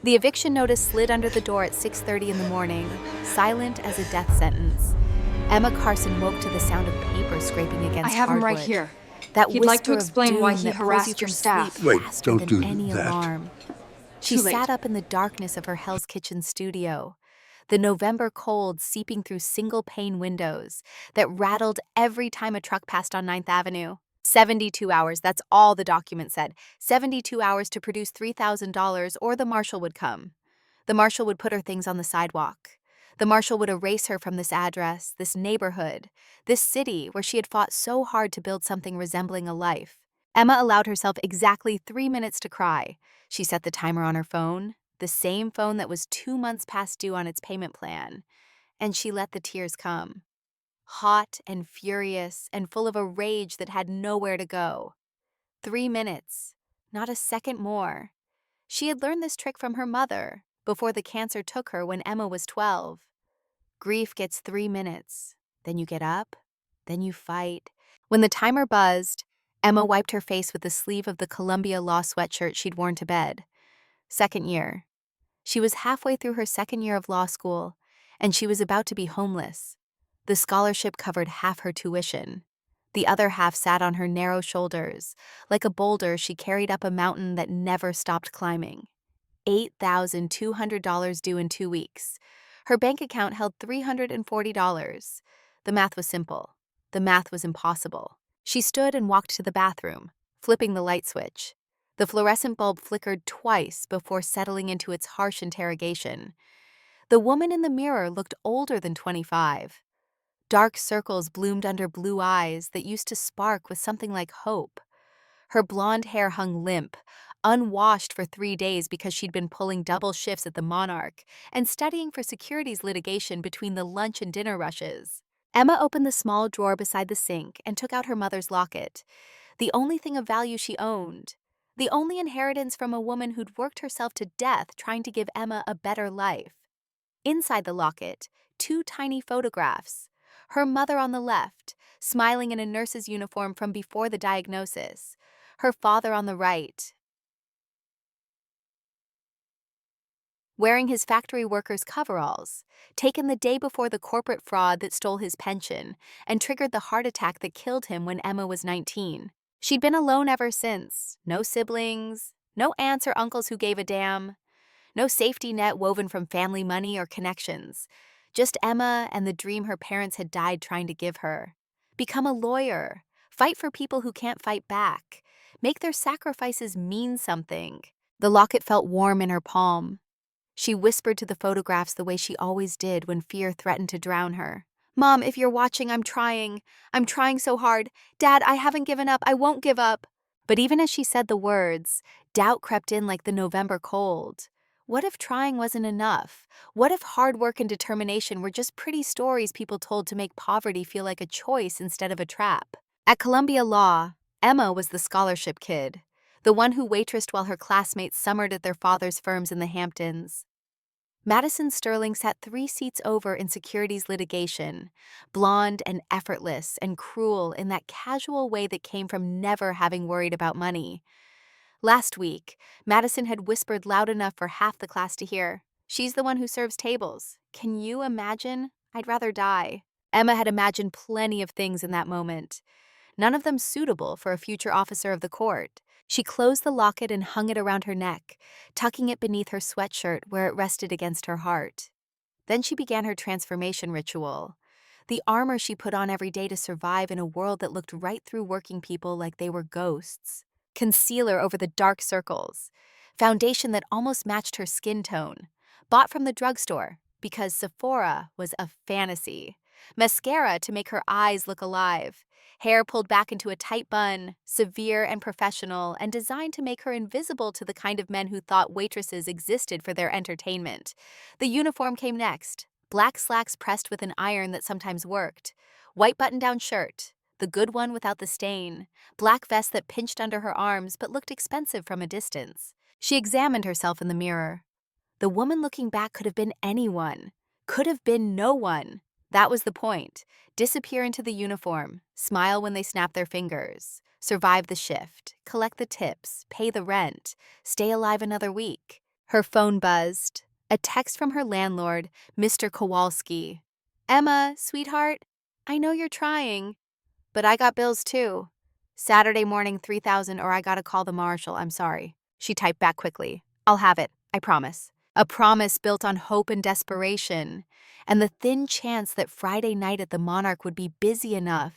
The eviction notice slid under the door at 6:30 in the morning, silent as a death sentence. Emma Carson woke to the sound of paper scraping I against have him hardwood. right here. That He'd like to whisper of explain why doom he that pulls you harassed your from staff. sleep Wait, faster don't than do any that. alarm. She Too late. sat up in the darkness of her Hell's Kitchen studio, the November cold seeping through single-pane windows that rattled every time a truck passed on 9th Avenue. 72 hours, that's all the document said. 72 hours to produce $3,000 or the marshal would come. The marshal would put her things on the sidewalk. The marshal would erase her from this address, this neighborhood, this city where she had fought so hard to build something resembling a life. Emma allowed herself exactly 3 minutes to cry. She set the timer on her phone, the same phone that was 2 months past due on its payment plan, and she let the tears come. Hot and furious and full of a rage that had nowhere to go. 3 minutes, not a second more. She had learned this trick from her mother before the cancer took her when Emma was 12. Grief gets 3 minutes. Then you get up, then you fight. When the timer buzzed, Emma wiped her face with the sleeve of the Columbia Law sweatshirt she'd worn to bed. Second year. She was halfway through her second year of law school, and she was about to be homeless. The scholarship covered half her tuition. The other half sat on her narrow shoulders, like a boulder she carried up a mountain that never stopped climbing. $8,200 due in 2 weeks. Her bank account held $340. The math was simple. The math was impossible. She stood and walked to the bathroom, flipping the light switch. The fluorescent bulb flickered twice before settling into its harsh interrogation. The woman in the mirror looked older than 25. Dark circles bloomed under blue eyes that used to spark with something like hope. Her blonde hair hung limp, unwashed for 3 days because she'd been pulling double shifts at the Monarch and studying for securities litigation between the lunch and dinner rushes. Emma opened the small drawer beside the sink and took out her mother's locket, the only thing of value she owned, the only inheritance from a woman who'd worked herself to death trying to give Emma a better life. Inside the locket, 2 tiny photographs. Her mother on the left, smiling in a nurse's uniform from before the diagnosis. Her father on the right, wearing his factory worker's coveralls, taken the day before the corporate fraud that stole his pension and triggered the heart attack that killed him when Emma was 19. She'd been alone ever since. No siblings, no aunts or uncles who gave a damn, no safety net woven from family money or connections. Just Emma and the dream her parents had died trying to give her. Become a lawyer, fight for people who can't fight back, make their sacrifices mean something. The locket felt warm in her palm. She whispered to the photographs the way she always did when fear threatened to drown her. "Mom, if you're watching, I'm trying. I'm trying so hard. Dad, I haven't given up. I won't give up." But even as she said the words, doubt crept in like the November cold. What if trying wasn't enough? What if hard work and determination were just pretty stories people told to make poverty feel like a choice instead of a trap? At Columbia Law, Emma was the scholarship kid, the one who waitressed while her classmates summered at their father's firms in the Hamptons. Madison Sterling sat 3 seats over in securities litigation, blonde and effortless and cruel in that casual way that came from never having worried about money. Last week, Madison had whispered loud enough for half the class to hear, "She's the one who serves tables. Can you imagine? I'd rather die." Emma had imagined plenty of things in that moment, none of them suitable for a future officer of the court. She closed the locket and hung it around her neck, tucking it beneath her sweatshirt where it rested against her heart. Then she began her transformation ritual, the armor she put on every day to survive in a world that looked right through working people like they were ghosts. Concealer over the dark circles, foundation that almost matched her skin tone, bought from the drugstore because Sephora was a fantasy, mascara to make her eyes look alive, hair pulled back into a tight bun, severe and professional, and designed to make her invisible to the kind of men who thought waitresses existed for their entertainment. The uniform came next, black slacks pressed with an iron that sometimes worked, white button-down shirt, the good one without the stain, black vest that pinched under her arms but looked expensive from a distance. She examined herself in the mirror. The woman looking back could have been anyone, could have been no one. That was the point. Disappear into the uniform, smile when they snap their fingers, survive the shift, collect the tips, pay the rent, stay alive another week. Her phone buzzed. A text from her landlord, Mr. Kowalski. "Emma, sweetheart, I know you're trying, but I got bills too. Saturday morning 3,000 or I gotta call the marshal, I'm sorry." She typed back quickly. "I'll have it, I promise." A promise built on hope and desperation, and the thin chance that Friday night at the Monarch would be busy enough,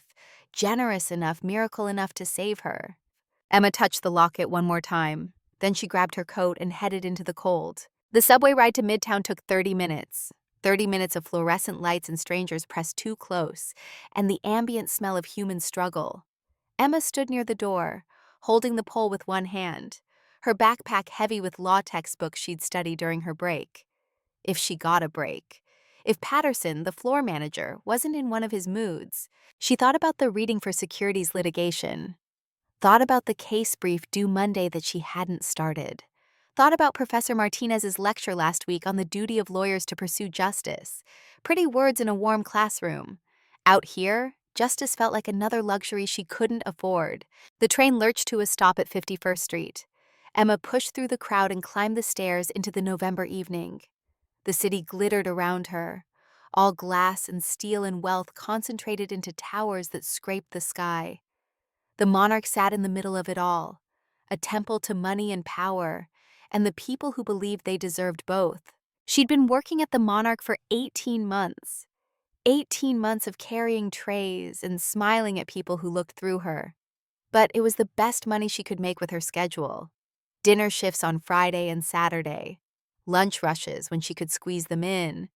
generous enough, miracle enough to save her. Emma touched the locket one more time. Then she grabbed her coat and headed into the cold. The subway ride to Midtown took 30 minutes. 30 minutes of fluorescent lights and strangers pressed too close, and the ambient smell of human struggle. Emma stood near the door, holding the pole with one hand, her backpack heavy with law textbooks she'd studied during her break. If she got a break. If Patterson, the floor manager, wasn't in one of his moods. She thought about the reading for securities litigation. Thought about the case brief due Monday that she hadn't started. Thought about Professor Martinez's lecture last week on the duty of lawyers to pursue justice. Pretty words in a warm classroom. Out here, justice felt like another luxury she couldn't afford. The train lurched to a stop at 51st Street. Emma pushed through the crowd and climbed the stairs into the November evening. The city glittered around her, all glass and steel and wealth concentrated into towers that scraped the sky. The Monarch sat in the middle of it all, a temple to money and power, and the people who believed they deserved both. She'd been working at the Monarch for 18 months. 18 months of carrying trays and smiling at people who looked through her. But it was the best money she could make with her schedule. Dinner shifts on Friday and Saturday. Lunch rushes when she could squeeze them in.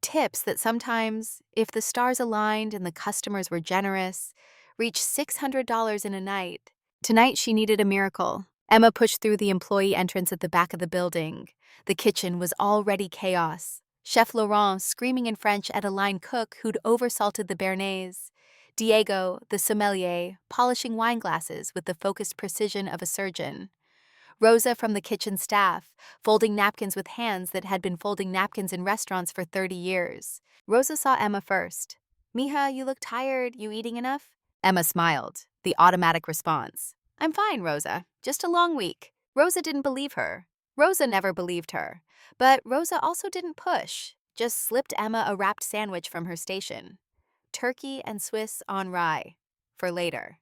Tips that sometimes, if the stars aligned and the customers were generous, reached $600 in a night. Tonight she needed a miracle. Emma pushed through the employee entrance at the back of the building. The kitchen was already chaos. Chef Laurent screaming in French at a line cook who'd oversalted the béarnaise. Diego, the sommelier, polishing wine glasses with the focused precision of a surgeon. Rosa from the kitchen staff, folding napkins with hands that had been folding napkins in restaurants for 30 years. Rosa saw Emma first. "Mija, you look tired. You eating enough?" Emma smiled, the automatic response. "I'm fine, Rosa. Just a long week." Rosa didn't believe her. Rosa never believed her. But Rosa also didn't push, just slipped Emma a wrapped sandwich from her station. Turkey and Swiss on rye. For later.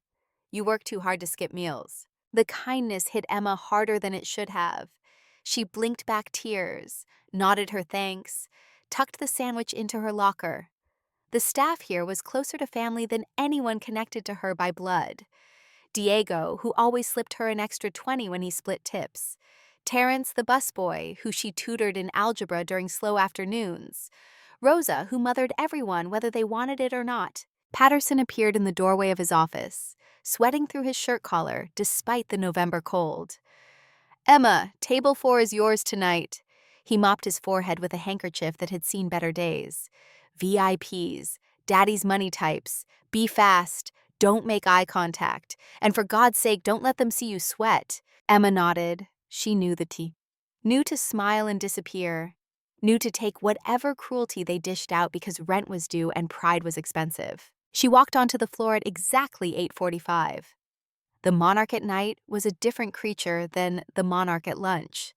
You work too hard to skip meals. The kindness hit Emma harder than it should have. She blinked back tears, nodded her thanks, tucked the sandwich into her locker. The staff here was closer to family than anyone connected to her by blood. Diego, who always slipped her an extra 20 when he split tips. Terrence, the busboy, who she tutored in algebra during slow afternoons. Rosa, who mothered everyone whether they wanted it or not. Patterson appeared in the doorway of his office, sweating through his shirt collar despite the November cold. "Emma, table 4 is yours tonight." He mopped his forehead with a handkerchief that had seen better days. VIPs, daddy's money types, be fast, don't make eye contact, and for God's sake, don't let them see you sweat. Emma nodded. She knew the tea. Knew to smile and disappear. Knew to take whatever cruelty they dished out because rent was due and pride was expensive. She walked onto the floor at exactly 8:45. The Monarch at night was a different creature than the Monarch at lunch.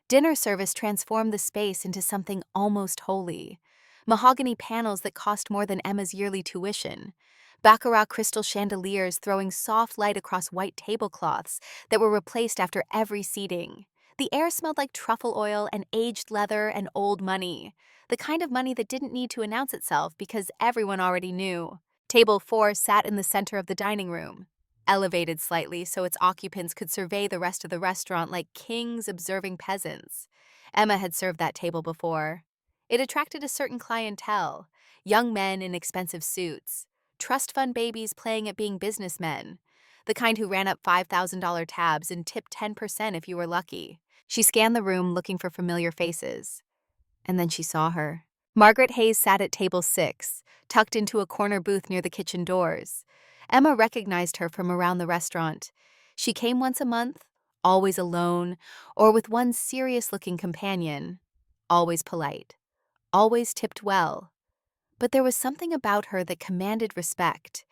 Dinner service transformed the space into something almost holy. Mahogany panels that cost more than Emma's yearly tuition. Baccarat crystal chandeliers throwing soft light across white tablecloths that were replaced after every seating. The air smelled like truffle oil and aged leather and old money. The kind of money that didn't need to announce itself because everyone already knew. Table 4 sat in the center of the dining room, elevated slightly so its occupants could survey the rest of the restaurant like kings observing peasants. Emma had served that table before. It attracted a certain clientele, young men in expensive suits, trust fund babies playing at being businessmen, the kind who ran up $5,000 tabs and tipped 10% if you were lucky. She scanned the room looking for familiar faces. And then she saw her. Margaret Hayes sat at table 6, tucked into a corner booth near the kitchen doors. Emma recognized her from around the restaurant. She came once a month, always alone, or with one serious-looking companion. Always polite. Always tipped well. But there was something about her that commanded respect.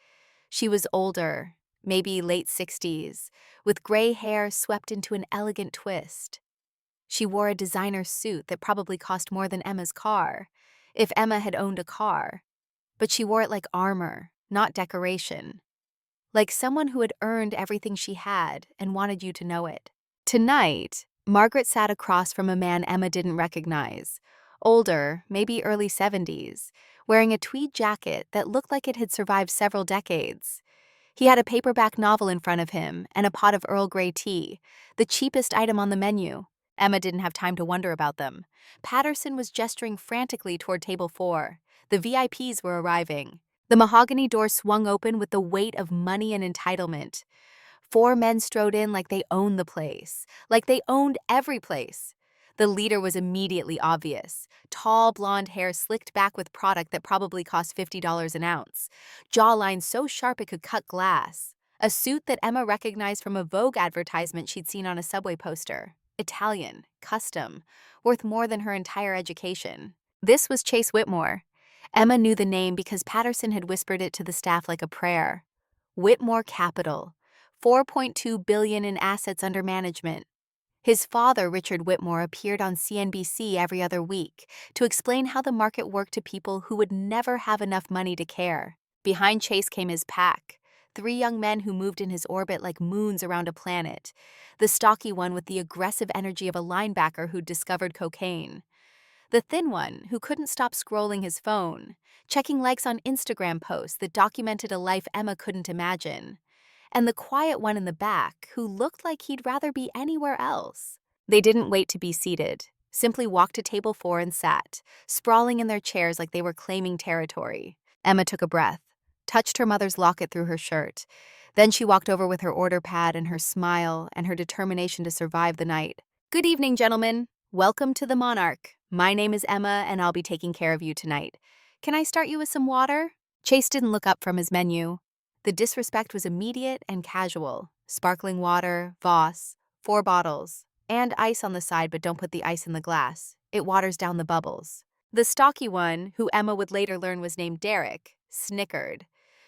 She was older, maybe late 60s, with gray hair swept into an elegant twist. She wore a designer suit that probably cost more than Emma's car, if Emma had owned a car. But she wore it like armor, not decoration. Like someone who had earned everything she had and wanted you to know it. Tonight, Margaret sat across from a man Emma didn't recognize. Older, maybe early 70s, wearing a tweed jacket that looked like it had survived several decades. He had a paperback novel in front of him and a pot of Earl Grey tea, the cheapest item on the menu. Emma didn't have time to wonder about them. Patterson was gesturing frantically toward table 4. The VIPs were arriving. The mahogany door swung open with the weight of money and entitlement. 4 men strode in like they owned the place, like they owned every place. The leader was immediately obvious. Tall, blonde hair slicked back with product that probably cost $50 an ounce. Jawline so sharp it could cut glass. A suit that Emma recognized from a Vogue advertisement she'd seen on a subway poster. Italian, custom, worth more than her entire education. This was Chase Whitmore. Emma knew the name because Patterson had whispered it to the staff like a prayer. Whitmore Capital, $4.2 billion in assets under management. His father, Richard Whitmore, appeared on CNBC every other week to explain how the market worked to people who would never have enough money to care. Behind Chase came his pack, 3 young men who moved in his orbit like moons around a planet, the stocky one with the aggressive energy of a linebacker who'd discovered cocaine, the thin one who couldn't stop scrolling his phone, checking likes on Instagram posts that documented a life Emma couldn't imagine, and the quiet one in the back who looked like he'd rather be anywhere else. They didn't wait to be seated, simply walked to table 4 and sat, sprawling in their chairs like they were claiming territory. Emma took a breath, touched her mother's locket through her shirt. Then she walked over with her order pad and her smile and her determination to survive the night. "Good evening, gentlemen. Welcome to the Monarch. My name is Emma, and I'll be taking care of you tonight. Can I start you with some water?" Chase didn't look up from his menu. The disrespect was immediate and casual. Sparkling water, Voss, 4 bottles, and ice on the side, but don't put the ice in the glass. It waters down the bubbles. The stocky one, who Emma would later learn was named Derek, snickered.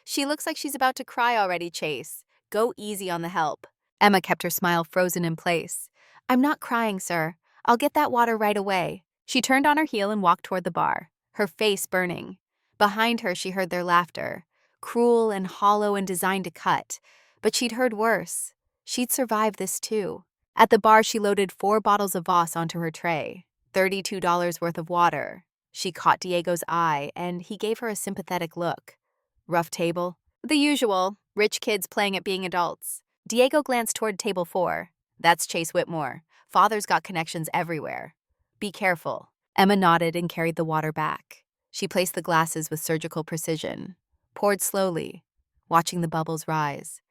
"She looks like she's about to cry already, Chase. Go easy on the help." Emma kept her smile frozen in place. "I'm not crying, sir. I'll get that water right away." She turned on her heel and walked toward the bar, her face burning. Behind her, she heard their laughter. Cruel and hollow and designed to cut. But she'd heard worse. She'd survived this too. At the bar, she loaded 4 bottles of Voss onto her tray, $32 worth of water. She caught Diego's eye, and he gave her a sympathetic look. "Rough table?" "The usual. Rich kids playing at being adults." Diego glanced toward table 4. "That's Chase Whitmore. Father's got connections everywhere. Be careful." Emma nodded and carried the water back. She placed the glasses with surgical precision, poured slowly, watching the bubbles rise.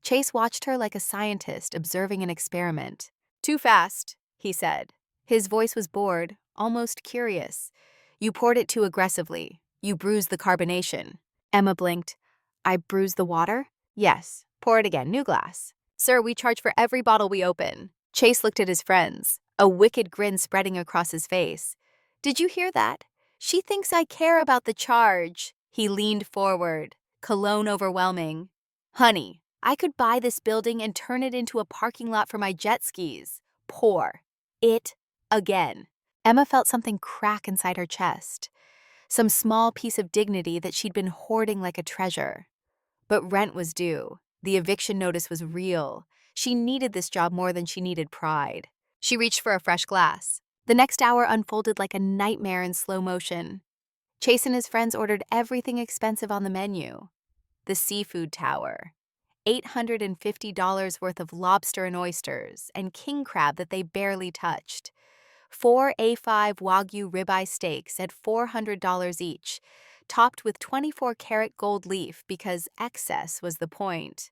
Chase watched her like a scientist observing an experiment. "Too fast," he said. His voice was bored, almost curious. "You poured it too aggressively. You bruised the carbonation." Emma blinked. "I bruised the water?" "Yes. Pour it again, new glass." "Sir, we charge for every bottle we open." Chase looked at his friends, a wicked grin spreading across his face. "Did you hear that? She thinks I care about the charge." He leaned forward, cologne overwhelming. "Honey, I could buy this building and turn it into a parking lot for my jet skis. Pour it again." Emma felt something crack inside her chest, some small piece of dignity that she'd been hoarding like a treasure. But rent was due. The eviction notice was real. She needed this job more than she needed pride. She reached for a fresh glass. The next hour unfolded like a nightmare in slow motion. Chase and his friends ordered everything expensive on the menu. The seafood tower, $850 worth of lobster and oysters, and king crab that they barely touched. 4 A5 Wagyu ribeye steaks at $400 each, topped with 24-karat gold leaf because excess was the point.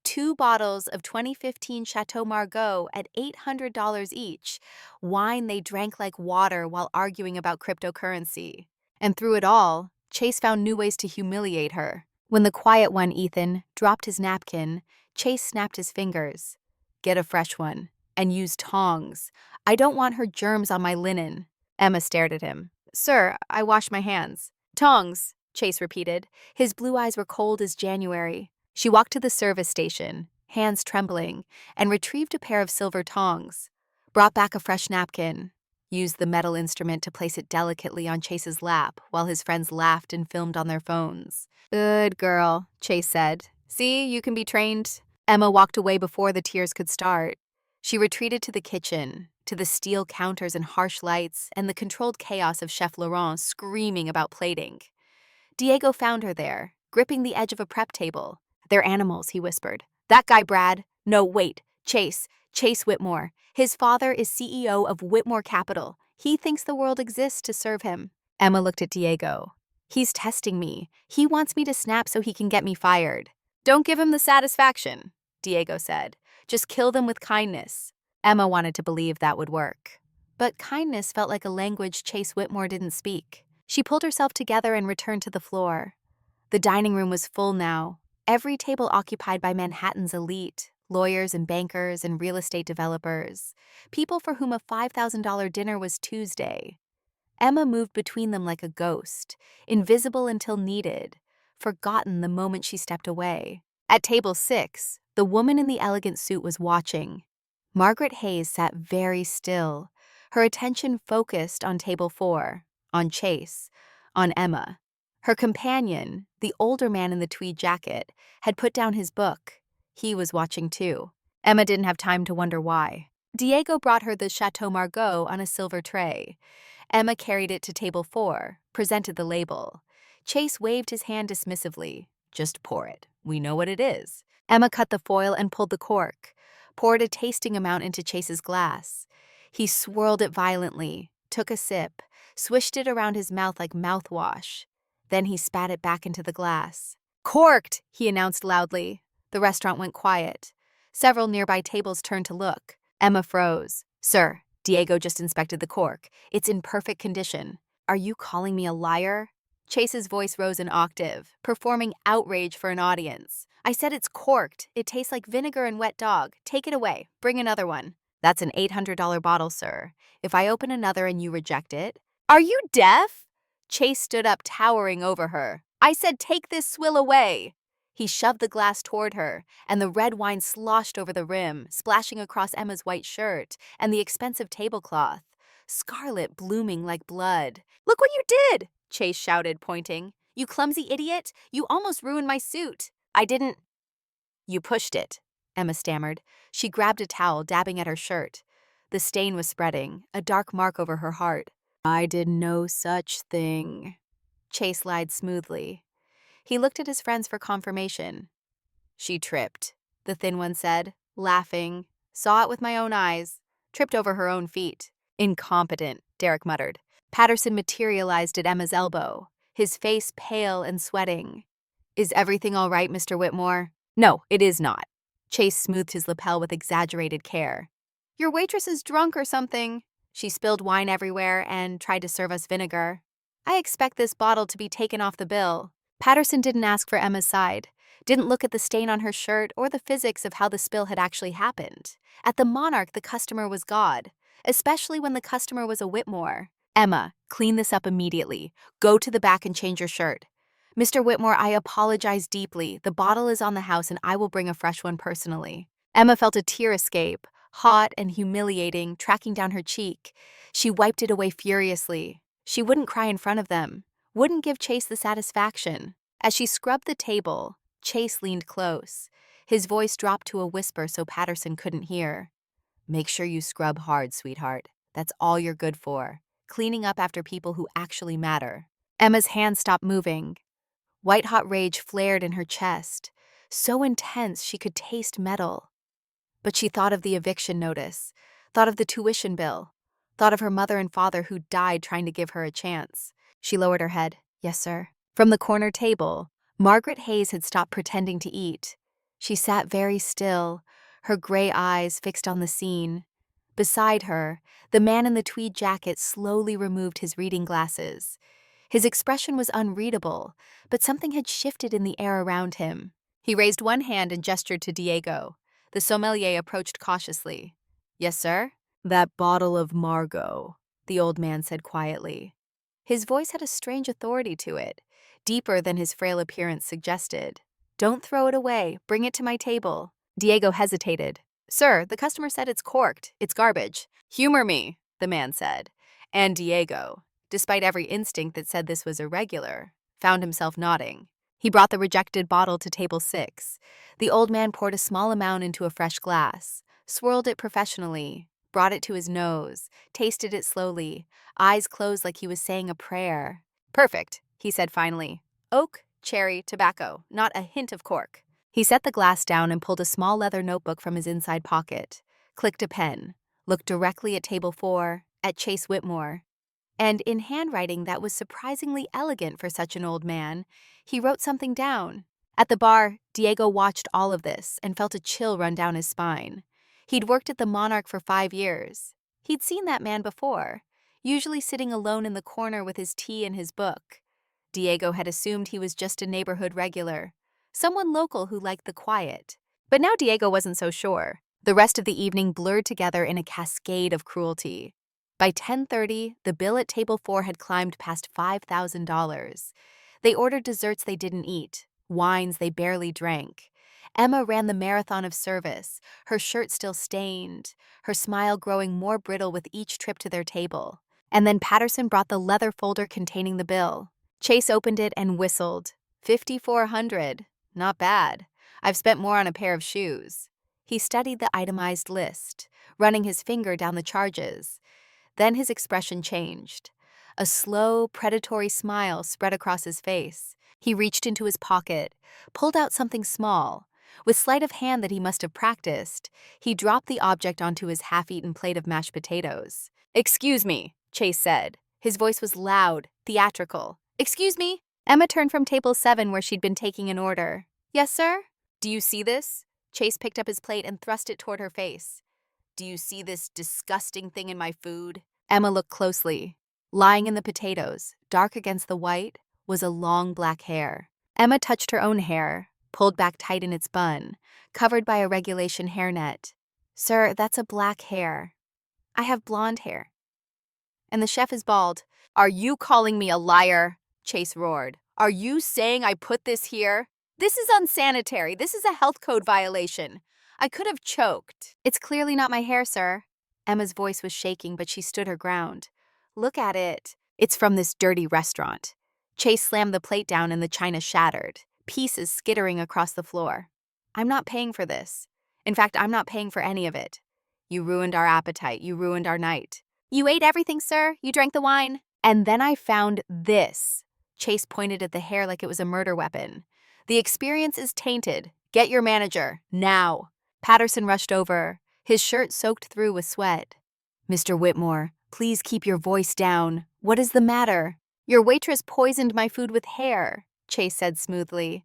2 bottles of 2015 Chateau Margaux at $800 each, wine they drank like water while arguing about cryptocurrency. And through it all, Chase found new ways to humiliate her. When the quiet one, Ethan, dropped his napkin, Chase snapped his fingers. "Get a fresh one. And use tongs. I don't want her germs on my linen." Emma stared at him. "Sir, I wash my hands." "Tongs," Chase repeated. His blue eyes were cold as January. She walked to the service station, hands trembling, and retrieved a pair of silver tongs. brought back a fresh napkin, used the metal instrument to place it delicately on Chase's lap while his friends laughed and filmed on their phones. "Good girl," Chase said. "See, you can be trained." Emma walked away before the tears could start. She retreated to the kitchen, to the steel counters and harsh lights, and the controlled chaos of Chef Laurent screaming about plating. Diego found her there, gripping the edge of a prep table. "They're animals," he whispered. "That guy, Brad. No, wait. Chase Whitmore. His father is CEO of Whitmore Capital. He thinks the world exists to serve him." Emma looked at Diego. "He's testing me. He wants me to snap so he can get me fired." "Don't give him the satisfaction," Diego said. "Just kill them with kindness." Emma wanted to believe that would work. But kindness felt like a language Chase Whitmore didn't speak. She pulled herself together and returned to the floor. The dining room was full now, every table occupied by Manhattan's elite, lawyers and bankers and real estate developers, people for whom a $5,000 dinner was Tuesday. Emma moved between them like a ghost, invisible until needed, forgotten the moment she stepped away. At table 6, the woman in the elegant suit was watching. Margaret Hayes sat very still, her attention focused on table 4, on Chase, on Emma. Her companion, the older man in the tweed jacket, had put down his book. He was watching too. Emma didn't have time to wonder why. Diego brought her the Chateau Margaux on a silver tray. Emma carried it to table 4, presented the label. Chase waved his hand dismissively. "Just pour it. We know what it is." Emma cut the foil and pulled the cork, poured a tasting amount into Chase's glass. He swirled it violently, took a sip, swished it around his mouth like mouthwash. Then he spat it back into the glass. "Corked," he announced loudly. The restaurant went quiet. Several nearby tables turned to look. Emma froze. "Sir, Diego just inspected the cork. It's in perfect condition." "Are you calling me a liar?" Chase's voice rose an octave, performing outrage for an audience. "I said it's corked. It tastes like vinegar and wet dog. Take it away. Bring another one." "That's an $800 bottle, sir. If I open another and you reject it—" "Are you deaf?" Chase stood up, towering over her. "I said take this swill away." He shoved the glass toward her, and the red wine sloshed over the rim, splashing across Emma's white shirt and the expensive tablecloth, scarlet blooming like blood. "Look what you did!" Chase shouted, pointing. "You clumsy idiot! You almost ruined my suit." "I didn't—" "You pushed it," Emma stammered. She grabbed a towel, dabbing at her shirt. The stain was spreading, a dark mark over her heart. "I did no such thing." Chase lied smoothly. He looked at his friends for confirmation. "She tripped," the thin one said, laughing. "Saw it with my own eyes. Tripped over her own feet." "Incompetent," Derek muttered. Patterson materialized at Emma's elbow, his face pale and sweating. "Is everything all right, Mr. Whitmore?" "No, it is not." Chase smoothed his lapel with exaggerated care. "Your waitress is drunk or something. She spilled wine everywhere and tried to serve us vinegar. I expect this bottle to be taken off the bill." Patterson didn't ask for Emma's side, didn't look at the stain on her shirt or the physics of how the spill had actually happened. At the Monarch, the customer was God, especially when the customer was a Whitmore. "Emma, clean this up immediately. Go to the back and change your shirt." "Mr. Whitmore, I apologize deeply. The bottle is on the house and I will bring a fresh one personally." Emma felt a tear escape, hot and humiliating, tracking down her cheek. She wiped it away furiously. She wouldn't cry in front of them, wouldn't give Chase the satisfaction. As she scrubbed the table, Chase leaned close. His voice dropped to a whisper so Patterson couldn't hear. "Make sure you scrub hard, sweetheart. That's all you're good for. Cleaning up after people who actually matter." Emma's hand stopped moving. White-hot rage flared in her chest, so intense she could taste metal. But she thought of the eviction notice, thought of the tuition bill, thought of her mother and father who died trying to give her a chance. She lowered her head. "Yes, sir." From the corner table, Margaret Hayes had stopped pretending to eat. She sat very still, her gray eyes fixed on the scene. Beside her, the man in the tweed jacket slowly removed his reading glasses. His expression was unreadable, but something had shifted in the air around him. He raised one hand and gestured to Diego. The sommelier approached cautiously. "Yes, sir?" "That bottle of Margaux," the old man said quietly. His voice had a strange authority to it, deeper than his frail appearance suggested. "Don't throw it away. Bring it to my table." Diego hesitated. Sir, the customer said it's corked. It's garbage. Humor me, the man said. And Diego, despite every instinct that said this was irregular, found himself nodding. He brought the rejected bottle to table 6. The old man poured a small amount into a fresh glass, swirled it professionally, brought it to his nose, tasted it slowly, eyes closed like he was saying a prayer. Perfect, he said finally. Oak, cherry, tobacco, not a hint of cork. He set the glass down and pulled a small leather notebook from his inside pocket, clicked a pen, looked directly at table 4, at Chase Whitmore, and in handwriting that was surprisingly elegant for such an old man, he wrote something down. At the bar, Diego watched all of this and felt a chill run down his spine. He'd worked at the Monarch for 5 years. He'd seen that man before, usually sitting alone in the corner with his tea and his book. Diego had assumed he was just a neighborhood regular, someone local who liked the quiet. But now Diego wasn't so sure. The rest of the evening blurred together in a cascade of cruelty. By 10:30, the bill at table 4 had climbed past $5,000. They ordered desserts they didn't eat, wines they barely drank. Emma ran the marathon of service, her shirt still stained, her smile growing more brittle with each trip to their table. And then Patterson brought the leather folder containing the bill. Chase opened it and whistled. $5,400. Not bad. I've spent more on a pair of shoes. He studied the itemized list, running his finger down the charges. Then his expression changed. A slow, predatory smile spread across his face. He reached into his pocket, pulled out something small. With sleight of hand that he must have practiced, he dropped the object onto his half-eaten plate of mashed potatoes. Excuse me, Chase said. His voice was loud, theatrical. Excuse me? Emma turned from table 7 where she'd been taking an order. Yes, sir? Do you see this? Chase picked up his plate and thrust it toward her face. Do you see this disgusting thing in my food? Emma looked closely. Lying in the potatoes, dark against the white, was a long black hair. Emma touched her own hair, pulled back tight in its bun, covered by a regulation hairnet. Sir, that's a black hair. I have blonde hair. And the chef is bald. Are you calling me a liar? Chase roared. Are you saying I put this here? This is unsanitary. This is a health code violation. I could have choked. It's clearly not my hair, sir. Emma's voice was shaking, but she stood her ground. Look at it. It's from this dirty restaurant. Chase slammed the plate down and the china shattered, pieces skittering across the floor. I'm not paying for this. In fact, I'm not paying for any of it. You ruined our appetite. You ruined our night. You ate everything, sir. You drank the wine. And then I found this. Chase pointed at the hair like it was a murder weapon. The experience is tainted. Get your manager, now. Patterson rushed over, his shirt soaked through with sweat. Mr. Whitmore, please keep your voice down. What is the matter? Your waitress poisoned my food with hair, Chase said smoothly.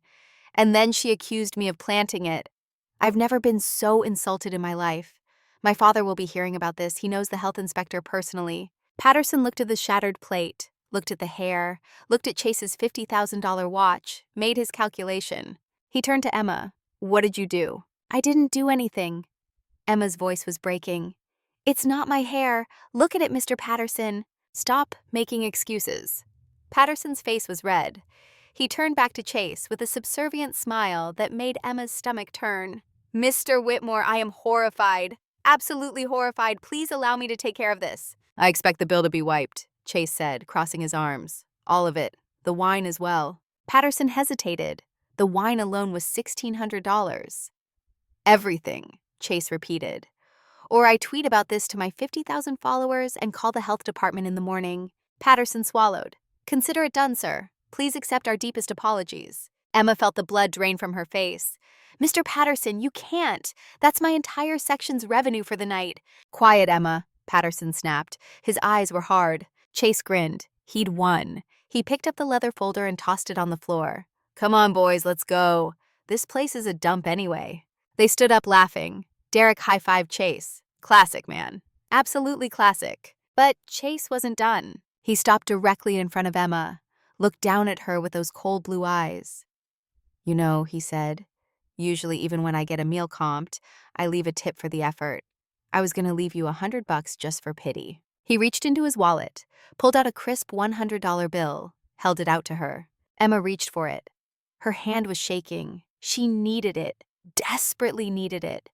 And then she accused me of planting it. I've never been so insulted in my life. My father will be hearing about this. He knows the health inspector personally. Patterson looked at the shattered plate, looked at the hair, looked at Chase's $50,000 watch, made his calculation. He turned to Emma. What did you do? I didn't do anything. Emma's voice was breaking. It's not my hair. Look at it, Mr. Patterson. Stop making excuses. Patterson's face was red. He turned back to Chase with a subservient smile that made Emma's stomach turn. Mr. Whitmore, I am horrified. Absolutely horrified. Please allow me to take care of this. I expect the bill to be wiped, Chase said, crossing his arms. All of it. The wine as well. Patterson hesitated. The wine alone was $1,600. Everything, Chase repeated. Or I tweet about this to my 50,000 followers and call the health department in the morning. Patterson swallowed. Consider it done, sir. Please accept our deepest apologies. Emma felt the blood drain from her face. Mr. Patterson, you can't. That's my entire section's revenue for the night. Quiet, Emma, Patterson snapped. His eyes were hard. Chase grinned. He'd won. He picked up the leather folder and tossed it on the floor. Come on, boys, let's go. This place is a dump anyway. They stood up laughing. Derek high-fived Chase. Classic, man. Absolutely classic. But Chase wasn't done. He stopped directly in front of Emma, looked down at her with those cold blue eyes. You know, he said, usually even when I get a meal comped, I leave a tip for the effort. I was going to leave you $100 just for pity. He reached into his wallet, pulled out a crisp $100 bill, held it out to her. Emma reached for it. Her hand was shaking. She needed it, desperately needed it.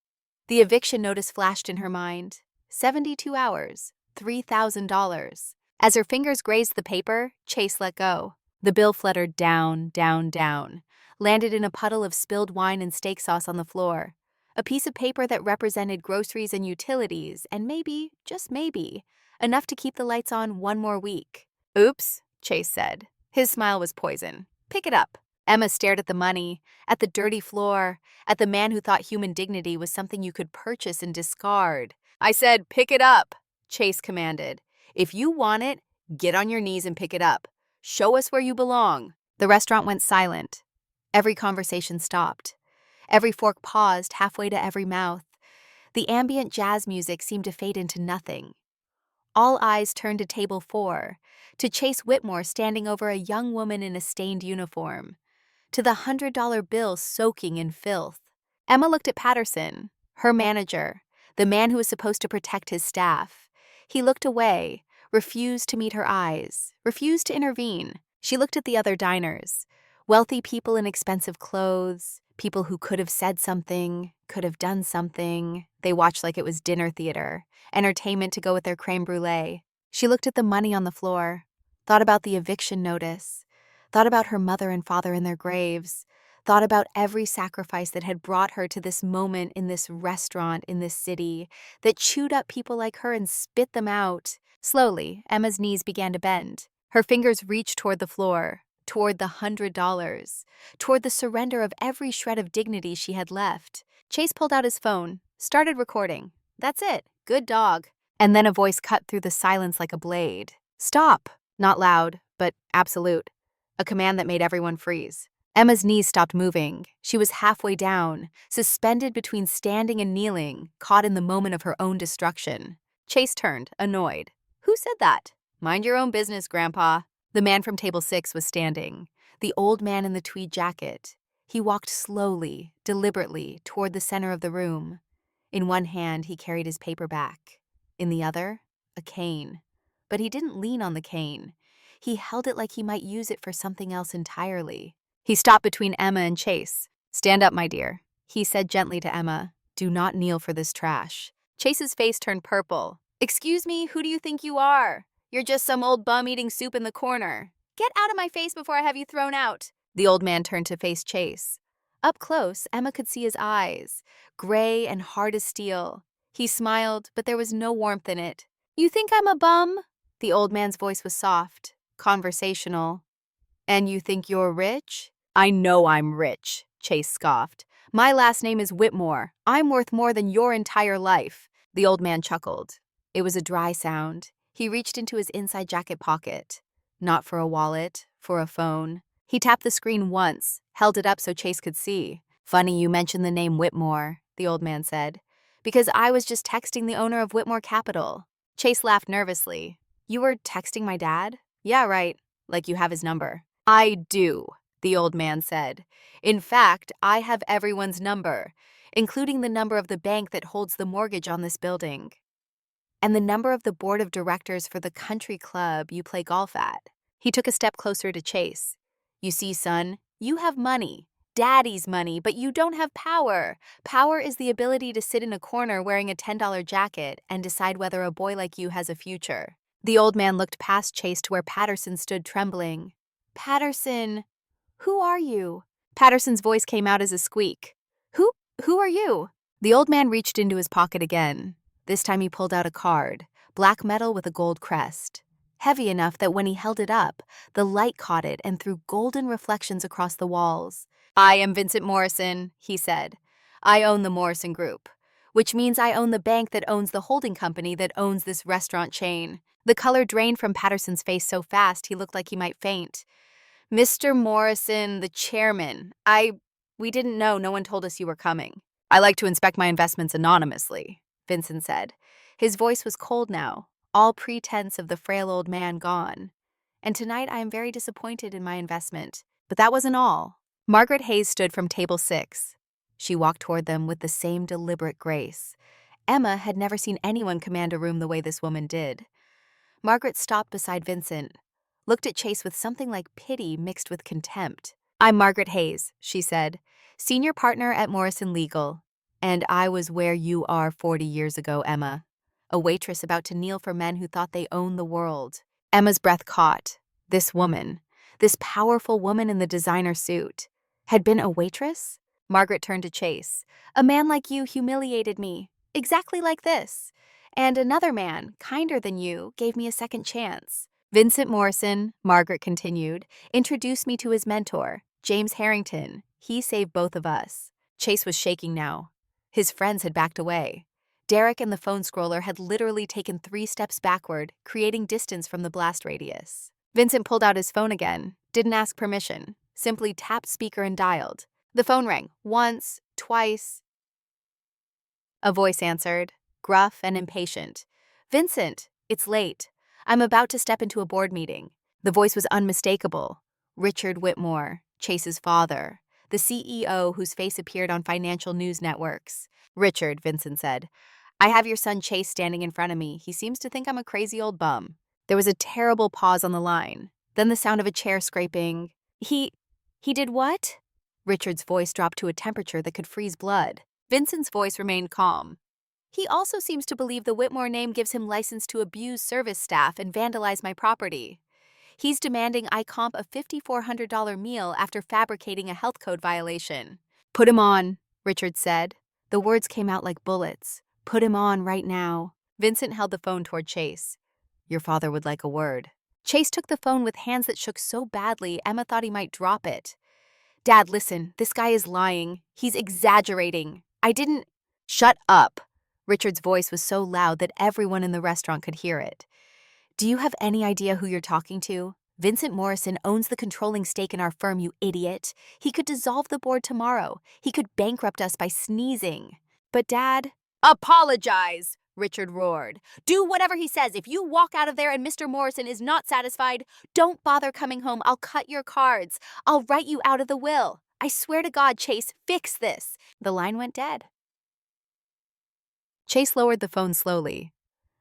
The eviction notice flashed in her mind. 72 hours, $3,000. As her fingers grazed the paper, Chase let go. The bill fluttered down, down, down, landed in a puddle of spilled wine and steak sauce on the floor. A piece of paper that represented groceries and utilities, and maybe, just maybe, enough to keep the lights on one more week. Oops, Chase said. His smile was poison. Pick it up. Emma stared at the money, at the dirty floor, at the man who thought human dignity was something you could purchase and discard. I said, pick it up, Chase commanded. If you want it, get on your knees and pick it up. Show us where you belong. The restaurant went silent. Every conversation stopped. Every fork paused halfway to every mouth. The ambient jazz music seemed to fade into nothing. All eyes turned to table 4, to Chase Whitmore standing over a young woman in a stained uniform, to the $100 bill soaking in filth. Emma looked at Patterson, her manager, the man who was supposed to protect his staff. He looked away, refused to meet her eyes, refused to intervene. She looked at the other diners, wealthy people in expensive clothes, people who could have said something, could have done something. They watched like it was dinner theater, entertainment to go with their creme brulee. She looked at the money on the floor, thought about the eviction notice, thought about her mother and father in their graves, thought about every sacrifice that had brought her to this moment in this restaurant in this city, that chewed up people like her and spit them out. Slowly, Emma's knees began to bend. Her fingers reached toward the floor, toward the $100, toward the surrender of every shred of dignity she had left. Chase pulled out his phone, started recording. That's it. Good dog. And then a voice cut through the silence like a blade. Stop. Not loud, but absolute. A command that made everyone freeze. Emma's knees stopped moving. She was halfway down, suspended between standing and kneeling, caught in the moment of her own destruction. Chase turned, annoyed. Who said that? Mind your own business, Grandpa. The man from table 6 was standing, the old man in the tweed jacket. He walked slowly, deliberately, toward the center of the room. In one hand, he carried his paperback. In the other, a cane. But he didn't lean on the cane. He held it like he might use it for something else entirely. He stopped between Emma and Chase. Stand up, my dear, he said gently to Emma. Do not kneel for this trash. Chase's face turned purple. Excuse me, who do you think you are? You're just some old bum eating soup in the corner. Get out of my face before I have you thrown out. The old man turned to face Chase. Up close, Emma could see his eyes, gray and hard as steel. He smiled, but there was no warmth in it. You think I'm a bum? The old man's voice was soft, conversational. And you think you're rich? I know I'm rich, Chase scoffed. My last name is Whitmore. I'm worth more than your entire life. The old man chuckled. It was a dry sound. He reached into his inside jacket pocket. Not for a wallet, for a phone. He tapped the screen once, held it up so Chase could see. Funny you mentioned the name Whitmore, the old man said. Because I was just texting the owner of Whitmore Capital. Chase laughed nervously. You were texting my dad? Yeah, right. Like you have his number. I do, the old man said. In fact, I have everyone's number, including the number of the bank that holds the mortgage on this building. And the number of the board of directors for the country club you play golf at. He took a step closer to Chase. You see, son, you have money, daddy's money, but you don't have power. Power is the ability to sit in a corner wearing a $10 jacket and decide whether a boy like you has a future. The old man looked past Chase to where Patterson stood trembling. Patterson, who are you? Patterson's voice came out as a squeak. Who are you? The old man reached into his pocket again. This time he pulled out a card, black metal with a gold crest. Heavy enough that when he held it up, the light caught it and threw golden reflections across the walls. I am Vincent Morrison, he said. I own the Morrison Group, which means I own the bank that owns the holding company that owns this restaurant chain. The color drained from Patterson's face so fast he looked like he might faint. Mr. Morrison, the chairman, we didn't know. No one told us you were coming. I like to inspect my investments anonymously, Vincent said. His voice was cold now, all pretense of the frail old man gone. And tonight I am very disappointed in my investment. But that wasn't all. Margaret Hayes stood from table 6. She walked toward them with the same deliberate grace. Emma had never seen anyone command a room the way this woman did. Margaret stopped beside Vincent, looked at Chase with something like pity mixed with contempt. I'm Margaret Hayes, she said, senior partner at Morrison Legal. And I was where you are 40 years ago, Emma. A waitress about to kneel for men who thought they owned the world. Emma's breath caught. This woman, this powerful woman in the designer suit, had been a waitress? Margaret turned to Chase. A man like you humiliated me, exactly like this. And another man, kinder than you, gave me a second chance. Vincent Morrison, Margaret continued, introduced me to his mentor, James Harrington. He saved both of us. Chase was shaking now. His friends had backed away. Derek and the phone scroller had literally taken 3 steps backward, creating distance from the blast radius. Vincent pulled out his phone again, didn't ask permission, simply tapped speaker and dialed. The phone rang, once, twice. A voice answered, gruff and impatient. Vincent, it's late. I'm about to step into a board meeting. The voice was unmistakable. Richard Whitmore, Chase's father, the CEO whose face appeared on financial news networks. Richard, Vincent said, I have your son Chase standing in front of me. He seems to think I'm a crazy old bum. There was a terrible pause on the line, then the sound of a chair scraping. He did what? Richard's voice dropped to a temperature that could freeze blood. Vincent's voice remained calm. He also seems to believe the Whitmore name gives him license to abuse service staff and vandalize my property. He's demanding I comp a $5,400 meal after fabricating a health code violation. Put him on, Richard said. The words came out like bullets. Put him on right now. Vincent held the phone toward Chase. Your father would like a word. Chase took the phone with hands that shook so badly Emma thought he might drop it. Dad, listen, this guy is lying. He's exaggerating. I didn't… Shut up. Richard's voice was so loud that everyone in the restaurant could hear it. Do you have any idea who you're talking to? Vincent Morrison owns the controlling stake in our firm, you idiot. He could dissolve the board tomorrow. He could bankrupt us by sneezing. But Dad… Apologize, Richard roared. Do whatever he says. If you walk out of there and Mr. Morrison is not satisfied, don't bother coming home. I'll cut your cards. I'll write you out of the will. I swear to God, Chase, fix this. The line went dead. Chase lowered the phone slowly.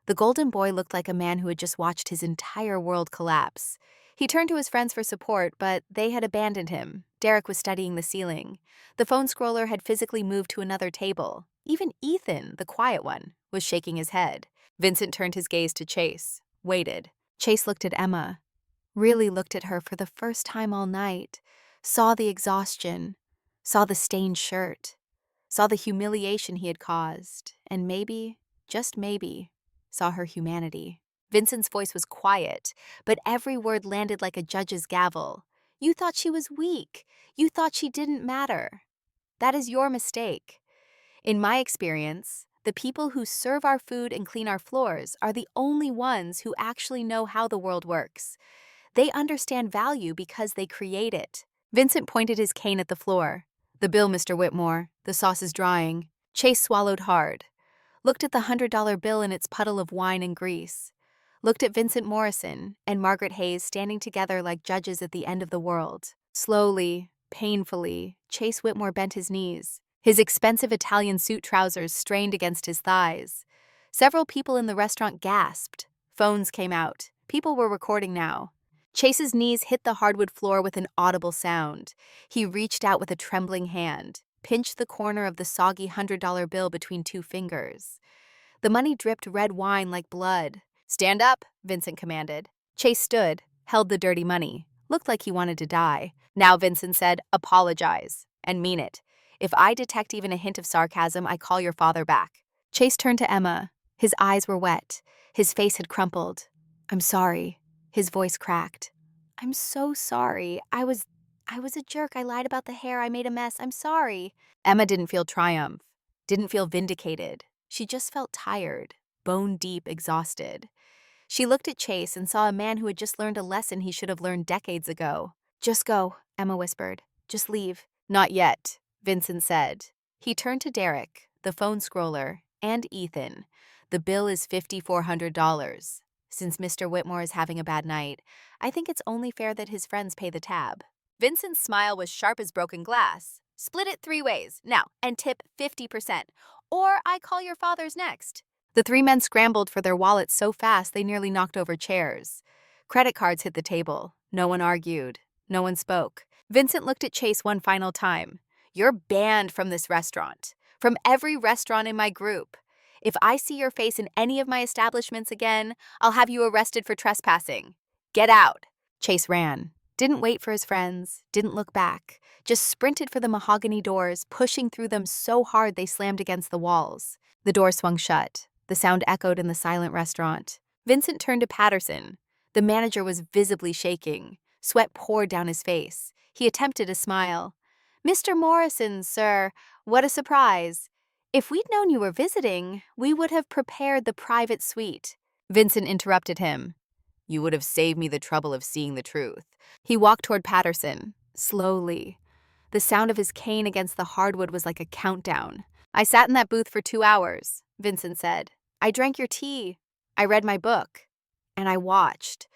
The golden boy looked like a man who had just watched his entire world collapse. He turned to his friends for support, but they had abandoned him. Derek was studying the ceiling. The phone scroller had physically moved to another table. Even Ethan, the quiet one, was shaking his head. Vincent turned his gaze to Chase, waited. Chase looked at Emma, really looked at her for the first time all night, saw the exhaustion, saw the stained shirt, saw the humiliation he had caused, and maybe, just maybe, saw her humanity. Vincent's voice was quiet, but every word landed like a judge's gavel. You thought she was weak. You thought she didn't matter. That is your mistake. In my experience, the people who serve our food and clean our floors are the only ones who actually know how the world works. They understand value because they create it. Vincent pointed his cane at the floor. The bill, Mr. Whitmore. The sauce is drying. Chase swallowed hard. Looked at the $100 bill in its puddle of wine and grease. Looked at Vincent Morrison and Margaret Hayes standing together like judges at the end of the world. Slowly, painfully, Chase Whitmore bent his knees. His expensive Italian suit trousers strained against his thighs. Several people in the restaurant gasped. Phones came out. People were recording now. Chase's knees hit the hardwood floor with an audible sound. He reached out with a trembling hand, pinched the corner of the soggy $100 bill between 2 fingers. The money dripped red wine like blood. Stand up, Vincent commanded. Chase stood, held the dirty money. Looked like he wanted to die. Now, Vincent said, apologize, and mean it. If I detect even a hint of sarcasm, I call your father back. Chase turned to Emma. His eyes were wet. His face had crumpled. I'm sorry. His voice cracked. I'm so sorry. I was a jerk. I lied about the hair. I made a mess. I'm sorry. Emma didn't feel triumph, didn't feel vindicated. She just felt tired, bone deep, exhausted. She looked at Chase and saw a man who had just learned a lesson he should have learned decades ago. Just go, Emma whispered. Just leave. Not yet, Vincent said. He turned to Derek, the phone scroller, and Ethan. The bill is $5,400. Since Mr. Whitmore is having a bad night, I think it's only fair that his friends pay the tab. Vincent's smile was sharp as broken glass. Split it 3 ways, now, and tip 50%. Or I call your father's next. The 3 men scrambled for their wallets so fast they nearly knocked over chairs. Credit cards hit the table. No one argued. No one spoke. Vincent looked at Chase one final time. You're banned from this restaurant. from every restaurant in my group. If I see your face in any of my establishments again, I'll have you arrested for trespassing. Get out." Chase ran. Didn't wait for his friends, didn't look back, just sprinted for the mahogany doors, pushing through them so hard they slammed against the walls. The door swung shut. The sound echoed in the silent restaurant. Vincent turned to Patterson. The manager was visibly shaking. Sweat poured down his face. He attempted a smile. "Mr. Morrison, sir, what a surprise. If we'd known you were visiting, we would have prepared the private suite." Vincent interrupted him. "You would have saved me the trouble of seeing the truth." He walked toward Patterson, slowly. The sound of his cane against the hardwood was like a countdown. "I sat in that booth for 2 hours," Vincent said. "I drank your tea. I read my book. And I watched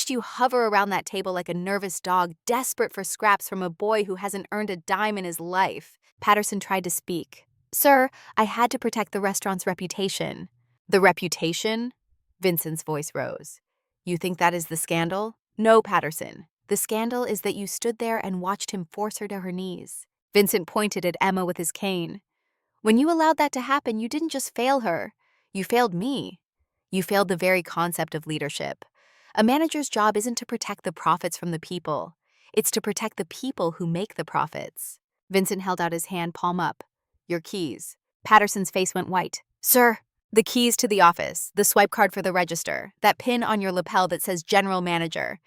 you hover around that table like a nervous dog, desperate for scraps from a boy who hasn't earned a dime in his life." Patterson tried to speak. "Sir, I had to protect the restaurant's reputation." "The reputation?" Vincent's voice rose. "You think that is the scandal?" "No, Patterson. The scandal is that you stood there and watched him force her to her knees." Vincent pointed at Emma with his cane. "When you allowed that to happen, you didn't just fail her. You failed me. You failed the very concept of leadership. A manager's job isn't to protect the profits from the people. It's to protect the people who make the profits." Vincent held out his hand, palm up. "Your keys." Patterson's face went white. "Sir, the keys to the office, the swipe card for the register, that pin on your lapel that says General Manager."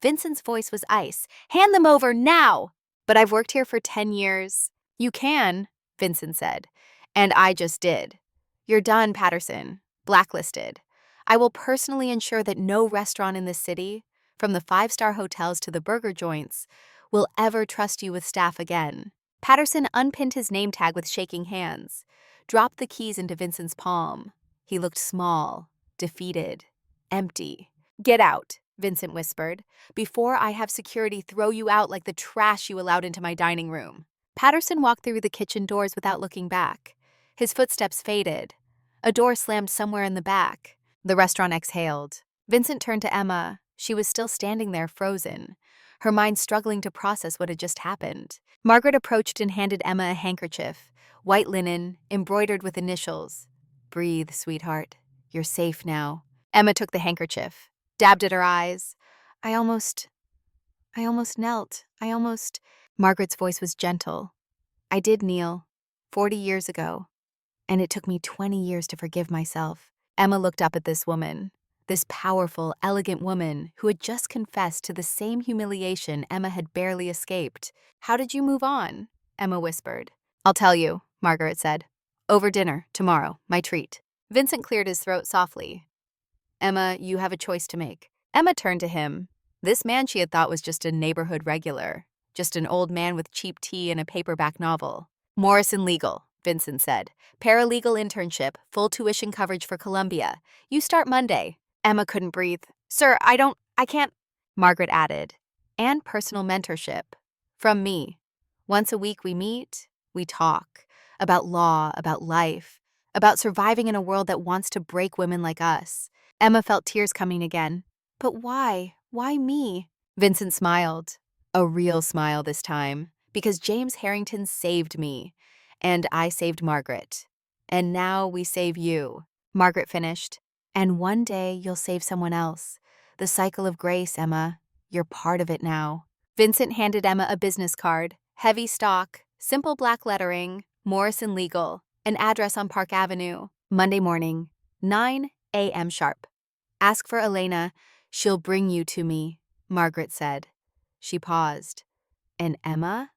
Vincent's voice was ice. "Hand them over now!" "But I've worked here for 10 years. "You can," Vincent said. "And I just did." "You're done, Patterson. Blacklisted. I will personally ensure that no restaurant in this city, from the 5-star hotels to the burger joints, will ever trust you with staff again." Patterson unpinned his name tag with shaking hands, dropped the keys into Vincent's palm. He looked small, defeated, empty. "Get out," Vincent whispered, "before I have security throw you out like the trash you allowed into my dining room." Patterson walked through the kitchen doors without looking back. His footsteps faded. A door slammed somewhere in the back. The restaurant exhaled. Vincent turned to Emma. She was still standing there, frozen, her mind struggling to process what had just happened. Margaret approached and handed Emma a handkerchief, white linen, embroidered with initials. "Breathe, sweetheart. You're safe now." Emma took the handkerchief, dabbed at her eyes. I almost knelt. Margaret's voice was gentle. "I did kneel, 40 years ago, and it took me 20 years to forgive myself." Emma looked up at this woman, this powerful, elegant woman who had just confessed to the same humiliation Emma had barely escaped. "How did you move on?" Emma whispered. "I'll tell you," Margaret said. "Over dinner, tomorrow, my treat." Vincent cleared his throat softly. "Emma, you have a choice to make." Emma turned to him. This man she had thought was just a neighborhood regular, just an old man with cheap tea and a paperback novel. "Morrison Legal," Vincent said. "Paralegal internship, full tuition coverage for Columbia. You start Monday." Emma couldn't breathe. "Sir, I can't." Margaret added. "And personal mentorship. From me. Once a week we meet, we talk. About law, about life, about surviving in a world that wants to break women like us." Emma felt tears coming again. "But why? Why me?" Vincent smiled. A real smile this time. "Because James Harrington saved me. And I saved Margaret. And now we save you." Margaret finished. "And one day you'll save someone else. The cycle of grace, Emma. You're part of it now." Vincent handed Emma a business card. Heavy stock, simple black lettering, Morrison Legal, an address on Park Avenue. "Monday morning, 9 a.m. sharp. Ask for Elena. She'll bring you to me," Margaret said. She paused. "And Emma?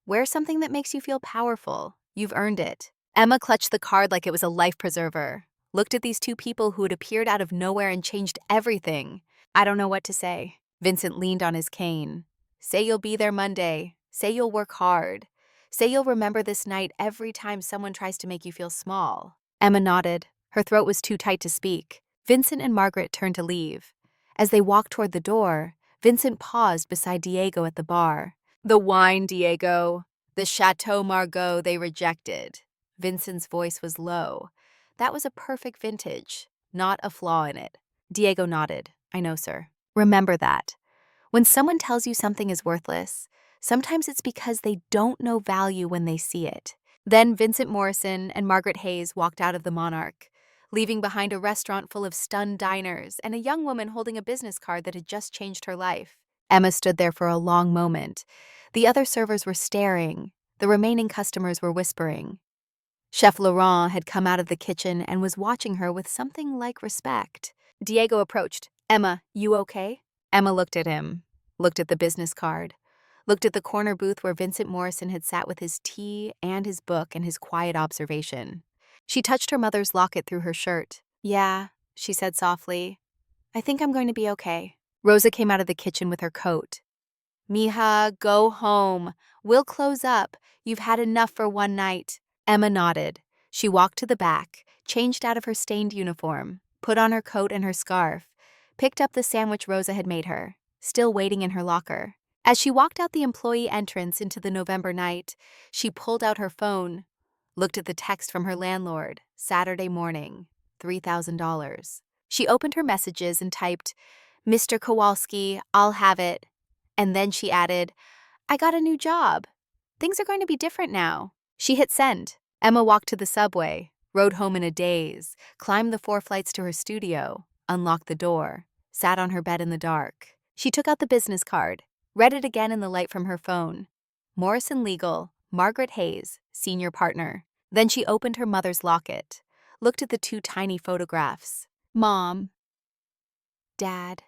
Wear something that makes you feel powerful. You've earned it." Emma clutched the card like it was a life preserver, looked at these two people who had appeared out of nowhere and changed everything. "I don't know what to say." Vincent leaned on his cane. "Say you'll be there Monday. Say you'll work hard. Say you'll remember this night every time someone tries to make you feel small." Emma nodded. Her throat was too tight to speak. Vincent and Margaret turned to leave. As they walked toward the door, Vincent paused beside Diego at the bar. "The wine, Diego. The Chateau Margaux they rejected." Vincent's voice was low. That was a perfect vintage, not a flaw in it. Diego nodded. "I know, sir." Remember that. When someone tells you something is worthless, sometimes it's because they don't know value when they see it. Then Vincent Morrison and Margaret Hayes walked out of the Monarch, leaving behind a restaurant full of stunned diners and a young woman holding a business card that had just changed her life. Emma stood there for a long moment. The other servers were staring. The remaining customers were whispering. Chef Laurent had come out of the kitchen and was watching her with something like respect. Diego approached. "Emma, you okay?" Emma looked at him, looked at the business card, looked at the corner booth where Vincent Morrison had sat with his tea and his book and his quiet observation. She touched her mother's locket through her shirt. "Yeah," she said softly. "I think I'm going to be okay." Rosa came out of the kitchen with her coat. "Mija, go home. We'll close up. You've had enough for one night." Emma nodded. She walked to the back, changed out of her stained uniform, put on her coat and her scarf, picked up the sandwich Rosa had made her, still waiting in her locker. As she walked out the employee entrance into the November night, she pulled out her phone, looked at the text from her landlord, Saturday morning, $3,000. She opened her messages and typed, "Mr. Kowalski, I'll have it." And then she added, "I got a new job. Things are going to be different now." She hit send. Emma walked to the subway, rode home in a daze, climbed the 4 flights to her studio, unlocked the door, sat on her bed in the dark. She took out the business card, read it again in the light from her phone. Morrison Legal, Margaret Hayes, senior partner. Then she opened her mother's locket, looked at the 2 tiny photographs. "Mom, Dad."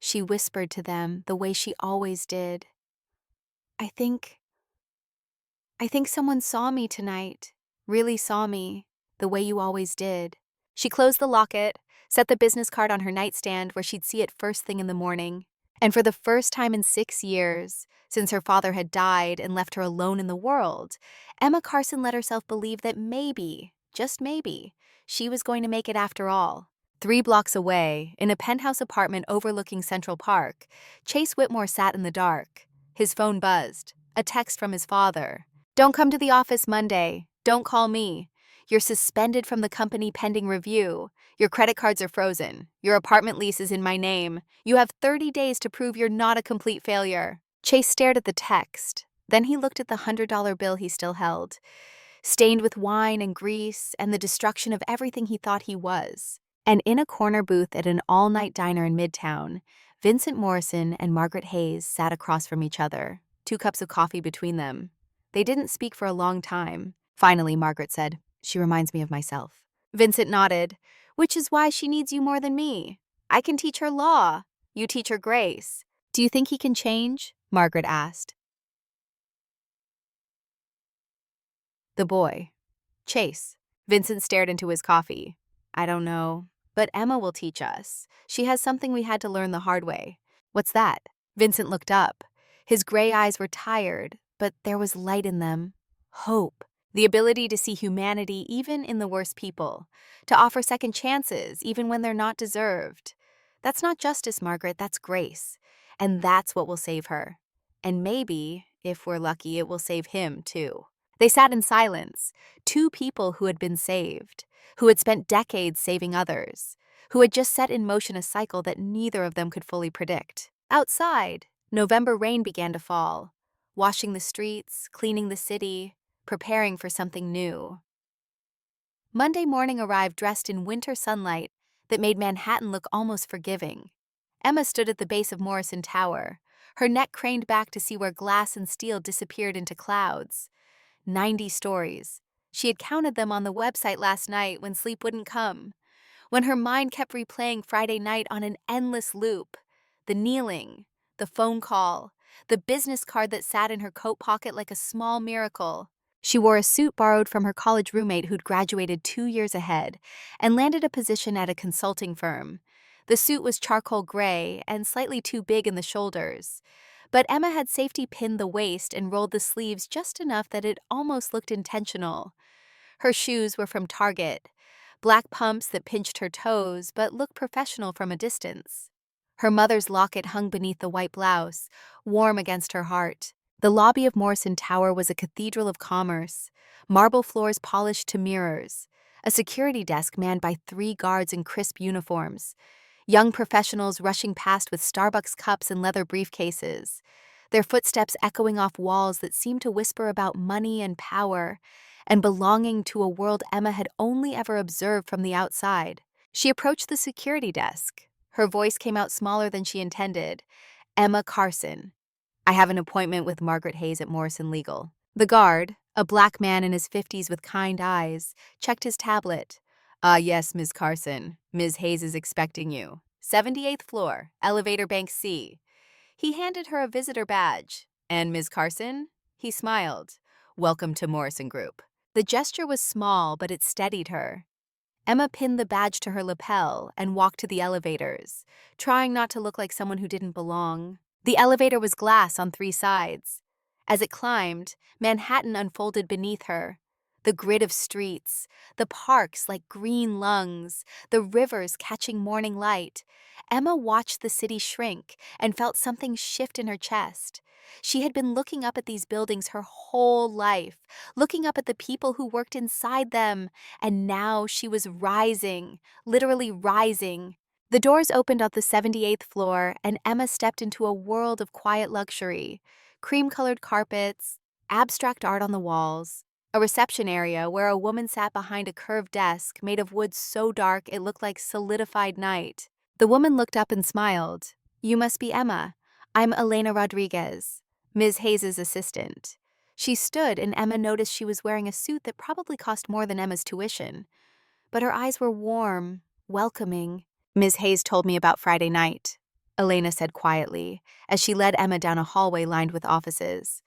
She whispered to them the way she always did. I think someone saw me tonight, really saw me, the way you always did." She closed the locket, set the business card on her nightstand where she'd see it first thing in the morning. And for the first time in 6 years, since her father had died and left her alone in the world, Emma Carson let herself believe that maybe, just maybe, she was going to make it after all. 3 blocks away, in a penthouse apartment overlooking Central Park, Chase Whitmore sat in the dark. His phone buzzed. A text from his father. "Don't come to the office Monday. Don't call me. You're suspended from the company pending review. Your credit cards are frozen. Your apartment lease is in my name. You have 30 days to prove you're not a complete failure." Chase stared at the text. Then he looked at the $100 bill he still held, stained with wine and grease and the destruction of everything he thought he was. And in a corner booth at an all-night diner in Midtown, Vincent Morrison and Margaret Hayes sat across from each other, 2 cups of coffee between them. They didn't speak for a long time. Finally, Margaret said, "She reminds me of myself." Vincent nodded, "Which is why she needs you more than me. I can teach her law. You teach her grace." "Do you think he can change?" Margaret asked. "The boy. Chase." Vincent stared into his coffee. "I don't know. But Emma will teach us. She has something we had to learn the hard way." "What's that?" Vincent looked up. His gray eyes were tired, but there was light in them. Hope. The ability to see humanity even in the worst people. To offer second chances even when they're not deserved. That's not justice, Margaret, that's grace. And that's what will save her. And maybe, if we're lucky, it will save him, too. They sat in silence, 2 people who had been saved, who had spent decades saving others, who had just set in motion a cycle that neither of them could fully predict. Outside, November rain began to fall, washing the streets, cleaning the city, preparing for something new. Monday morning arrived dressed in winter sunlight that made Manhattan look almost forgiving. Emma stood at the base of Morrison Tower, her neck craned back to see where glass and steel disappeared into clouds. 90 stories. She had counted them on the website last night when sleep wouldn't come, when her mind kept replaying Friday night on an endless loop. The kneeling, the phone call, the business card that sat in her coat pocket like a small miracle. She wore a suit borrowed from her college roommate who'd graduated 2 years ahead and landed a position at a consulting firm. The suit was charcoal gray and slightly too big in the shoulders, but Emma had safety pinned the waist and rolled the sleeves just enough that it almost looked intentional. Her shoes were from Target, black pumps that pinched her toes but looked professional from a distance. Her mother's locket hung beneath the white blouse, warm against her heart. The lobby of Morrison Tower was a cathedral of commerce, marble floors polished to mirrors, a security desk manned by 3 guards in crisp uniforms, young professionals rushing past with Starbucks cups and leather briefcases. their footsteps echoing off walls that seemed to whisper about money and power, and belonging to a world Emma had only ever observed from the outside. She approached the security desk. Her voice came out smaller than she intended. Emma Carson. I have an appointment with Margaret Hayes at Morrison Legal. The guard, a black man in his 50s with kind eyes, checked his tablet. Yes, Ms. Carson. Ms. Hayes is expecting you. 78th floor, elevator bank C. He handed her a visitor badge. And Ms. Carson? He smiled. Welcome to Morrison Group. The gesture was small, but it steadied her. Emma pinned the badge to her lapel and walked to the elevators, trying not to look like someone who didn't belong. The elevator was glass on 3 sides. As it climbed, Manhattan unfolded beneath her. The grid of streets, the parks like green lungs, the rivers catching morning light. Emma watched the city shrink and felt something shift in her chest. She had been looking up at these buildings her whole life, looking up at the people who worked inside them, and now she was rising, literally rising. The doors opened on the 78th floor, and Emma stepped into a world of quiet luxury. Cream-colored carpets, abstract art on the walls, a reception area where a woman sat behind a curved desk made of wood so dark it looked like solidified night. The woman looked up and smiled. You must be Emma. I'm Elena Rodriguez, Ms. Hayes' assistant. She stood, and Emma noticed she was wearing a suit that probably cost more than Emma's tuition. But her eyes were warm, welcoming. Ms. Hayes told me about Friday night, Elena said quietly, as she led Emma down a hallway lined with offices.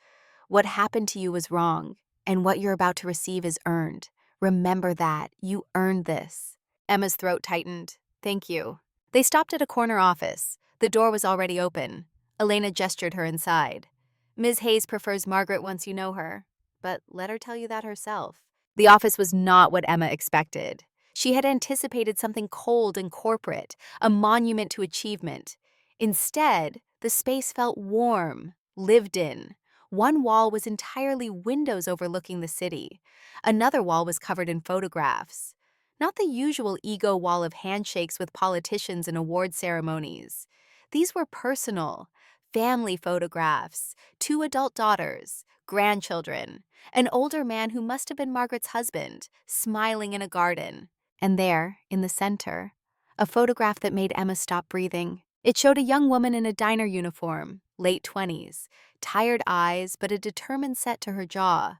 What happened to you was wrong, and what you're about to receive is earned. Remember that. You earned this. Emma's throat tightened. Thank you. They stopped at a corner office. The door was already open. Elena gestured her inside. Ms. Hayes prefers Margaret once you know her, but let her tell you that herself. The office was not what Emma expected. She had anticipated something cold and corporate, a monument to achievement. Instead, the space felt warm, lived in. One wall was entirely windows overlooking the city. Another wall was covered in photographs. Not the usual ego wall of handshakes with politicians and award ceremonies. These were personal, family photographs, 2 adult daughters, grandchildren, an older man who must have been Margaret's husband, smiling in a garden. And there, in the center, a photograph that made Emma stop breathing. It showed a young woman in a diner uniform, late 20s, tired eyes but a determined set to her jaw.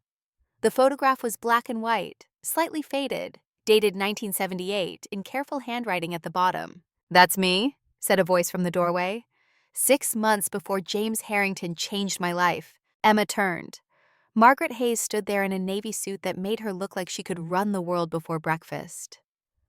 The photograph was black and white, slightly faded, dated 1978, in careful handwriting at the bottom. That's me, said a voice from the doorway. 6 months before James Harrington changed my life. Emma turned. Margaret Hayes stood there in a navy suit that made her look like she could run the world before breakfast.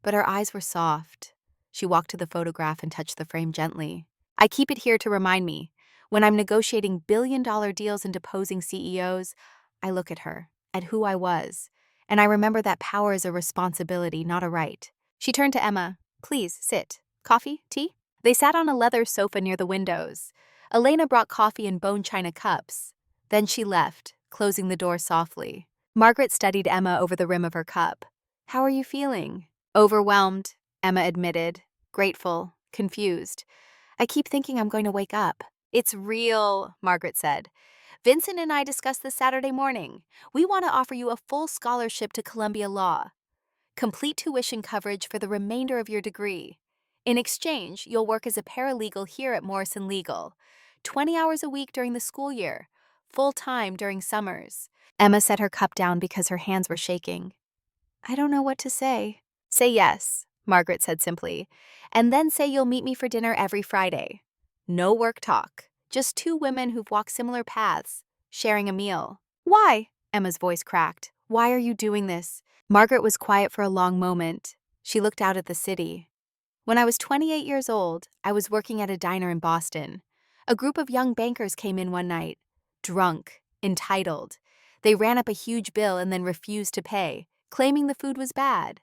But her eyes were soft. She walked to the photograph and touched the frame gently. I keep it here to remind me. When I'm negotiating billion-dollar deals and deposing CEOs, I look at her, at who I was, and I remember that power is a responsibility, not a right. She turned to Emma. Please, sit. Coffee? Tea? They sat on a leather sofa near the windows. Elena brought coffee in bone china cups. Then she left, closing the door softly. Margaret studied Emma over the rim of her cup. How are you feeling? Overwhelmed, Emma admitted. Grateful, confused. I keep thinking I'm going to wake up. It's real, Margaret said. Vincent and I discussed this Saturday morning. We want to offer you a full scholarship to Columbia Law. Complete tuition coverage for the remainder of your degree. In exchange, you'll work as a paralegal here at Morrison Legal. 20 hours a week during the school year. Full-time during summers. Emma set her cup down because her hands were shaking. I don't know what to say. Say yes, Margaret said simply, and then say you'll meet me for dinner every Friday. No work talk, just 2 women who've walked similar paths, sharing a meal. Why? Emma's voice cracked. Why are you doing this? Margaret was quiet for a long moment. She looked out at the city. When I was 28 years old, I was working at a diner in Boston. A group of young bankers came in one night, drunk, entitled. They ran up a huge bill and then refused to pay, claiming the food was bad.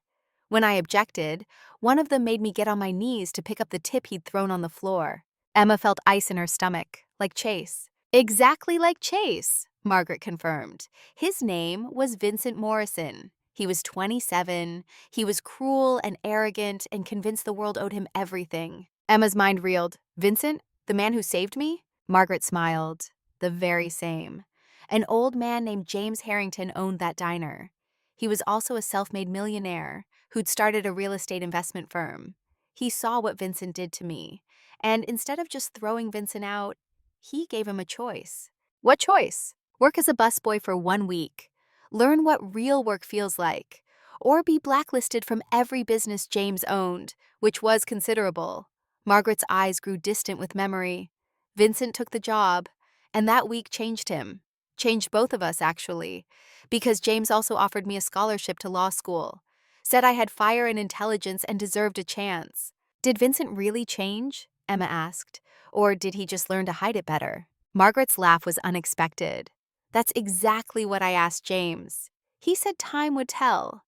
When I objected, one of them made me get on my knees to pick up the tip he'd thrown on the floor. Emma felt ice in her stomach, like Chase. Exactly like Chase, Margaret confirmed. His name was Vincent Morrison. He was 27. He was cruel and arrogant and convinced the world owed him everything. Emma's mind reeled. Vincent? The man who saved me? Margaret smiled. The very same. An old man named James Harrington owned that diner. He was also a self-made millionaire who'd started a real estate investment firm. He saw what Vincent did to me, and instead of just throwing Vincent out, he gave him a choice. What choice? Work as a busboy for 1 week. Learn what real work feels like. Or be blacklisted from every business James owned, which was considerable. Margaret's eyes grew distant with memory. Vincent took the job, and that week changed him. Changed both of us, actually, because James also offered me a scholarship to law school. Said I had fire and intelligence and deserved a chance. Did Vincent really change? Emma asked. Or did he just learn to hide it better? Margaret's laugh was unexpected. That's exactly what I asked James. He said time would tell.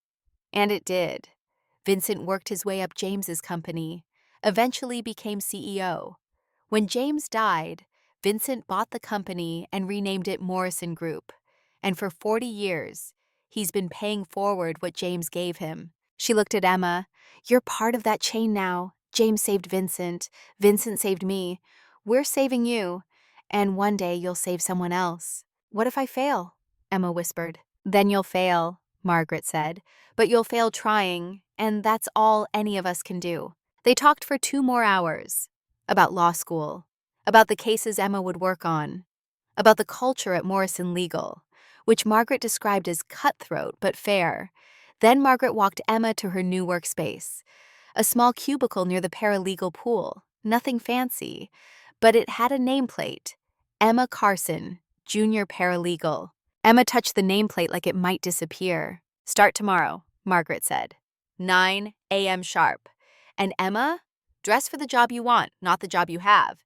And it did. Vincent worked his way up James's company, eventually became CEO. When James died, Vincent bought the company and renamed it Morrison Group. And for 40 years, he's been paying forward what James gave him. She looked at Emma. You're part of that chain now. James saved Vincent. Vincent saved me. We're saving you. And one day you'll save someone else. What if I fail? Emma whispered. Then you'll fail, Margaret said. But you'll fail trying, and that's all any of us can do. They talked for 2 more hours. About law school. About the cases Emma would work on. About the culture at Morrison Legal, which Margaret described as cutthroat but fair. Then Margaret walked Emma to her new workspace. A small cubicle near the paralegal pool. Nothing fancy, but it had a nameplate. Emma Carson, Junior Paralegal. Emma touched the nameplate like it might disappear. Start tomorrow, Margaret said. 9 a.m. sharp. And Emma, dress for the job you want, not the job you have.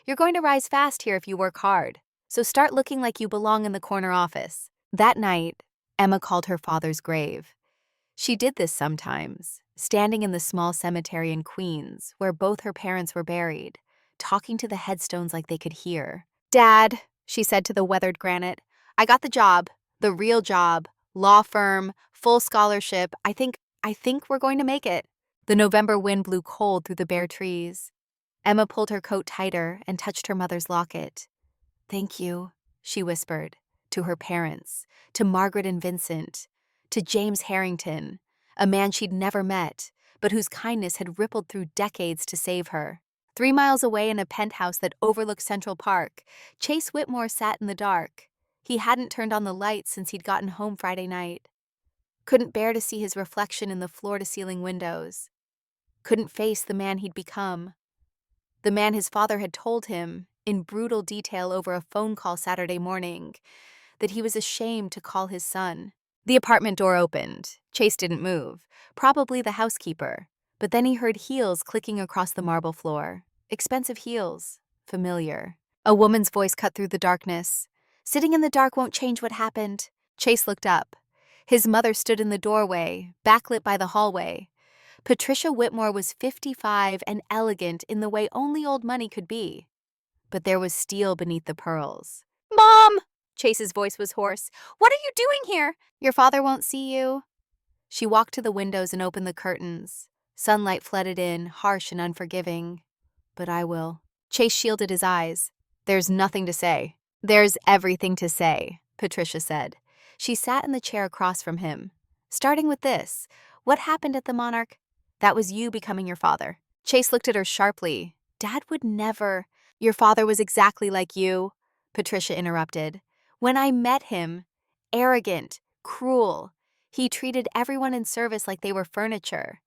You're going to rise fast here if you work hard. So start looking like you belong in the corner office. That night, Emma called her father's grave. She did this sometimes, standing in the small cemetery in Queens, where both her parents were buried, talking to the headstones like they could hear. Dad, she said to the weathered granite, I got the job, the real job, law firm, full scholarship. I think we're going to make it. The November wind blew cold through the bare trees. Emma pulled her coat tighter and touched her mother's locket. Thank you, she whispered, to her parents, to Margaret and Vincent, to James Harrington, a man she'd never met, but whose kindness had rippled through decades to save her. 3 miles away in a penthouse that overlooked Central Park, Chase Whitmore sat in the dark. He hadn't turned on the lights since he'd gotten home Friday night. Couldn't bear to see his reflection in the floor-to-ceiling windows. Couldn't face the man he'd become. The man his father had told him, in brutal detail over a phone call Saturday morning, that he was ashamed to call his son. The apartment door opened. Chase didn't move, probably the housekeeper. But then he heard heels clicking across the marble floor. Expensive heels. Familiar. A woman's voice cut through the darkness. Sitting in the dark won't change what happened. Chase looked up. His mother stood in the doorway, backlit by the hallway. Patricia Whitmore was 55 and elegant in the way only old money could be. But there was steel beneath the pearls. Mom! Chase's voice was hoarse. What are you doing here? Your father won't see you. She walked to the windows and opened the curtains. Sunlight flooded in, harsh and unforgiving. But I will. Chase shielded his eyes. There's nothing to say. There's everything to say, Patricia said. She sat in the chair across from him. Starting with this, what happened at the Monarch? That was you becoming your father. Chase looked at her sharply. Dad would never. Your father was exactly like you, Patricia interrupted. When I met him, arrogant, cruel. He treated everyone in service like they were furniture,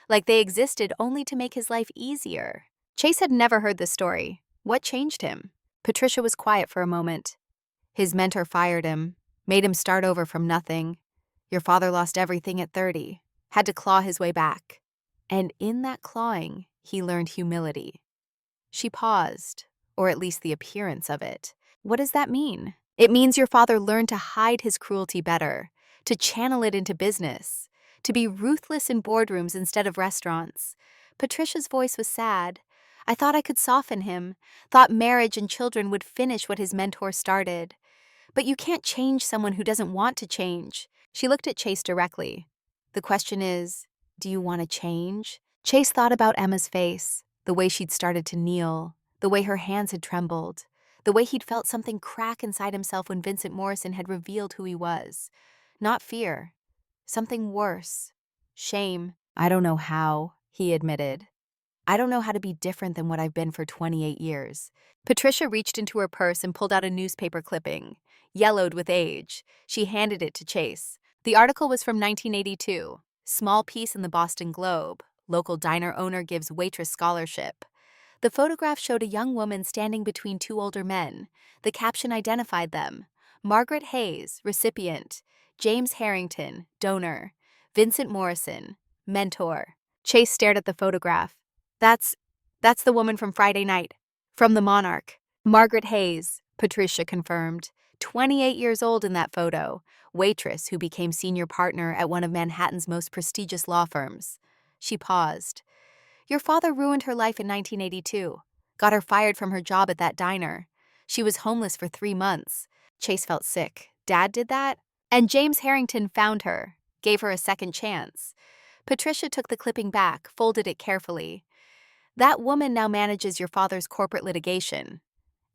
like they existed only to make his life easier. Chase had never heard this story. What changed him? Patricia was quiet for a moment. His mentor fired him, made him start over from nothing. Your father lost everything at 30, had to claw his way back. And in that clawing, he learned humility. She paused, or at least the appearance of it. What does that mean? It means your father learned to hide his cruelty better, to channel it into business, to be ruthless in boardrooms instead of restaurants. Patricia's voice was sad. I thought I could soften him, thought marriage and children would finish what his mentor started. But you can't change someone who doesn't want to change. She looked at Chase directly. The question is, do you want to change? Chase thought about Emma's face, the way she'd started to kneel, the way her hands had trembled, The way he'd felt something crack inside himself when Vincent Morrison had revealed who he was. Not fear. Something worse. Shame. "I don't know how," he admitted. "I don't know how to be different than what I've been for 28 years. Patricia reached into her purse and pulled out a newspaper clipping. Yellowed with age. She handed it to Chase. The article was from 1982. Small piece in the Boston Globe. Local diner owner gives Waitress scholarship. The photograph showed a young woman standing between two older men. The caption identified them. Margaret Hayes, recipient. James Harrington, donor. Vincent Morrison, mentor. Chase stared at the photograph. That's the woman from Friday night. From the Monarch. Margaret Hayes, Patricia confirmed. 28 years old in that photo. Waitress who became senior partner at one of Manhattan's most prestigious law firms. She paused. Your father ruined her life in 1982. Got her fired from her job at that diner. She was homeless for 3 months. Chase felt sick. Dad did that? And James Harrington found her. Gave her a second chance. Patricia took the clipping back, folded it carefully. That woman now manages your father's corporate litigation.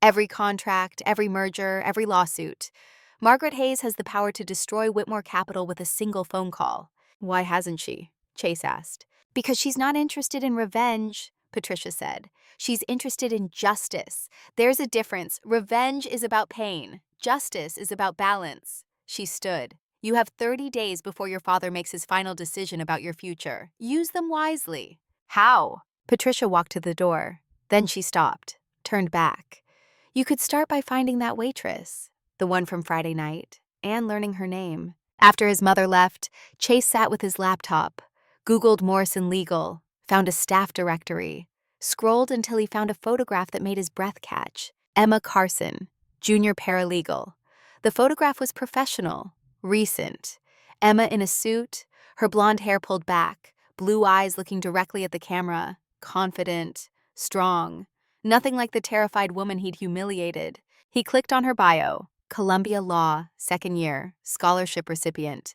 Every contract, every merger, every lawsuit. Margaret Hayes has the power to destroy Whitmore Capital with a single phone call. Why hasn't she? Chase asked. Because she's not interested in revenge, Patricia said. She's interested in justice. There's a difference. Revenge is about pain. Justice is about balance. She stood. You have 30 days before your father makes his final decision about your future. Use them wisely. How? Patricia walked to the door. Then she stopped, turned back. You could start by finding that waitress, the one from Friday night, and learning her name. After his mother left, Chase sat with his laptop, Googled Morrison Legal, found a staff directory, scrolled until he found a photograph that made his breath catch. Emma Carson, junior paralegal. The photograph was professional, recent. Emma in a suit, her blonde hair pulled back, blue eyes looking directly at the camera, confident, strong. Nothing like the terrified woman he'd humiliated. He clicked on her bio. Columbia Law, second year, scholarship recipient.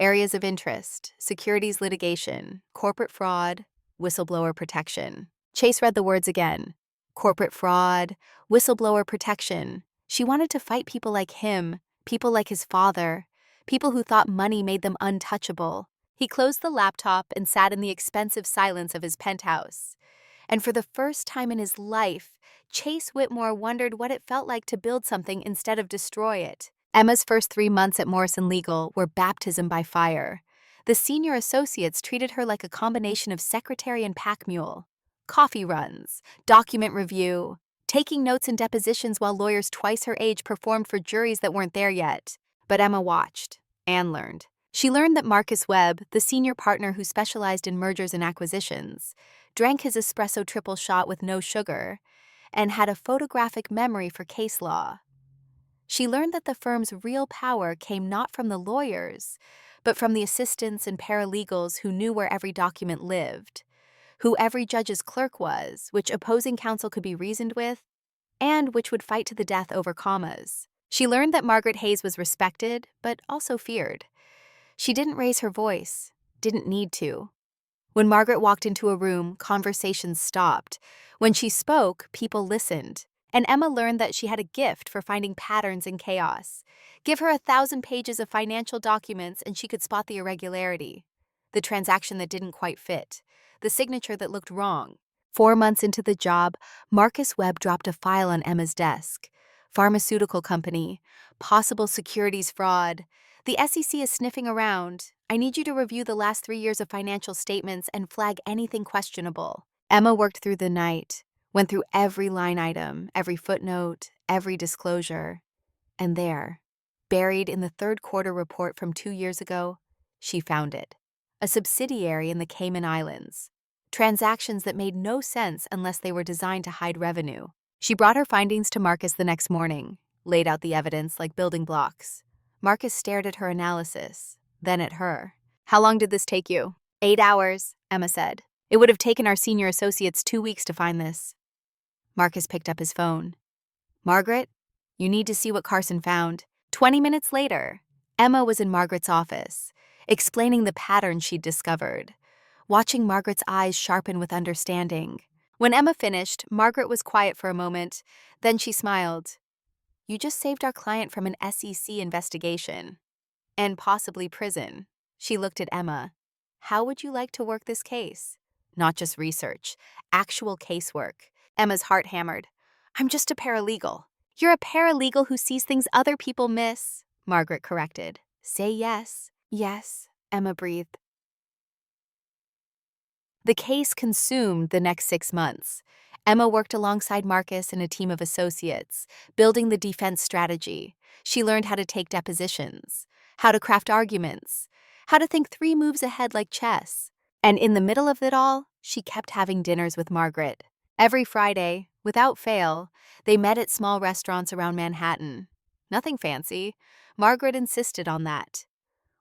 Areas of interest, securities litigation, corporate fraud, whistleblower protection. Chase read the words again. Corporate fraud, whistleblower protection. She wanted to fight people like him, people like his father, people who thought money made them untouchable. He closed the laptop and sat in the expensive silence of his penthouse. And for the first time in his life, Chase Whitmore wondered what it felt like to build something instead of destroy it. Emma's first 3 months at Morrison Legal were baptism by fire. The senior associates treated her like a combination of secretary and pack mule. Coffee runs, document review, taking notes in depositions while lawyers twice her age performed for juries that weren't there yet. But Emma watched and learned. She learned that Marcus Webb, the senior partner who specialized in mergers and acquisitions, drank his espresso triple shot with no sugar, and had a photographic memory for case law. She learned that the firm's real power came not from the lawyers, but from the assistants and paralegals who knew where every document lived, who every judge's clerk was, which opposing counsel could be reasoned with, and which would fight to the death over commas. She learned that Margaret Hayes was respected, but also feared. She didn't raise her voice, didn't need to. When Margaret walked into a room, conversations stopped. When she spoke, people listened. And Emma learned that she had a gift for finding patterns in chaos. Give her 1,000 pages of financial documents and she could spot the irregularity. The transaction that didn't quite fit. The signature that looked wrong. 4 months into the job, Marcus Webb dropped a file on Emma's desk. Pharmaceutical company. Possible securities fraud. The SEC is sniffing around. I need you to review the last 3 years of financial statements and flag anything questionable. Emma worked through the night, went through every line item, every footnote, every disclosure. And there, buried in the third quarter report from 2 years ago, she found it. A subsidiary in the Cayman Islands. Transactions that made no sense unless they were designed to hide revenue. She brought her findings to Marcus the next morning, laid out the evidence like building blocks. Marcus stared at her analysis, then at her. How long did this take you? 8 hours, Emma said. It would have taken our senior associates 2 weeks to find this. Marcus picked up his phone. Margaret, you need to see what Carson found. 20 minutes later, Emma was in Margaret's office, explaining the pattern she'd discovered. Watching Margaret's eyes sharpen with understanding. When Emma finished, Margaret was quiet for a moment. Then she smiled. You just saved our client from an SEC investigation. And possibly prison. She looked at Emma. How would you like to work this case? Not just research, actual casework. Emma's heart hammered. I'm just a paralegal. You're a paralegal who sees things other people miss, Margaret corrected. Say yes. Yes, Emma breathed. The case consumed the next 6 months. Emma worked alongside Marcus and a team of associates, building the defense strategy. She learned how to take depositions, how to craft arguments, how to think 3 moves ahead like chess. And in the middle of it all, she kept having dinners with Margaret. Every Friday, without fail, they met at small restaurants around Manhattan. Nothing fancy. Margaret insisted on that.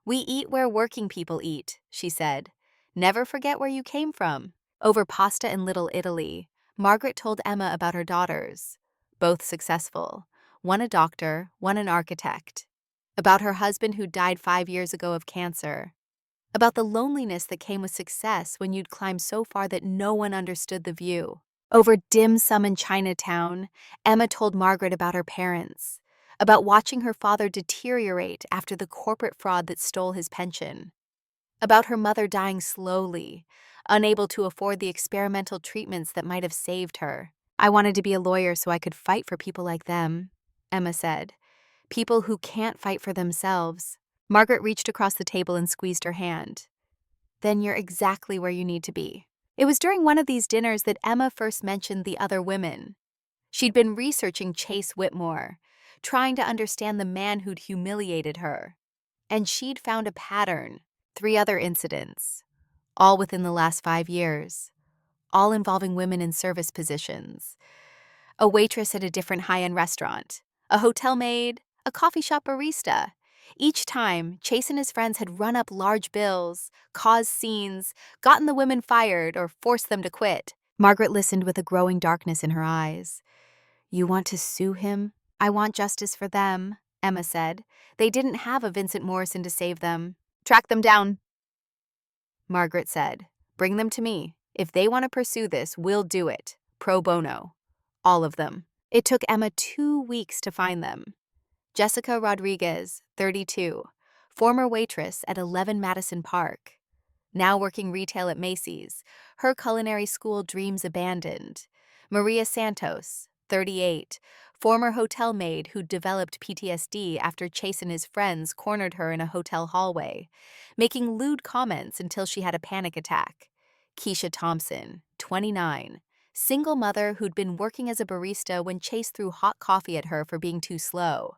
We eat where working people eat, she said. Never forget where you came from. Over pasta in Little Italy, Margaret told Emma about her daughters, both successful, one a doctor, one an architect, about her husband who died 5 years ago of cancer, about the loneliness that came with success when you'd climb so far that no one understood the view. Over dim sum in Chinatown, Emma told Margaret about her parents, about watching her father deteriorate after the corporate fraud that stole his pension, about her mother dying slowly, unable to afford the experimental treatments that might have saved her. I wanted to be a lawyer so I could fight for people like them, Emma said. People who can't fight for themselves. Margaret reached across the table and squeezed her hand. Then you're exactly where you need to be. It was during one of these dinners that Emma first mentioned the other women. She'd been researching Chase Whitmore, trying to understand the man who'd humiliated her. And she'd found a pattern, 3 other incidents, all within the last 5 years, all involving women in service positions. A waitress at a different high-end restaurant, a hotel maid, a coffee shop barista. Each time, Chase and his friends had run up large bills, caused scenes, gotten the women fired, or forced them to quit. Margaret listened with a growing darkness in her eyes. You want to sue him? I want justice for them, Emma said. They didn't have a Vincent Morrison to save them. Track them down, Margaret said. Bring them to me. If they want to pursue this, we'll do it. Pro bono. All of them. It took Emma 2 weeks to find them. Jessica Rodriguez, 32, former waitress at 11 Madison Park. Now working retail at Macy's, her culinary school dreams abandoned. Maria Santos, 38, former hotel maid who developed PTSD after Chase and his friends cornered her in a hotel hallway, making lewd comments until she had a panic attack. Keisha Thompson, 29, single mother who'd been working as a barista when Chase threw hot coffee at her for being too slow.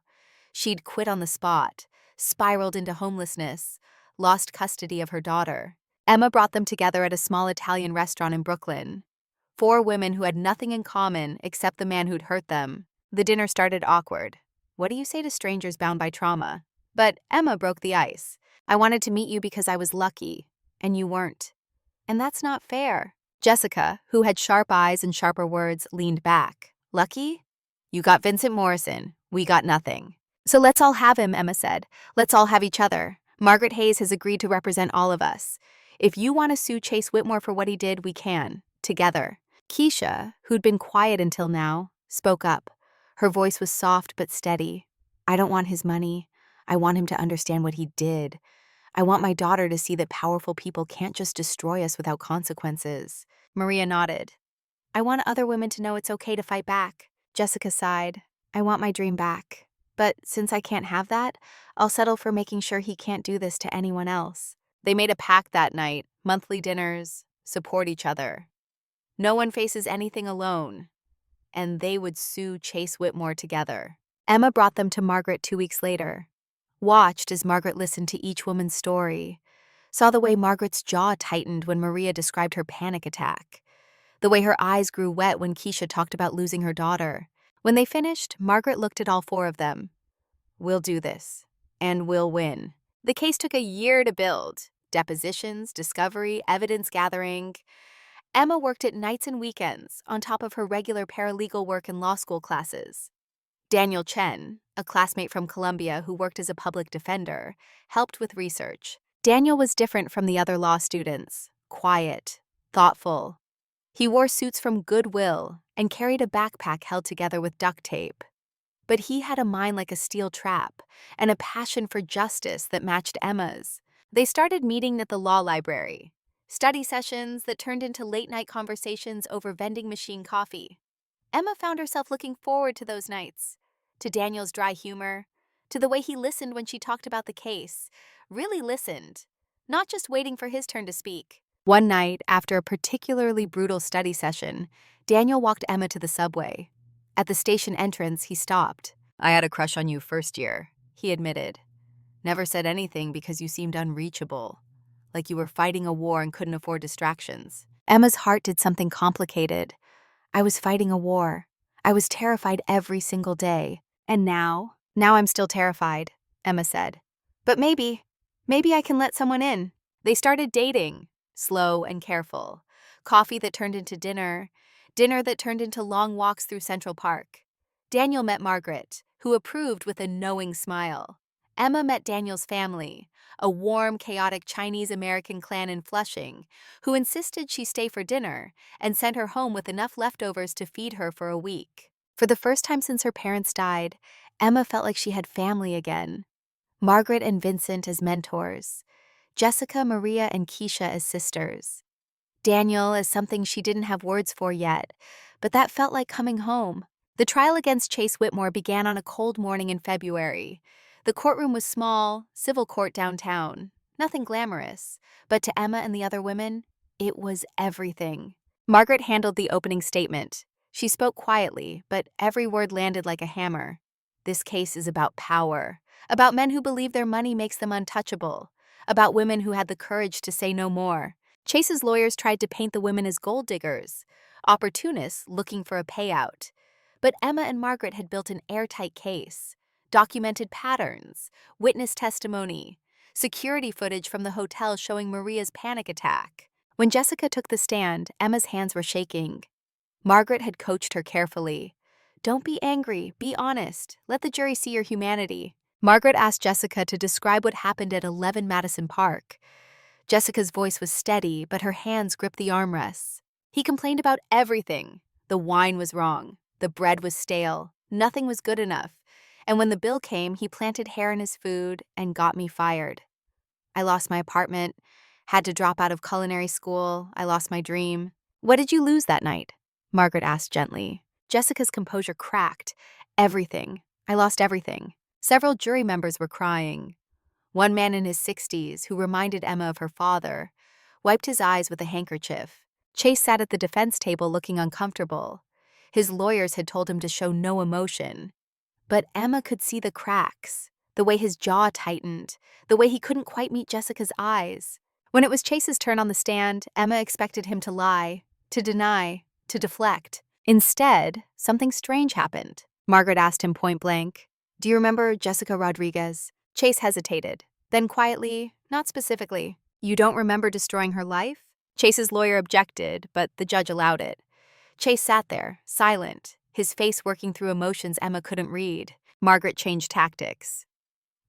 She'd quit on the spot, spiraled into homelessness, lost custody of her daughter. Emma brought them together at a small Italian restaurant in Brooklyn. 4 women who had nothing in common except the man who'd hurt them. The dinner started awkward. What do you say to strangers bound by trauma? But Emma broke the ice. I wanted to meet you because I was lucky, and you weren't. And that's not fair. Jessica, who had sharp eyes and sharper words, leaned back. Lucky? You got Vincent Morrison. We got nothing. So let's all have him, Emma said. Let's all have each other. Margaret Hayes has agreed to represent all of us. If you want to sue Chase Whitmore for what he did, we can. Together. Keisha, who'd been quiet until now, spoke up. Her voice was soft but steady. I don't want his money. I want him to understand what he did. I want my daughter to see that powerful people can't just destroy us without consequences. Maria nodded. I want other women to know it's okay to fight back. Jessica sighed. I want my dream back. But since I can't have that, I'll settle for making sure he can't do this to anyone else. They made a pact that night, monthly dinners, support each other. No one faces anything alone. And they would sue Chase Whitmore together. Emma brought them to Margaret 2 weeks later. Watched as Margaret listened to each woman's story. Saw the way Margaret's jaw tightened when Maria described her panic attack. The way her eyes grew wet when Keisha talked about losing her daughter. When they finished, Margaret looked at all 4 of them. We'll do this. And we'll win. The case took a year to build. Depositions, discovery, evidence gathering. Emma worked at nights and weekends on top of her regular paralegal work and law school classes. Daniel Chen, a classmate from Columbia who worked as a public defender, helped with research. Daniel was different from the other law students. Quiet, thoughtful. He wore suits from Goodwill and carried a backpack held together with duct tape. But he had a mind like a steel trap and a passion for justice that matched Emma's. They started meeting at the law library, study sessions that turned into late-night conversations over vending machine coffee. Emma found herself looking forward to those nights, to Daniel's dry humor, to the way he listened when she talked about the case. Really listened, not just waiting for his turn to speak. One night, after a particularly brutal study session, Daniel walked Emma to the subway. At the station entrance, he stopped. "I had a crush on you first year," he admitted. "Never said anything because you seemed unreachable, like you were fighting a war and couldn't afford distractions." Emma's heart did something complicated. I was fighting a war. I was terrified every single day. And now I'm still terrified, Emma said. But maybe I can let someone in. They started dating, slow and careful. Coffee that turned into dinner that turned into long walks through Central Park. Daniel met Margaret, who approved with a knowing smile. Emma met Daniel's family, a warm, chaotic Chinese-American clan in Flushing, who insisted she stay for dinner and sent her home with enough leftovers to feed her for a week. For the first time since her parents died, Emma felt like she had family again. Margaret and Vincent as mentors, Jessica, Maria, and Keisha as sisters, Daniel as something she didn't have words for yet, but that felt like coming home. The trial against Chase Whitmore began on a cold morning in February. The courtroom was small, civil court downtown, nothing glamorous, but to Emma and the other women, it was everything. Margaret handled the opening statement. She spoke quietly, but every word landed like a hammer. This case is about power, about men who believe their money makes them untouchable, about women who had the courage to say no more. Chase's lawyers tried to paint the women as gold diggers, opportunists looking for a payout. But Emma and Margaret had built an airtight case, documented patterns, witness testimony, security footage from the hotel showing Maria's panic attack. When Jessica took the stand, Emma's hands were shaking. Margaret had coached her carefully. "Don't be angry, be honest, let the jury see your humanity." Margaret asked Jessica to describe what happened at 11 Madison Park. Jessica's voice was steady, but her hands gripped the armrests. He complained about everything. The wine was wrong. The bread was stale. Nothing was good enough. And when the bill came, he planted hair in his food and got me fired. I lost my apartment, had to drop out of culinary school. I lost my dream. "What did you lose that night?" Margaret asked gently. Jessica's composure cracked. "Everything. I lost everything." Several jury members were crying. One man in his 60s, who reminded Emma of her father, wiped his eyes with a handkerchief. Chase sat at the defense table looking uncomfortable. His lawyers had told him to show no emotion. But Emma could see the cracks, the way his jaw tightened, the way he couldn't quite meet Jessica's eyes. When it was Chase's turn on the stand, Emma expected him to lie, to deny, to deflect. Instead, something strange happened. Margaret asked him point blank, "Do you remember Jessica Rodriguez?" Chase hesitated. Then quietly, not specifically, "You don't remember destroying her life?" Chase's lawyer objected, but the judge allowed it. Chase sat there, silent, his face working through emotions Emma couldn't read. Margaret changed tactics.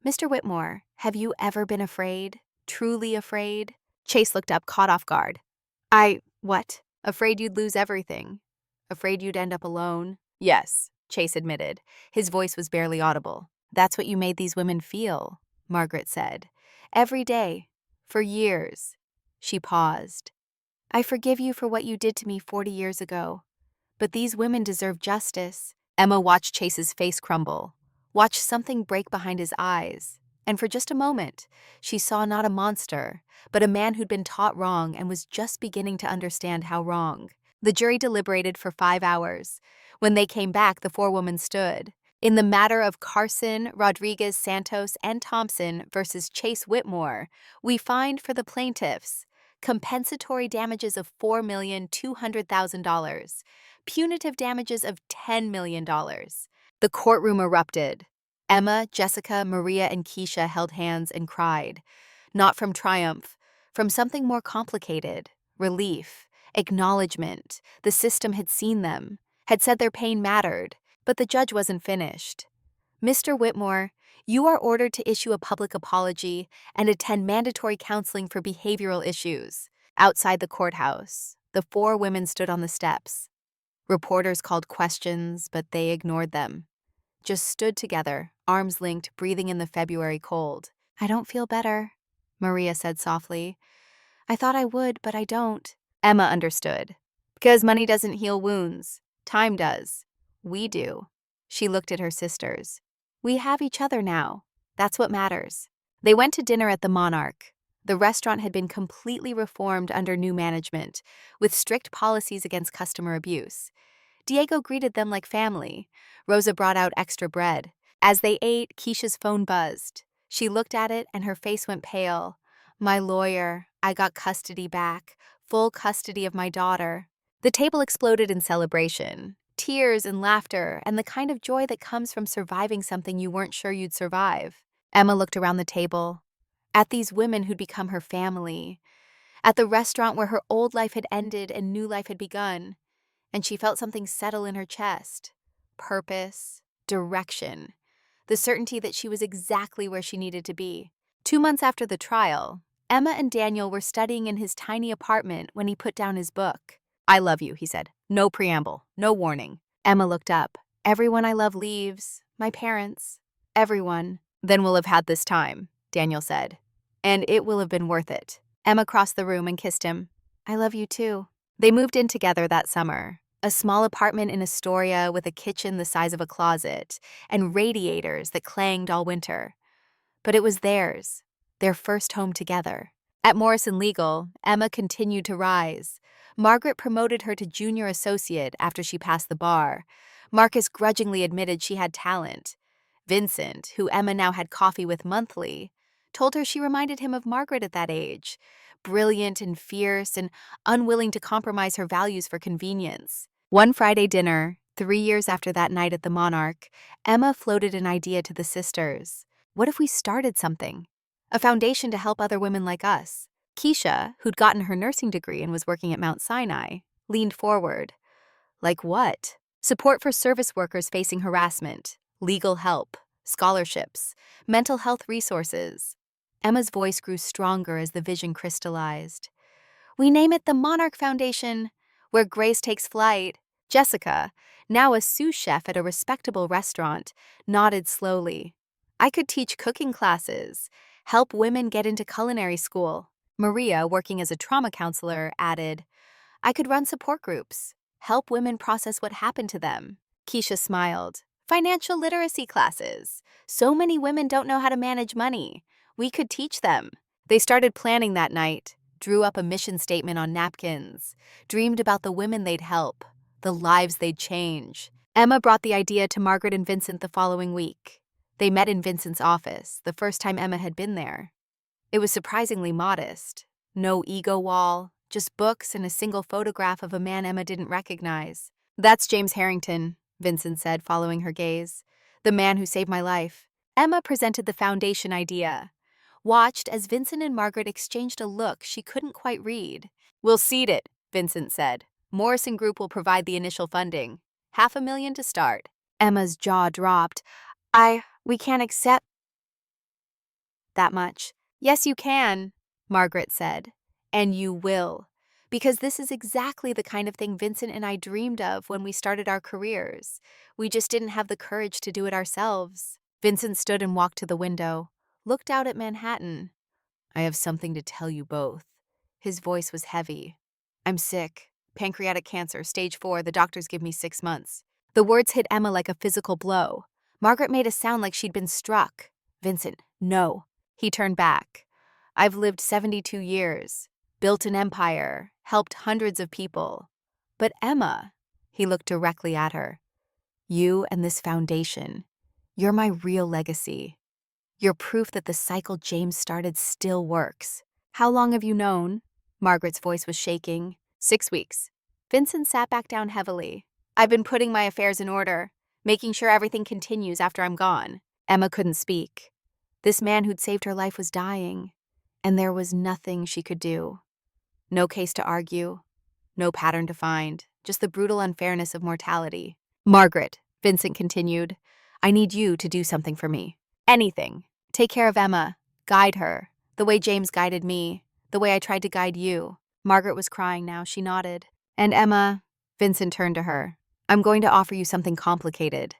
"Mr. Whitmore, have you ever been afraid? Truly afraid?" Chase looked up, caught off guard. What? Afraid you'd lose everything? Afraid you'd end up alone?" "Yes," Chase admitted. His voice was barely audible. "That's what you made these women feel," Margaret said. "Every day. For years." She paused. "I forgive you for what you did to me 40 years ago. But these women deserve justice." Emma watched Chase's face crumble, watched something break behind his eyes. And for just a moment, she saw not a monster, but a man who'd been taught wrong and was just beginning to understand how wrong. The jury deliberated for 5 hours. When they came back, the 4 women stood. In the matter of Carson, Rodriguez, Santos, and Thompson versus Chase Whitmore, we find for the plaintiffs compensatory damages of $4,200,000, punitive damages of $10 million. The courtroom erupted. Emma, Jessica, Maria, and Keisha held hands and cried, not from triumph, from something more complicated, relief, acknowledgement. The system had seen them, had said their pain mattered. But the judge wasn't finished. "Mr. Whitmore, you are ordered to issue a public apology and attend mandatory counseling for behavioral issues outside the courthouse." The four women stood on the steps. Reporters called questions, but they ignored them. Just stood together, arms linked, breathing in the February cold. "I don't feel better," Maria said softly. "I thought I would, but I don't." Emma understood. "Because money doesn't heal wounds. Time does. We do." She looked at her sisters. "We have each other now. That's what matters." They went to dinner at the Monarch. The restaurant had been completely reformed under new management, with strict policies against customer abuse. Diego greeted them like family. Rosa brought out extra bread. As they ate, Keisha's phone buzzed. She looked at it and her face went pale. "My lawyer, I got custody back. Full custody of my daughter." The table exploded in celebration. Tears and laughter, and the kind of joy that comes from surviving something you weren't sure you'd survive. Emma looked around the table, at these women who'd become her family, at the restaurant where her old life had ended and new life had begun, and she felt something settle in her chest. Purpose, direction, the certainty that she was exactly where she needed to be. 2 months after the trial, Emma and Daniel were studying in his tiny apartment when he put down his book. "I love you," he said. "No preamble, no warning." Emma looked up. "Everyone I love leaves. My parents. Everyone." "Then we'll have had this time," Daniel said. "And it will have been worth it." Emma crossed the room and kissed him. "I love you too." They moved in together that summer. A small apartment in Astoria with a kitchen the size of a closet and radiators that clanged all winter. But it was theirs, their first home together. At Morrison Legal, Emma continued to rise. Margaret promoted her to junior associate after she passed the bar. Marcus grudgingly admitted she had talent. Vincent, who Emma now had coffee with monthly, told her she reminded him of Margaret at that age, brilliant and fierce and unwilling to compromise her values for convenience. One Friday dinner, 3 years after that night at the Monarch, Emma floated an idea to the sisters. What if we started something? A foundation to help other women like us. Keisha, who'd gotten her nursing degree and was working at Mount Sinai, leaned forward. "Like what?" "Support for service workers facing harassment, legal help, scholarships, mental health resources." Emma's voice grew stronger as the vision crystallized. "We name it the Monarch Foundation, where grace takes flight." Jessica, now a sous chef at a respectable restaurant, nodded slowly. "I could teach cooking classes, help women get into culinary school." Maria, working as a trauma counselor, added, "I could run support groups, help women process what happened to them." Keisha smiled. "Financial literacy classes. So many women don't know how to manage money. We could teach them." They started planning that night, drew up a mission statement on napkins, dreamed about the women they'd help, the lives they'd change. Emma brought the idea to Margaret and Vincent the following week. They met in Vincent's office, the first time Emma had been there. It was surprisingly modest. No ego wall, just books and a single photograph of a man Emma didn't recognize. "That's James Harrington," Vincent said, following her gaze. "The man who saved my life." Emma presented the foundation idea, watched as Vincent and Margaret exchanged a look she couldn't quite read. "We'll seed it," Vincent said. "Morrison Group will provide the initial funding. $500,000 to start." Emma's jaw dropped. We can't accept that much." "Yes, you can," Margaret said. "And you will. Because this is exactly the kind of thing Vincent and I dreamed of when we started our careers. We just didn't have the courage to do it ourselves." Vincent stood and walked to the window, looked out at Manhattan. "I have something to tell you both." His voice was heavy. "I'm sick. Pancreatic cancer, stage 4. The doctors give me 6 months." The words hit Emma like a physical blow. Margaret made a sound like she'd been struck. "Vincent, no." He turned back. "I've lived 72 years, built an empire, helped hundreds of people. But Emma," he looked directly at her, "you and this foundation, you're my real legacy. You're proof that the cycle James started still works." "How long have you known?" Margaret's voice was shaking. 6 weeks. Vincent sat back down heavily. "I've been putting my affairs in order, making sure everything continues after I'm gone." Emma couldn't speak. This man who'd saved her life was dying, and there was nothing she could do. No case to argue, no pattern to find, just the brutal unfairness of mortality. "Margaret," Vincent continued, "I need you to do something for me. Anything. Take care of Emma, guide her, the way James guided me, the way I tried to guide you." Margaret was crying now. She nodded. And Emma, Vincent turned to her. I'm going to offer you something complicated.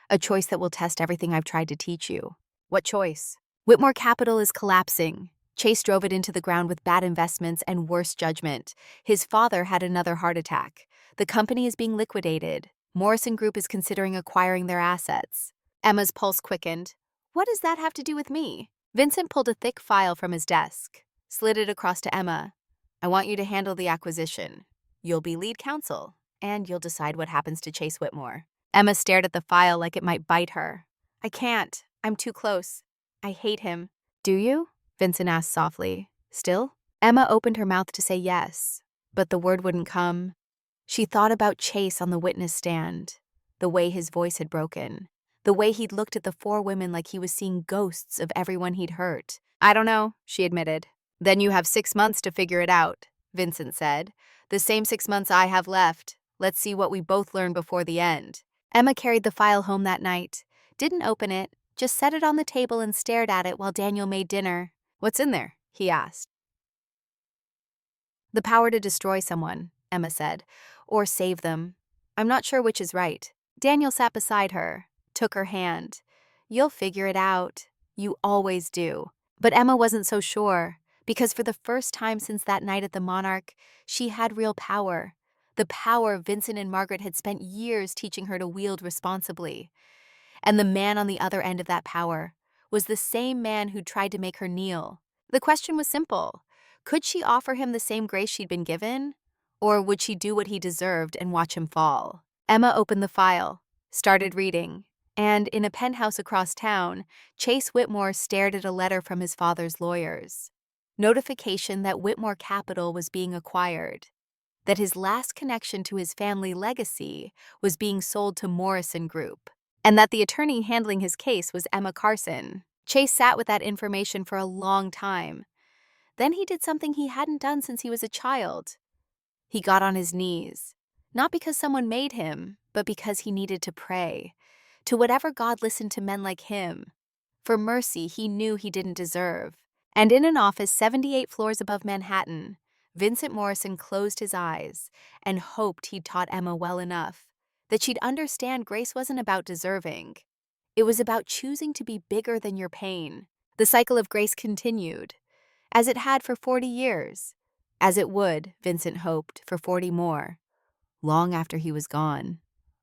A choice that will test everything I've tried to teach you. What choice? Whitmore Capital is collapsing. Chase drove it into the ground with bad investments and worse judgment. His father had another heart attack. The company is being liquidated. Morrison Group is considering acquiring their assets. Emma's pulse quickened. What does that have to do with me? Vincent pulled a thick file from his desk, slid it across to Emma. I want you to handle the acquisition. You'll be lead counsel, and you'll decide what happens to Chase Whitmore. Emma stared at the file like it might bite her. I can't. I'm too close. I hate him. Do you? Vincent asked softly. Still? Emma opened her mouth to say yes, but the word wouldn't come. She thought about Chase on the witness stand, the way his voice had broken, the way he'd looked at the four women like he was seeing ghosts of everyone he'd hurt. I don't know, she admitted. Then you have 6 months to figure it out, Vincent said. The same 6 months I have left. Let's see what we both learn before the end. Emma carried the file home that night, didn't open it, just set it on the table and stared at it while Daniel made dinner. What's in there? He asked. The power to destroy someone, Emma said, or save them. I'm not sure which is right. Daniel sat beside her, took her hand. You'll figure it out. You always do. But Emma wasn't so sure, because for the first time since that night at the Monarch, she had real power. The power Vincent and Margaret had spent years teaching her to wield responsibly. And the man on the other end of that power was the same man who tried to make her kneel. The question was simple. Could she offer him the same grace she'd been given? Or would she do what he deserved and watch him fall? Emma opened the file, started reading, and in a penthouse across town, Chase Whitmore stared at a letter from his father's lawyers. Notification that Whitmore Capital was being acquired, that his last connection to his family legacy was being sold to Morrison Group, and that the attorney handling his case was Emma Carson. Chase sat with that information for a long time. Then he did something he hadn't done since he was a child. He got on his knees, not because someone made him, but because he needed to pray, to whatever God listened to men like him, for mercy he knew he didn't deserve. And in an office 78 floors above Manhattan, Vincent Morrison closed his eyes and hoped he'd taught Emma well enough, that she'd understand grace wasn't about deserving. It was about choosing to be bigger than your pain. The cycle of grace continued, as it had for 40 years, as it would, Vincent hoped, for 40 more, long after he was gone,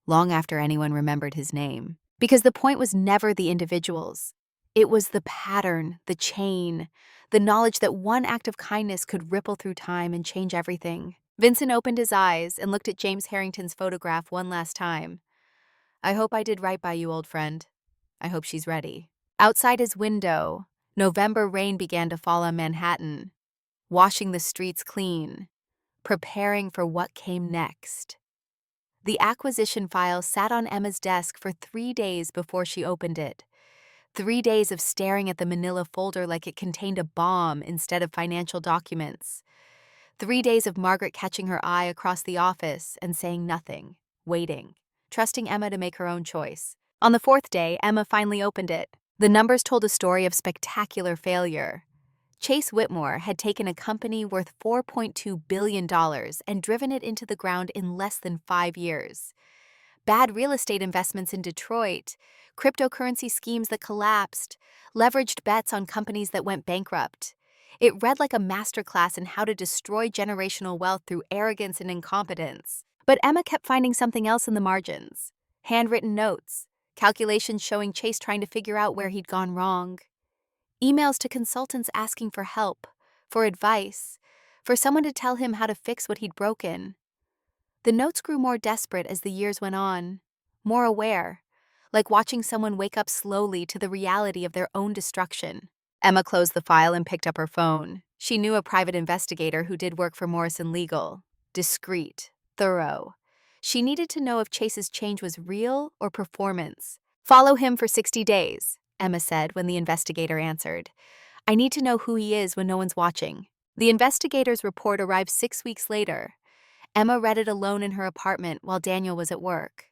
long after anyone remembered his name. Because the point was never the individuals. It was the pattern, the chain, the knowledge that one act of kindness could ripple through time and change everything. Vincent opened his eyes and looked at James Harrington's photograph one last time. I hope I did right by you, old friend. I hope she's ready. Outside his window, November rain began to fall on Manhattan, washing the streets clean, preparing for what came next. The acquisition file sat on Emma's desk for 3 days before she opened it. 3 days of staring at the manila folder like it contained a bomb instead of financial documents. 3 days of Margaret catching her eye across the office and saying nothing, waiting, trusting Emma to make her own choice. On the 4th day, Emma finally opened it. The numbers told a story of spectacular failure. Chase Whitmore had taken a company worth $4.2 billion and driven it into the ground in less than 5 years. Bad real estate investments in Detroit, cryptocurrency schemes that collapsed, leveraged bets on companies that went bankrupt. It read like a masterclass in how to destroy generational wealth through arrogance and incompetence. But Emma kept finding something else in the margins. Handwritten notes, calculations showing Chase trying to figure out where he'd gone wrong. Emails to consultants asking for help, for advice, for someone to tell him how to fix what he'd broken. The notes grew more desperate as the years went on, more aware, like watching someone wake up slowly to the reality of their own destruction. Emma closed the file and picked up her phone. She knew a private investigator who did work for Morrison Legal. Discreet, thorough. She needed to know if Chase's change was real or performance. Follow him for 60 days. Emma said when the investigator answered. I need to know who he is when no one's watching. The investigator's report arrived 6 weeks later. Emma read it alone in her apartment while Daniel was at work.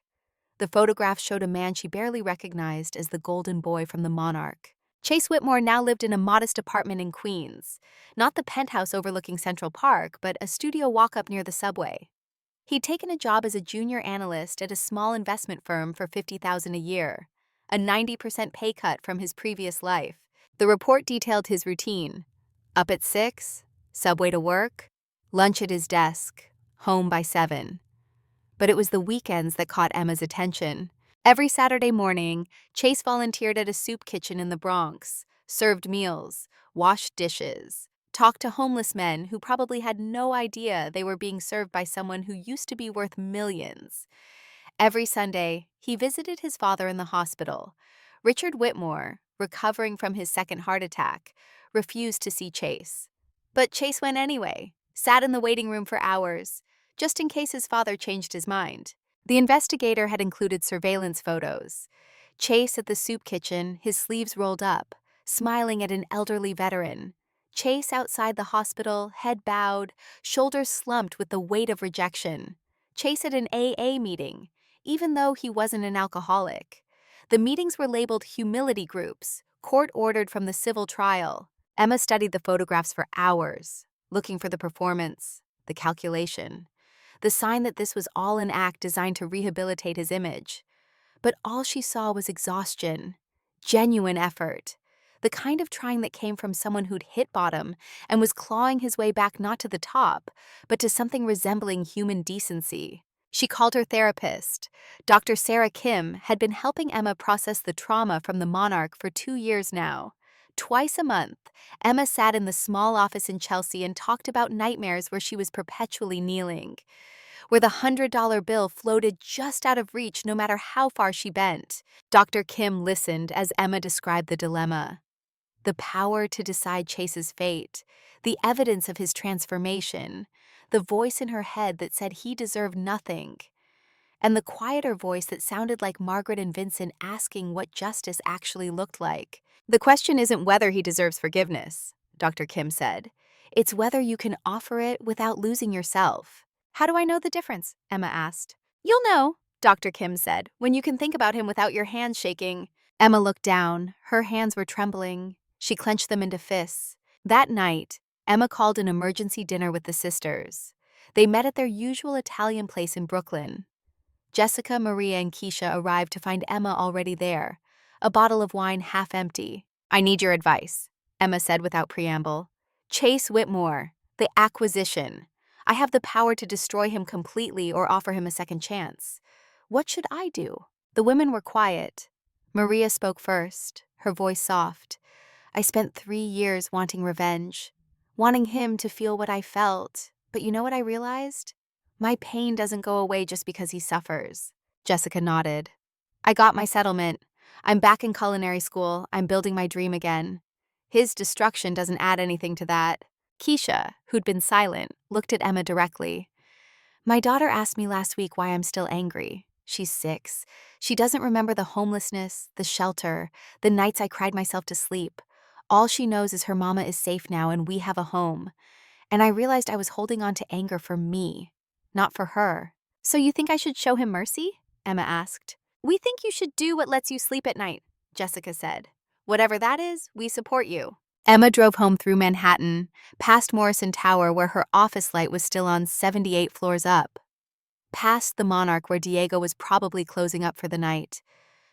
The photograph showed a man she barely recognized as the golden boy from the Monarch. Chase Whitmore now lived in a modest apartment in Queens, not the penthouse overlooking Central Park, but a studio walk-up near the subway. He'd taken a job as a junior analyst at a small investment firm for $50,000 a year, a 90% pay cut from his previous life. The report detailed his routine: up at 6, subway to work, lunch at his desk, home by 7. But it was the weekends that caught Emma's attention. Every Saturday morning, Chase volunteered at a soup kitchen in the Bronx, served meals, washed dishes, talked to homeless men who probably had no idea they were being served by someone who used to be worth millions. Every Sunday, he visited his father in the hospital. Richard Whitmore, recovering from his second heart attack, refused to see Chase. But Chase went anyway, sat in the waiting room for hours, just in case his father changed his mind. The investigator had included surveillance photos. Chase at the soup kitchen, his sleeves rolled up, smiling at an elderly veteran. Chase outside the hospital, head bowed, shoulders slumped with the weight of rejection. Chase at an AA meeting, even though he wasn't an alcoholic. The meetings were labeled humility groups, court-ordered from the civil trial. Emma studied the photographs for hours, looking for the performance, the calculation, the sign that this was all an act designed to rehabilitate his image. But all she saw was exhaustion, genuine effort, the kind of trying that came from someone who'd hit bottom and was clawing his way back not to the top, but to something resembling human decency. She called her therapist. Dr. Sarah Kim had been helping Emma process the trauma from the monarch for 2 years now. Twice a month, Emma sat in the small office in Chelsea and talked about nightmares where she was perpetually kneeling, where the $100 bill floated just out of reach no matter how far she bent. Dr. Kim listened as Emma described the dilemma. The power to decide Chase's fate, the evidence of his transformation, the voice in her head that said he deserved nothing, and the quieter voice that sounded like Margaret and Vincent asking what justice actually looked like. The question isn't whether he deserves forgiveness, Dr. Kim said. It's whether you can offer it without losing yourself. How do I know the difference? Emma asked. You'll know, Dr. Kim said, when you can think about him without your hands shaking. Emma looked down. Her hands were trembling. She clenched them into fists. That night, Emma called an emergency dinner with the sisters. They met at their usual Italian place in Brooklyn. Jessica, Maria, and Keisha arrived to find Emma already there, a bottle of wine half empty. I need your advice, Emma said without preamble. Chase Whitmore, the acquisition. I have the power to destroy him completely or offer him a second chance. What should I do? The women were quiet. Maria spoke first, her voice soft. I spent 3 years wanting revenge, wanting him to feel what I felt. But you know what I realized? My pain doesn't go away just because he suffers. Jessica nodded. I got my settlement. I'm back in culinary school. I'm building my dream again. His destruction doesn't add anything to that. Keisha, who'd been silent, looked at Emma directly. My daughter asked me last week why I'm still angry. She's 6. She doesn't remember the homelessness, the shelter, the nights I cried myself to sleep. All she knows is her mama is safe now and we have a home. And I realized I was holding on to anger for me, not for her. So you think I should show him mercy? Emma asked. We think you should do what lets you sleep at night, Jessica said. Whatever that is, we support you. Emma drove home through Manhattan, past Morrison Tower where her office light was still on 78 floors up. Past the Monarch where Diego was probably closing up for the night.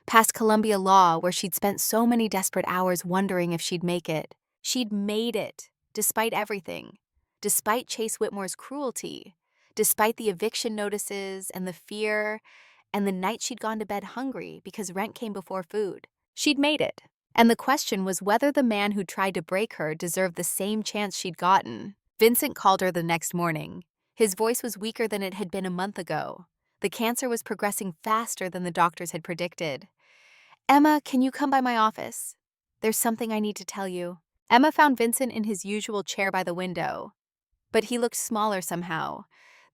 Past Columbia Law where she'd spent so many desperate hours wondering if she'd make it. She'd made it, despite everything. Despite Chase Whitmore's cruelty. Despite the eviction notices and the fear and the night she'd gone to bed hungry because rent came before food. She'd made it. And the question was whether the man who tried to break her deserved the same chance she'd gotten. Vincent called her the next morning. His voice was weaker than it had been a month ago. The cancer was progressing faster than the doctors had predicted. Emma, can you come by my office? There's something I need to tell you. Emma found Vincent in his usual chair by the window. But he looked smaller somehow,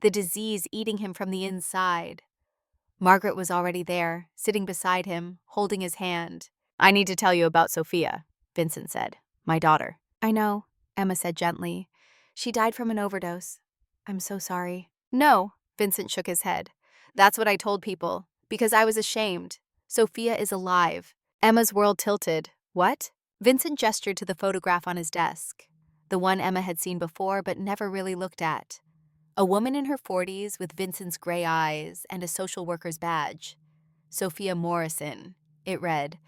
the disease eating him from the inside. Margaret was already there, sitting beside him, holding his hand. I need to tell you about Sophia, Vincent said. My daughter. I know, Emma said gently. She died from an overdose. I'm so sorry. No, Vincent shook his head. That's what I told people, because I was ashamed. Sophia is alive. Emma's world tilted. What? Vincent gestured to the photograph on his desk, the one Emma had seen before but never really looked at. A woman in her 40s with Vincent's gray eyes and a social worker's badge. Sophia Morrison, it read.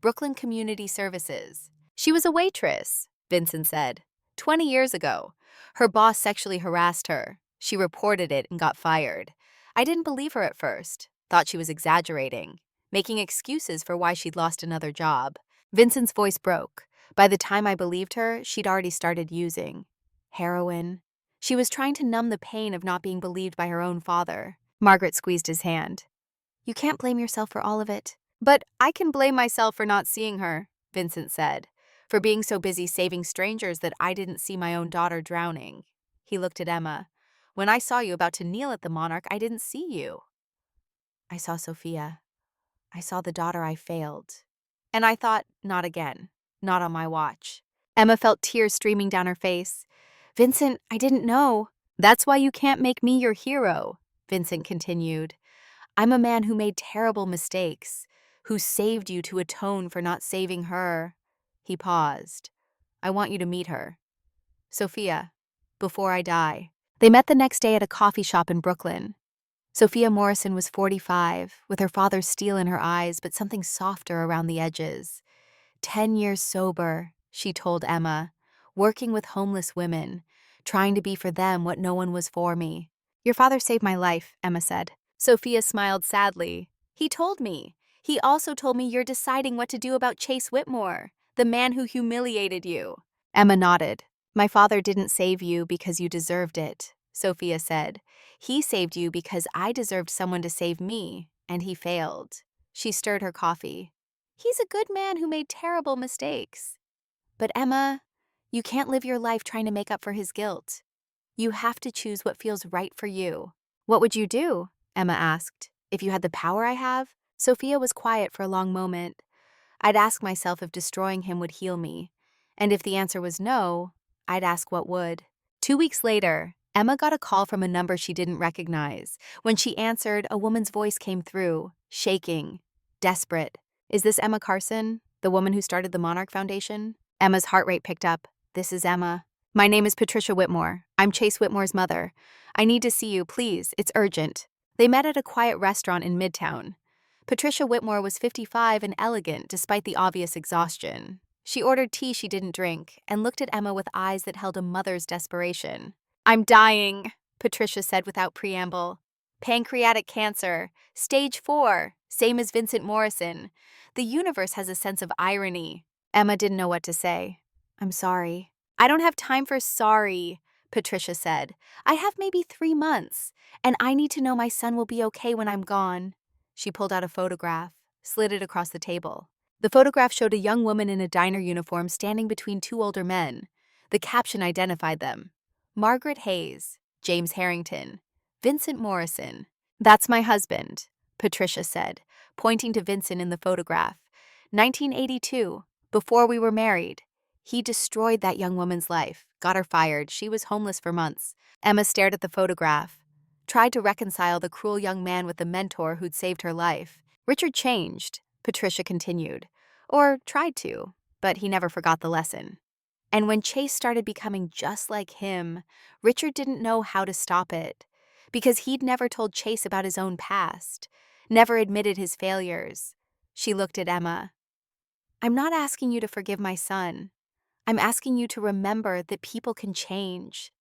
Brooklyn Community Services. She was a waitress, Vincent said. 20 years ago. Her boss sexually harassed her. She reported it and got fired. I didn't believe her at first. Thought she was exaggerating, making excuses for why she'd lost another job. Vincent's voice broke. By the time I believed her, she'd already started using heroin. She was trying to numb the pain of not being believed by her own father. Margaret squeezed his hand. You can't blame yourself for all of it. But I can blame myself for not seeing her, Vincent said, for being so busy saving strangers that I didn't see my own daughter drowning. He looked at Emma. When I saw you about to kneel at the Monarch, I didn't see you. I saw Sophia. I saw the daughter I failed. And I thought, not again. Not on my watch. Emma felt tears streaming down her face. Vincent, I didn't know. That's why you can't make me your hero, Vincent continued. I'm a man who made terrible mistakes, who saved you to atone for not saving her. He paused. I want you to meet her. Sophia, before I die. They met the next day at a coffee shop in Brooklyn. Sophia Morrison was 45, with her father's steel in her eyes but something softer around the edges. 10 years sober, she told Emma, working with homeless women, trying to be for them what no one was for me. Your father saved my life, Emma said. Sophia smiled sadly. He told me. He also told me you're deciding what to do about Chase Whitmore, the man who humiliated you. Emma nodded. My father didn't save you because you deserved it, Sophia said. He saved you because I deserved someone to save me, and he failed. She stirred her coffee. He's a good man who made terrible mistakes. But Emma, you can't live your life trying to make up for his guilt. You have to choose what feels right for you. What would you do? Emma asked. If you had the power I have? Sophia was quiet for a long moment. I'd ask myself if destroying him would heal me. And if the answer was no, I'd ask what would. 2 weeks later, Emma got a call from a number she didn't recognize. When she answered, a woman's voice came through, shaking, desperate. Is this Emma Carson, the woman who started the Monarch Foundation? Emma's heart rate picked up. This is Emma. My name is Patricia Whitmore. I'm Chase Whitmore's mother. I need to see you, please. It's urgent. They met at a quiet restaurant in Midtown. Patricia Whitmore was 55 and elegant despite the obvious exhaustion. She ordered tea she didn't drink and looked at Emma with eyes that held a mother's desperation. I'm dying, Patricia said without preamble. Pancreatic cancer, stage 4, same as Vincent Morrison. The universe has a sense of irony. Emma didn't know what to say. I'm sorry. I don't have time for sorry, Patricia said. I have maybe 3 months, and I need to know my son will be okay when I'm gone. She pulled out a photograph, slid it across the table. The photograph showed a young woman in a diner uniform standing between 2 older men. The caption identified them. Margaret Hayes, James Harrington, Vincent Morrison. That's my husband, Patricia said, pointing to Vincent in the photograph. 1982, before we were married. He destroyed that young woman's life, got her fired. She was homeless for months. Emma stared at the photograph, tried to reconcile the cruel young man with the mentor who'd saved her life. Richard changed, Patricia continued. Or tried to, but he never forgot the lesson. And when Chase started becoming just like him, Richard didn't know how to stop it. Because he'd never told Chase about his own past, never admitted his failures. She looked at Emma. I'm not asking you to forgive my son. I'm asking you to remember that people can change.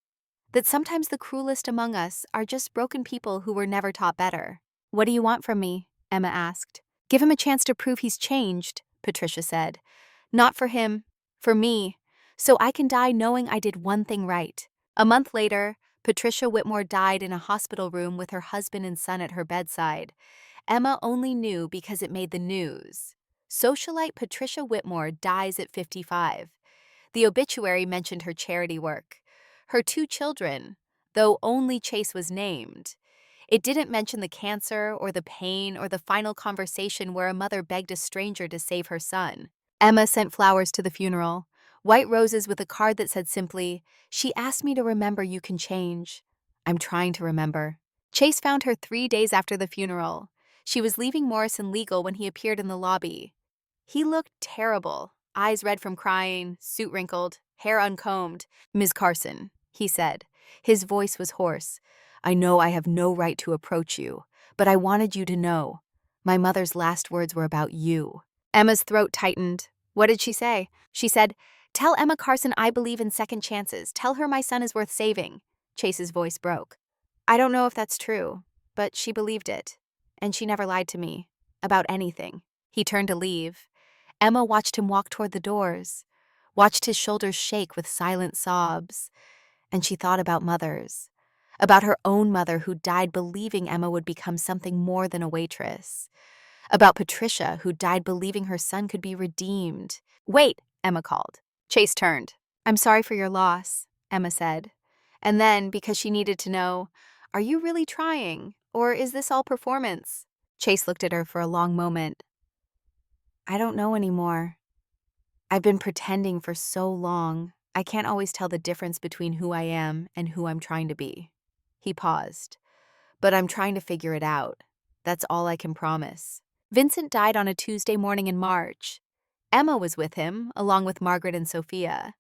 That sometimes the cruelest among us are just broken people who were never taught better. What do you want from me? Emma asked. Give him a chance to prove he's changed, Patricia said. Not for him, for me, so I can die knowing I did one thing right. A month later, Patricia Whitmore died in a hospital room with her husband and son at her bedside. Emma only knew because it made the news. Socialite Patricia Whitmore dies at 55. The obituary mentioned her charity work, her 2 children, though only Chase was named. It didn't mention the cancer or the pain or the final conversation where a mother begged a stranger to save her son. Emma sent flowers to the funeral, white roses with a card that said simply, She asked me to remember you can change. I'm trying to remember. Chase found her 3 days after the funeral. She was leaving Morrison Legal when he appeared in the lobby. He looked terrible, eyes red from crying, suit wrinkled, hair uncombed. "Ms. Carson," he said. His voice was hoarse. "I know I have no right to approach you, but I wanted you to know. My mother's last words were about you." Emma's throat tightened. What did she say? She said, "Tell Emma Carson I believe in second chances. Tell her my son is worth saving." Chase's voice broke. "I don't know if that's true, but she believed it. And she never lied to me. About anything." He turned to leave. Emma watched him walk toward the doors, watched his shoulders shake with silent sobs, and she thought about mothers. About her own mother who died believing Emma would become something more than a waitress. About Patricia who died believing her son could be redeemed. "Wait," Emma called. Chase turned. "I'm sorry for your loss," Emma said. And then, because she needed to know, "Are you really trying? Or is this all performance?" Chase looked at her for a long moment. "I don't know anymore. I've been pretending for so long. I can't always tell the difference between who I am and who I'm trying to be." He paused. "But I'm trying to figure it out. That's all I can promise." Vincent died on a Tuesday morning in March. Emma was with him, along with Margaret and Sophia.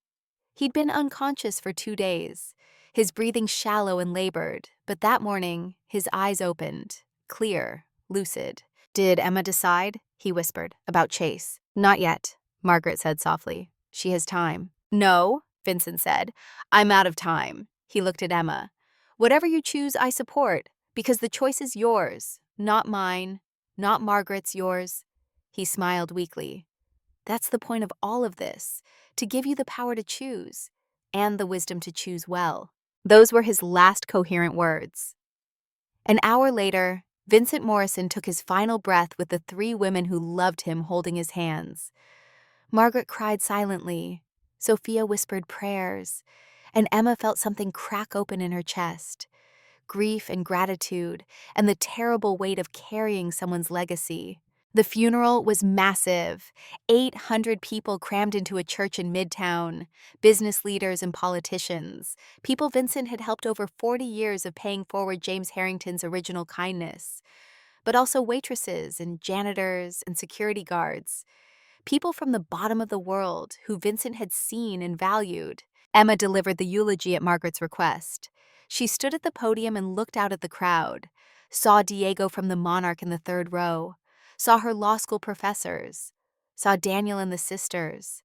He'd been unconscious for 2 days, his breathing shallow and labored, but that morning, his eyes opened, clear, lucid. "Did Emma decide?" he whispered, "about Chase?" "Not yet," Margaret said softly. "She has time." "No," Vincent said. "I'm out of time." He looked at Emma. "Whatever you choose, I support, because the choice is yours, not mine, not Margaret's, yours." He smiled weakly. "That's the point of all of this, to give you the power to choose, and the wisdom to choose well." Those were his last coherent words. An hour later, Vincent Morrison took his final breath with the 3 women who loved him holding his hands. Margaret cried silently, Sophia whispered prayers, and Emma felt something crack open in her chest. Grief and gratitude, and the terrible weight of carrying someone's legacy. The funeral was massive. 800 people crammed into a church in Midtown, business leaders and politicians, people Vincent had helped over 40 years of paying forward James Harrington's original kindness, but also waitresses and janitors and security guards, people from the bottom of the world who Vincent had seen and valued. Emma delivered the eulogy at Margaret's request. She stood at the podium and looked out at the crowd, saw Diego from the Monarch in the 3rd row, saw her law school professors, saw Daniel and the sisters,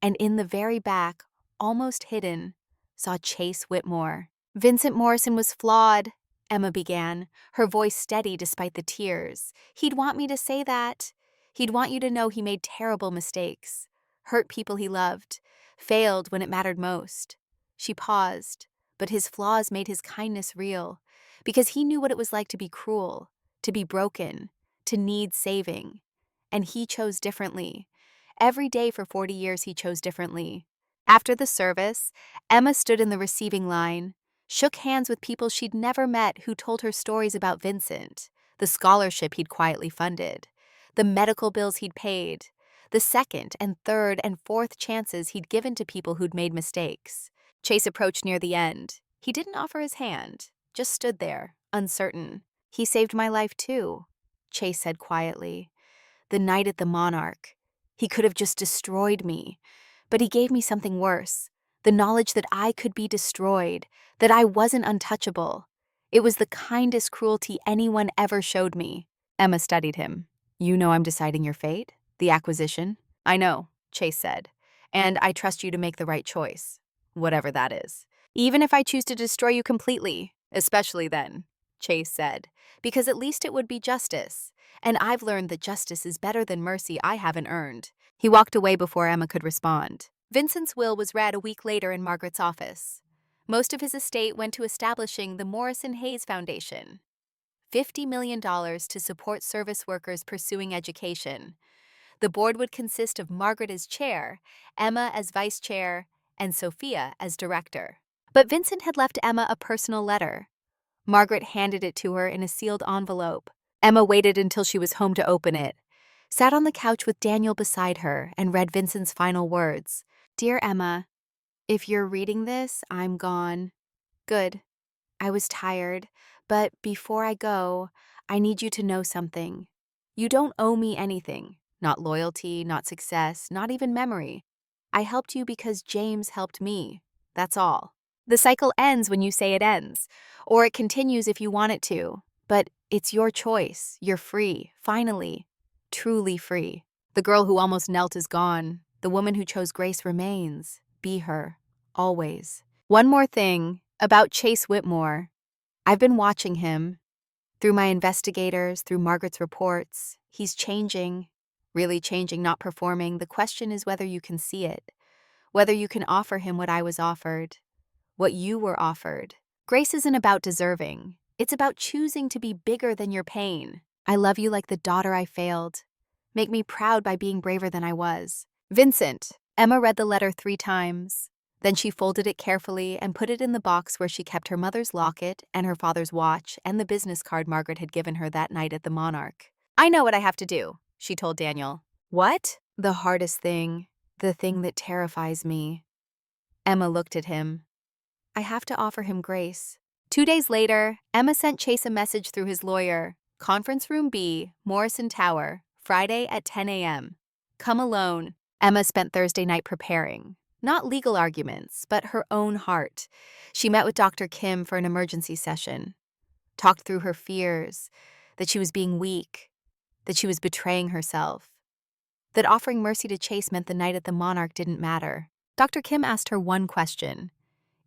and in the very back, almost hidden, saw Chase Whitmore. "Vincent Morrison was flawed," Emma began, her voice steady despite the tears. "He'd want me to say that. He'd want you to know he made terrible mistakes, hurt people he loved, failed when it mattered most." She paused, but his flaws made his kindness real, because he knew what it was like to be cruel, to be broken, to need saving. And he chose differently. Every day for 40 years he chose differently. After the service, Emma stood in the receiving line, shook hands with people she'd never met who told her stories about Vincent, the scholarship he'd quietly funded, the medical bills he'd paid, the second and third and fourth chances he'd given to people who'd made mistakes. Chase approached near the end. He didn't offer his hand, just stood there, uncertain. "He saved my life too," Chase said quietly. "The night at the Monarch. He could have just destroyed me, but he gave me something worse, the knowledge that I could be destroyed, that I wasn't untouchable. It was the kindest cruelty anyone ever showed me." Emma studied him. "You know I'm deciding your fate? The acquisition?" "I know," Chase said, "and I trust you to make the right choice, whatever that is. Even if I choose to destroy you completely, especially then," Chase said, "because at least it would be justice. And I've learned that justice is better than mercy I haven't earned." He walked away before Emma could respond. Vincent's will was read a week later in Margaret's office. Most of his estate went to establishing the Morrison-Hayes Foundation. $50 million to support service workers pursuing education. The board would consist of Margaret as chair, Emma as vice chair, and Sophia as director. But Vincent had left Emma a personal letter. Margaret handed it to her in a sealed envelope. Emma waited until she was home to open it, sat on the couch with Daniel beside her, and read Vincent's final words. "Dear Emma, if you're reading this, I'm gone. Good. I was tired, but before I go, I need you to know something. You don't owe me anything, Not loyalty, not success, not even memory. I helped you because James helped me. That's all. The cycle ends when you say it ends, or it continues if you want it to. But it's your choice. You're free, finally, truly free. The girl who almost knelt is gone. The woman who chose grace remains. Be her, always. One more thing about Chase Whitmore. I've been watching him. Through my investigators, through Margaret's reports. He's changing, really changing, not performing. The question is whether you can see it, whether you can offer him what I was offered, what you were offered. Grace isn't about deserving. It's about choosing to be bigger than your pain. I love you like the daughter I failed. Make me proud by being braver than I was. Vincent. Emma read the letter 3 times. Then she folded it carefully and put it in the box where she kept her mother's locket and her father's watch and the business card Margaret had given her that night at the Monarch. I know what I have to do, she told Daniel. What? The hardest thing. The thing that terrifies me. Emma looked at him. I have to offer him grace. 2 days later, Emma sent Chase a message through his lawyer. Conference Room B, Morrison Tower, Friday at 10 a.m. Come alone. Emma spent Thursday night preparing. Not legal arguments, but her own heart. She met with Dr. Kim for an emergency session. Talked through her fears, that she was being weak, that she was betraying herself, that offering mercy to Chase meant the night at the Monarch didn't matter. Dr. Kim asked her one question.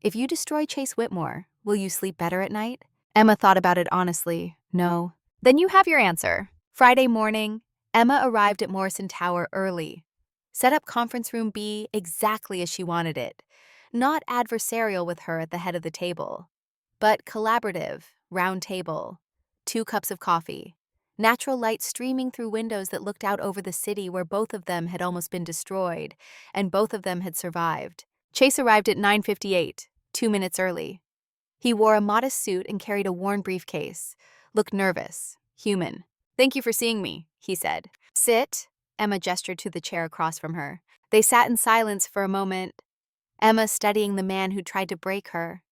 If you destroy Chase Whitmore, will you sleep better at night? Emma thought about it honestly. No. Then you have your answer. Friday morning, Emma arrived at Morrison Tower early. Set up Conference Room B exactly as she wanted it. Not adversarial with her at the head of the table, but collaborative, round table. 2 cups of coffee. Natural light streaming through windows that looked out over the city where both of them had almost been destroyed, and both of them had survived. Chase arrived at 9:58, 2 minutes early. He wore a modest suit and carried a worn briefcase. Looked nervous, human. Thank you for seeing me, he said. Sit. Emma gestured to the chair across from her. They sat in silence for a moment, Emma studying the man who tried to break her,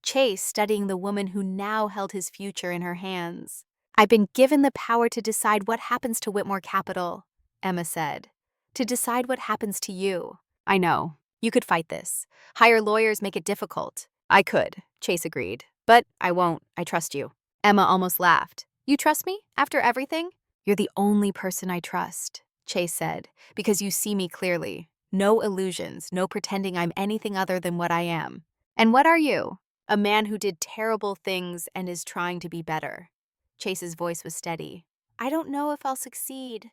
Chase studying the woman who now held his future in her hands. I've been given the power to decide what happens to Whitmore Capital, Emma said. To decide what happens to you. I know. You could fight this. Hire lawyers, make it difficult. I could, Chase agreed. But I won't. I trust you. Emma almost laughed. You trust me? After everything? You're the only person I trust, Chase said, because you see me clearly. No illusions, no pretending I'm anything other than what I am. And what are you? A man who did terrible things and is trying to be better. Chase's voice was steady. I don't know if I'll succeed.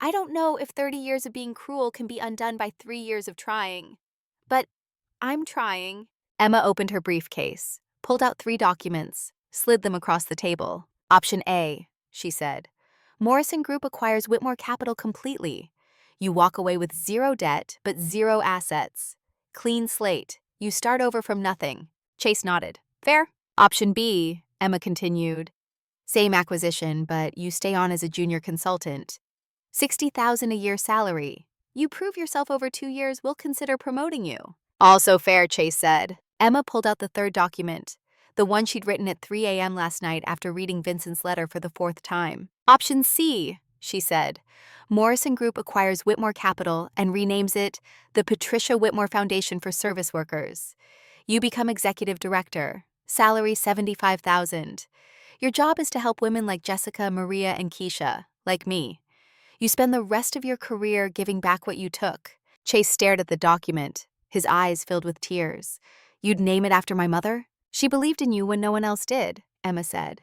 I don't know if 30 years of being cruel can be undone by 3 years of trying. But I'm trying. Emma opened her briefcase, pulled out 3 documents, slid them across the table. Option A, she said. Morrison Group acquires Whitmore Capital completely. You walk away with 0 debt, but 0 assets. Clean slate. You start over from nothing. Chase nodded. Fair? Option B, Emma continued. Same acquisition, but you stay on as a junior consultant. $60,000 a year salary. You prove yourself over 2 years, we'll consider promoting you. Also fair, Chase said. Emma pulled out the 3rd document, the one she'd written at 3 a.m. last night after reading Vincent's letter for the 4th time. Option C, she said. Morrison Group acquires Whitmore Capital and renames it the Patricia Whitmore Foundation for Service Workers. You become executive director. Salary $75,000. Your job is to help women like Jessica, Maria, and Keisha, like me. You spend the rest of your career giving back what you took. Chase stared at the document, his eyes filled with tears. You'd name it after my mother? She believed in you when no one else did, Emma said.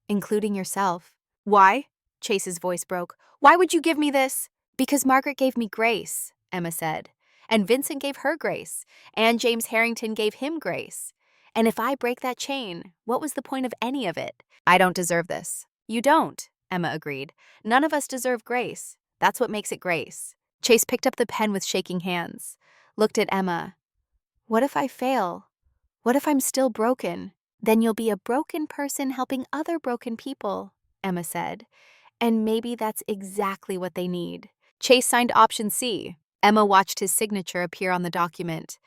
Including yourself. Why? Chase's voice broke. Why would you give me this? Because Margaret gave me grace, Emma said. And Vincent gave her grace. And James Harrington gave him grace. And if I break that chain, what was the point of any of it? I don't deserve this. You don't, Emma agreed. None of us deserve grace. That's what makes it grace. Chase picked up the pen with shaking hands, looked at Emma. What if I fail? What if I'm still broken? Then you'll be a broken person helping other broken people, Emma said. And maybe that's exactly what they need. Chase signed option C. Emma watched his signature appear on the document.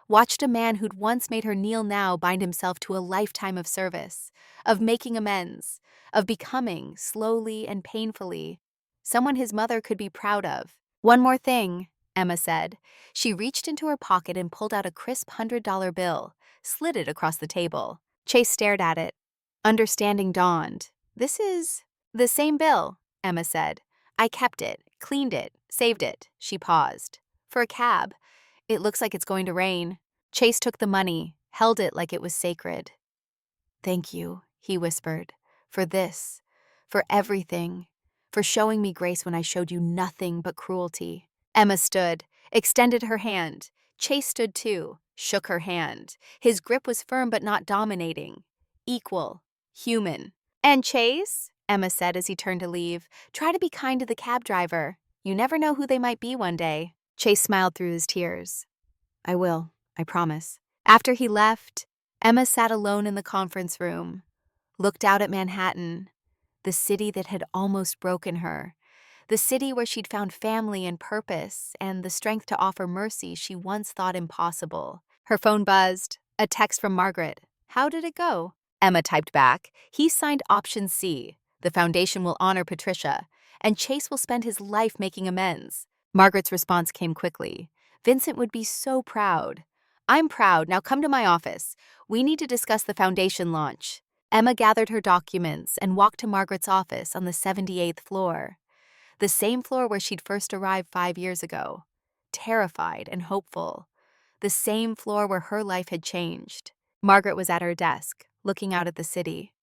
Watched a man who'd once made her kneel now bind himself to a lifetime of service, of making amends, of becoming, slowly and painfully, someone his mother could be proud of. "One more thing," Emma said. She reached into her pocket and pulled out a crisp $100 bill, slid it across the table. Chase stared at it. Understanding dawned. "This is the same bill," Emma said. "I kept it, cleaned it, saved it." She paused. "For a cab. It looks like it's going to rain." Chase took the money, held it like it was sacred. "Thank you," he whispered, "for this, for everything, for showing me grace when I showed you nothing but cruelty." Emma stood, extended her hand. Chase stood too, shook her hand. His grip was firm but not dominating. Equal, human. "And Chase," Emma said as he turned to leave, "try to be kind to the cab driver. You never know who they might be one day." Chase smiled through his tears. "I will, I promise." After he left, Emma sat alone in the conference room, looked out at Manhattan, the city that had almost broken her, the city where she'd found family and purpose and the strength to offer mercy she once thought impossible. Her phone buzzed, a text from Margaret. "How did it go?" Emma typed back, "He signed option C. The foundation will honor Patricia, and Chase will spend his life making amends." Margaret's response came quickly. "Vincent would be so proud." "I'm proud. Now come to my office. We need to discuss the foundation launch." Emma gathered her documents and walked to Margaret's office on the 78th floor. The same floor where she'd first arrived 5 years ago. Terrified and hopeful. The same floor where her life had changed. Margaret was at her desk, looking out at the city.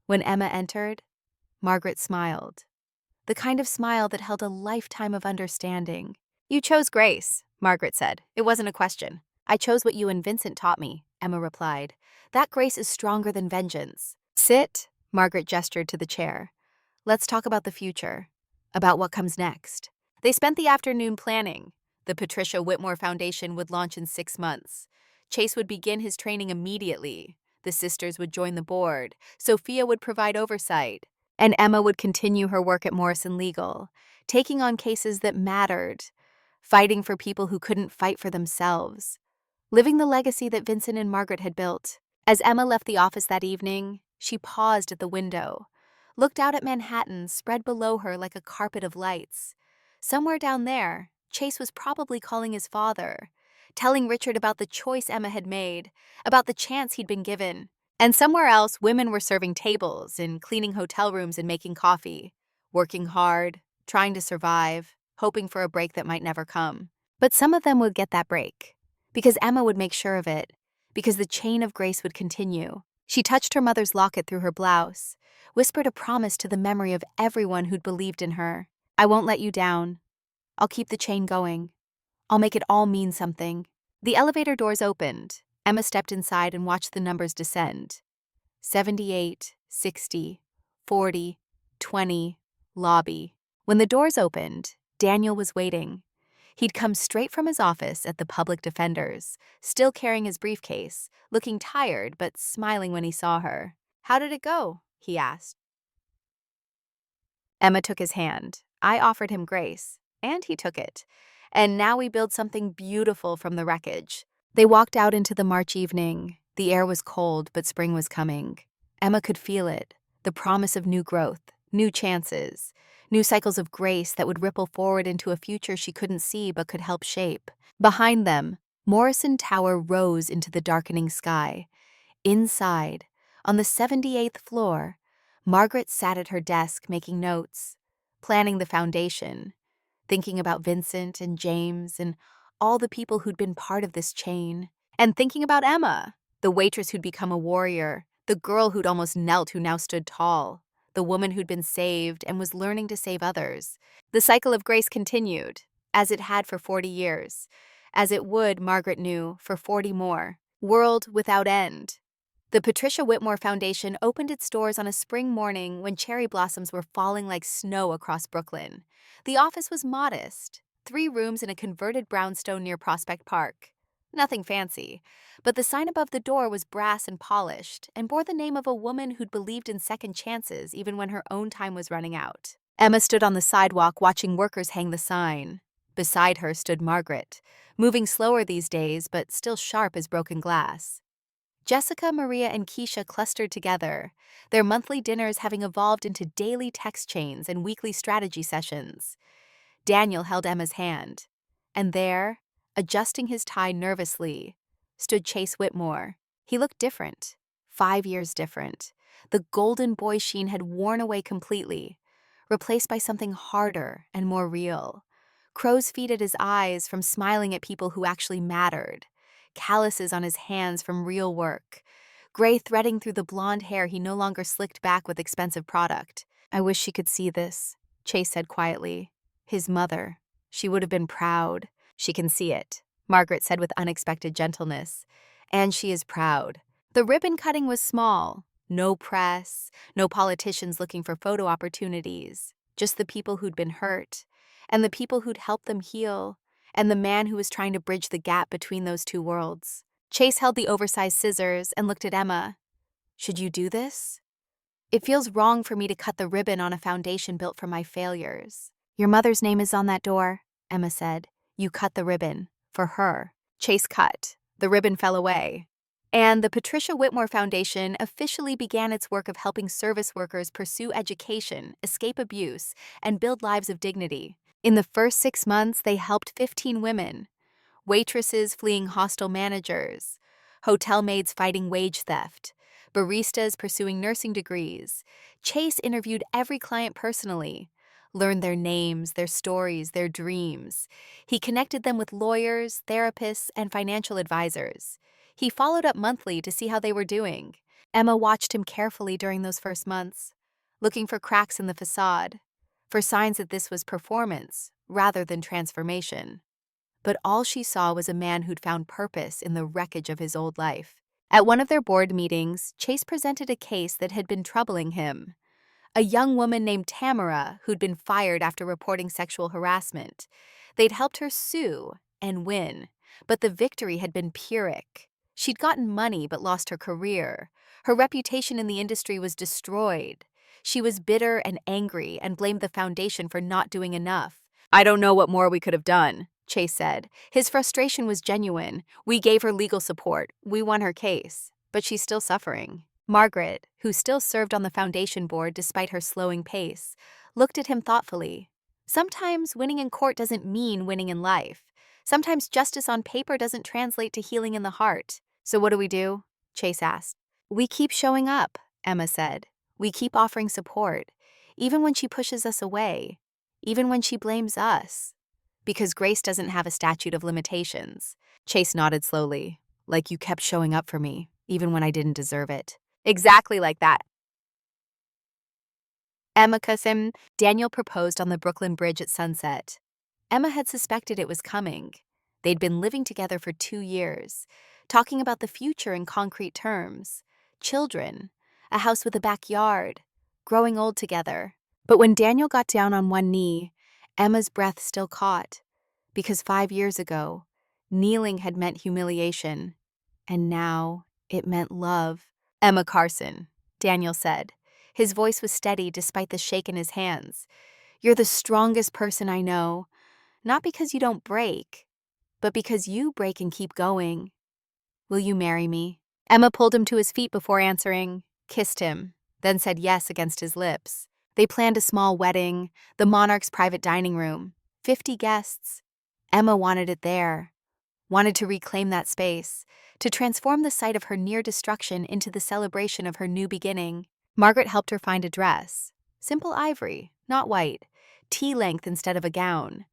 When Emma entered, Margaret smiled. The kind of smile that held a lifetime of understanding. "You chose grace," Margaret said. "It wasn't a question." "I chose what you and Vincent taught me," Emma replied. "That grace is stronger than vengeance." "Sit," Margaret gestured to the chair. "Let's talk about the future, about what comes next." They spent the afternoon planning. The Patricia Whitmore Foundation would launch in 6 months. Chase would begin his training immediately. The sisters would join the board. Sophia would provide oversight. And Emma would continue her work at Morrison Legal, taking on cases that mattered, fighting for people who couldn't fight for themselves, living the legacy that Vincent and Margaret had built. As Emma left the office that evening, she paused at the window, looked out at Manhattan spread below her like a carpet of lights. Somewhere down there, Chase was probably calling his father, telling Richard about the choice Emma had made, about the chance he'd been given. And somewhere else, women were serving tables and cleaning hotel rooms and making coffee, working hard, trying to survive, hoping for a break that might never come. But some of them would get that break, because Emma would make sure of it, because the chain of grace would continue. She touched her mother's locket through her blouse, whispered a promise to the memory of everyone who'd believed in her. "I won't let you down. I'll keep the chain going. I'll make it all mean something." The elevator doors opened. Emma stepped inside and watched the numbers descend. 78, 60, 40, 20, lobby. When the doors opened, Daniel was waiting. He'd come straight from his office at the Public Defender's, still carrying his briefcase, looking tired but smiling when he saw her. "How did it go?" he asked. Emma took his hand. I offered him grace, and he took it. And now we build something beautiful from the wreckage. They walked out into the March evening. The air was cold, but spring was coming. Emma could feel it, the promise of new growth, new chances, new cycles of grace that would ripple forward into a future she couldn't see but could help shape. Behind them, Morrison Tower rose into the darkening sky. Inside, on the 78th floor, Margaret sat at her desk making notes, planning the foundation, thinking about Vincent and James and all the people who'd been part of this chain, and thinking about Emma, the waitress who'd become a warrior, the girl who'd almost knelt who now stood tall, the woman who'd been saved and was learning to save others. The cycle of grace continued, as it had for 40 years, as it would, Margaret knew, for 40 more. World without end. The Patricia Whitmore Foundation opened its doors on a spring morning when cherry blossoms were falling like snow across Brooklyn. The office was modest, 3 rooms in a converted brownstone near Prospect Park. Nothing fancy, but the sign above the door was brass and polished and bore the name of a woman who'd believed in second chances even when her own time was running out. Emma stood on the sidewalk watching workers hang the sign. Beside her stood Margaret, moving slower these days but still sharp as broken glass. Jessica, Maria, and Keisha clustered together, their monthly dinners having evolved into daily text chains and weekly strategy sessions. Daniel held Emma's hand, and there, adjusting his tie nervously, stood Chase Whitmore. He looked different, 5 years different. The golden boy sheen had worn away completely, replaced by something harder and more real. Crow's feet at his eyes from smiling at people who actually mattered, calluses on his hands from real work, gray threading through the blonde hair he no longer slicked back with expensive product. "I wish she could see this," Chase said quietly. His mother. She would have been proud. "She can see it," Margaret said with unexpected gentleness. "And she is proud." The ribbon cutting was small. No press, no politicians looking for photo opportunities, just the people who'd been hurt, and the people who'd helped them heal, and the man who was trying to bridge the gap between those two worlds. Chase held the oversized scissors and looked at Emma. "Should you do this?" "It feels wrong for me to cut the ribbon on a foundation built from my failures." "Your mother's name is on that door," Emma said. "You cut the ribbon. For her." Chase cut. The ribbon fell away. And the Patricia Whitmore Foundation officially began its work of helping service workers pursue education, escape abuse, and build lives of dignity. In the first 6 months, they helped 15 women. Waitresses fleeing hostile managers, hotel maids fighting wage theft, baristas pursuing nursing degrees. Chase interviewed every client personally, learned their names, their stories, their dreams. He connected them with lawyers, therapists, and financial advisors. He followed up monthly to see how they were doing. Emma watched him carefully during those first months, looking for cracks in the facade, for signs that this was performance rather than transformation. But all she saw was a man who'd found purpose in the wreckage of his old life. At one of their board meetings, Chase presented a case that had been troubling him. A young woman named Tamara who'd been fired after reporting sexual harassment. They'd helped her sue and win, but the victory had been Pyrrhic. She'd gotten money but lost her career. Her reputation in the industry was destroyed. She was bitter and angry and blamed the foundation for not doing enough. "I don't know what more we could have done," Chase said. His frustration was genuine. "We gave her legal support. We won her case. But she's still suffering." Margaret, who still served on the foundation board despite her slowing pace, looked at him thoughtfully. Sometimes winning in court doesn't mean winning in life. Sometimes justice on paper doesn't translate to healing in the heart. "So what do we do?" Chase asked. "We keep showing up," Emma said. "We keep offering support, even when she pushes us away, even when she blames us. Because grace doesn't have a statute of limitations." Chase nodded slowly, "Like you kept showing up for me, even when I didn't deserve it." "Exactly like that." Emma Carson. Daniel proposed on the Brooklyn Bridge at sunset. Emma had suspected it was coming. They'd been living together for 2 years, talking about the future in concrete terms. Children, a house with a backyard, growing old together. But when Daniel got down on one knee, Emma's breath still caught. Because 5 years ago, kneeling had meant humiliation, and now it meant love. "Emma Carson," Daniel said. His voice was steady despite the shake in his hands. "You're the strongest person I know, not because you don't break, but because you break and keep going. Will you marry me?" Emma pulled him to his feet before answering, kissed him, then said yes against his lips. They planned a small wedding, the monarch's private dining room, 50 guests. Emma wanted it there, wanted to reclaim that space, to transform the site of her near destruction into the celebration of her new beginning. Margaret helped her find a dress. Simple ivory, not white, tea-length instead of a gown.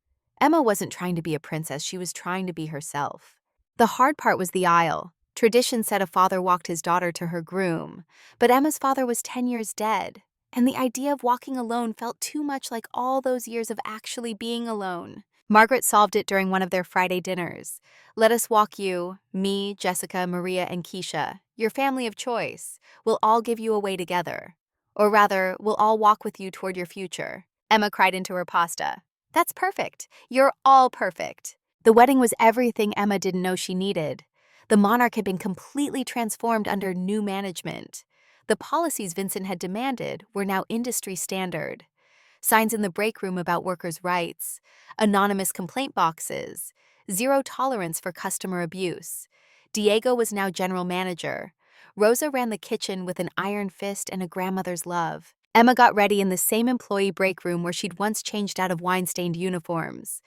Emma wasn't trying to be a princess, she was trying to be herself. The hard part was the aisle. Tradition said a father walked his daughter to her groom, but Emma's father was 10 years dead, and the idea of walking alone felt too much like all those years of actually being alone. Margaret solved it during one of their Friday dinners. "Let us walk you, me, Jessica, Maria, and Keisha, your family of choice. We'll all give you away together. Or rather, we'll all walk with you toward your future." Emma cried into her pasta. "That's perfect. You're all perfect." The wedding was everything Emma didn't know she needed. The monarch had been completely transformed under new management. The policies Vincent had demanded were now industry standard. Signs in the break room about workers' rights, anonymous complaint boxes, zero tolerance for customer abuse. Diego was now general manager, Rosa ran the kitchen with an iron fist and a grandmother's love. Emma got ready in the same employee break room where she'd once changed out of wine-stained uniforms.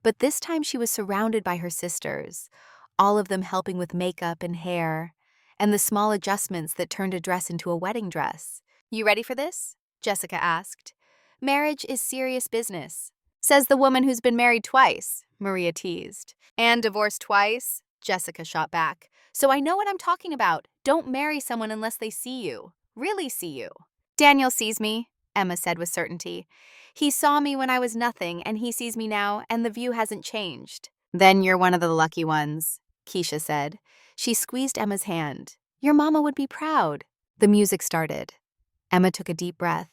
But this time she was surrounded by her sisters, all of them helping with makeup and hair, and the small adjustments that turned a dress into a wedding dress. "You ready for this?" Jessica asked. "Marriage is serious business," says the woman who's been married twice, Maria teased. "And divorced twice," Jessica shot back. "So I know what I'm talking about. Don't marry someone unless they see you. Really see you." "Daniel sees me," Emma said with certainty. "He saw me when I was nothing, and he sees me now, and the view hasn't changed." "Then you're one of the lucky ones," Keisha said. She squeezed Emma's hand. "Your mama would be proud." The music started. Emma took a deep breath,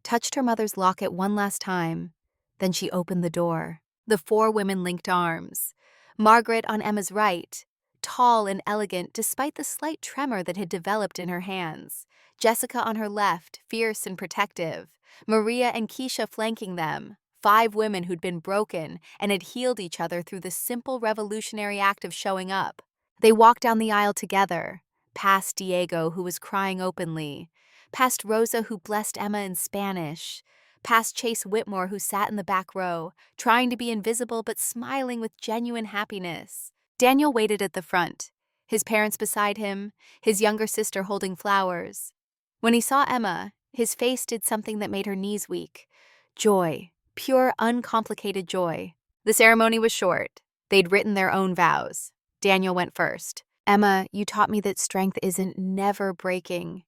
touched her mother's locket one last time. Then she opened the door. The four women linked arms. Margaret on Emma's right, tall and elegant despite the slight tremor that had developed in her hands. Jessica on her left, fierce and protective. Maria and Keisha flanking them. 5 women who'd been broken and had healed each other through the simple revolutionary act of showing up. They walked down the aisle together, past Diego, who was crying openly, past Rosa, who blessed Emma in Spanish, past Chase Whitmore, who sat in the back row, trying to be invisible but smiling with genuine happiness. Daniel waited at the front, his parents beside him, his younger sister holding flowers. When he saw Emma, his face did something that made her knees weak. Joy, pure, uncomplicated joy. The ceremony was short. They'd written their own vows. Daniel went first. "Emma, you taught me that strength isn't never breaking.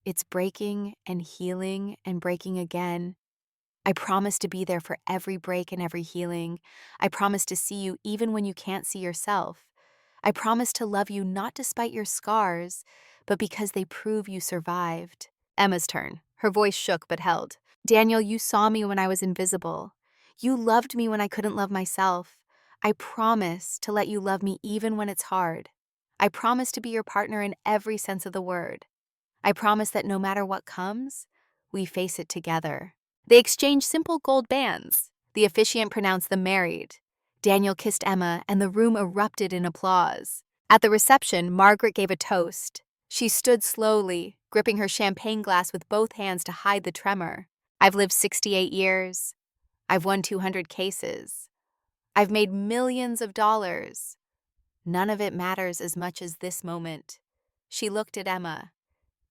It's breaking and healing and breaking again. I promise to be there for every break and every healing. I promise to see you even when you can't see yourself. I promise to love you not despite your scars, but because they prove you survived." Emma's turn. Her voice shook but held. "Daniel, you saw me when I was invisible. You loved me when I couldn't love myself. I promise to let you love me even when it's hard. I promise to be your partner in every sense of the word. I promise that no matter what comes, we face it together." They exchanged simple gold bands. The officiant pronounced them married. Daniel kissed Emma, and the room erupted in applause. At the reception, Margaret gave a toast. She stood slowly, gripping her champagne glass with both hands to hide the tremor. "I've lived 68 years. I've won 200 cases. I've made millions of dollars. None of it matters as much as this moment." She looked at Emma.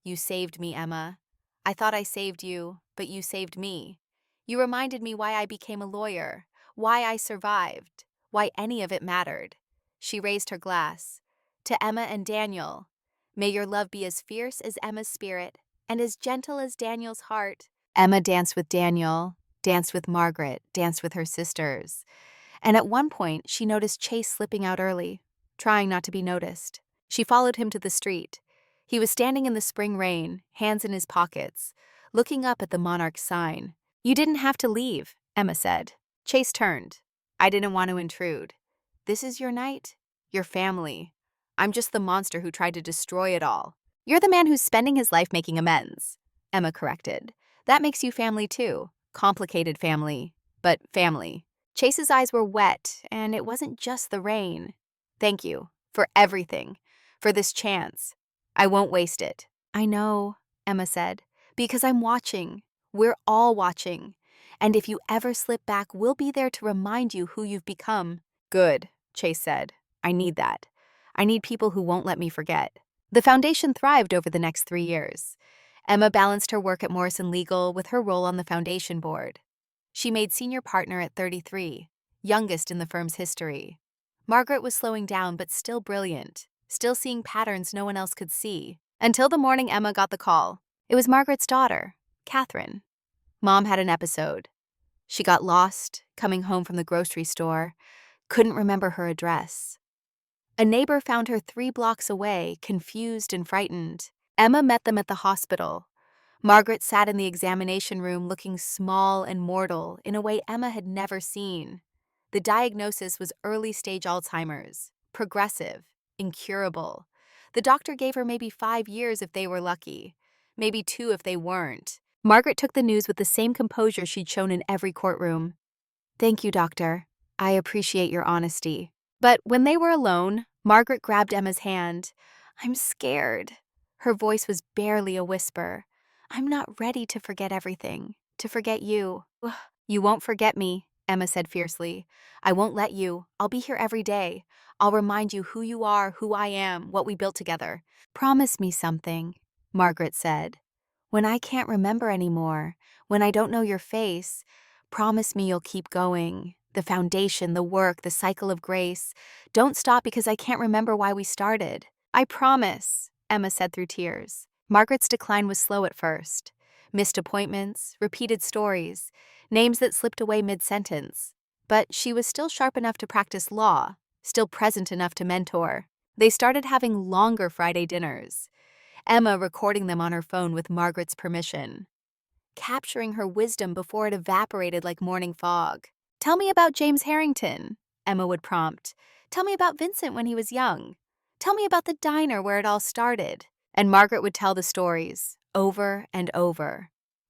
"You saved me, Emma. I thought I saved you, but you saved me. You reminded me why I became a lawyer, why I survived, why any of it mattered." She raised her glass. "To Emma and Daniel, may your love be as fierce as Emma's spirit and as gentle as Daniel's heart." Emma danced with Daniel, danced with Margaret, danced with her sisters. And at one point, she noticed Chase slipping out early, trying not to be noticed. She followed him to the street. He was standing in the spring rain, hands in his pockets, looking up at the Monarch's sign. "You didn't have to leave," Emma said. Chase turned. "I didn't want to intrude. This is your night, your family. I'm just the monster who tried to destroy it all." "You're the man who's spending his life making amends," Emma corrected. "That makes you family too. Complicated family, but family." Chase's eyes were wet, and it wasn't just the rain. "Thank you for everything, for this chance. I won't waste it." "I know," Emma said, "because I'm watching. We're all watching. And if you ever slip back, we'll be there to remind you who you've become." "Good," Chase said. "I need that. I need people who won't let me forget." The foundation thrived over the next 3 years. Emma balanced her work at Morrison Legal with her role on the foundation board. She made senior partner at 33, youngest in the firm's history. Margaret was slowing down but still brilliant, still seeing patterns no one else could see. Until the morning Emma got the call. It was Margaret's daughter, Catherine. Mom had an episode. She got lost, coming home from the grocery store, couldn't remember her address. A neighbor found her 3 blocks away, confused and frightened. Emma met them at the hospital. Margaret sat in the examination room looking small and mortal in a way Emma had never seen. The diagnosis was early-stage Alzheimer's, progressive, incurable. The doctor gave her maybe 5 years if they were lucky, maybe 2 if they weren't. Margaret took the news with the same composure she'd shown in every courtroom. "Thank you, doctor. I appreciate your honesty." But when they were alone, Margaret grabbed Emma's hand. "I'm scared." Her voice was barely a whisper. "I'm not ready to forget everything, to forget you." "Ugh, you won't forget me," Emma said fiercely. "I won't let you. I'll be here every day. I'll remind you who you are, who I am, what we built together." "Promise me something," Margaret said. "When I can't remember anymore, when I don't know your face, promise me you'll keep going. The foundation, the work, the cycle of grace. Don't stop because I can't remember why we started." "I promise," Emma said through tears. Margaret's decline was slow at first. Missed appointments, repeated stories, names that slipped away mid-sentence. But she was still sharp enough to practice law, still present enough to mentor. They started having longer Friday dinners, Emma recording them on her phone with Margaret's permission, capturing her wisdom before it evaporated like morning fog. "Tell me about James Harrington," Emma would prompt. "Tell me about Vincent when he was young. Tell me about the diner where it all started." And Margaret would tell the stories, over and over,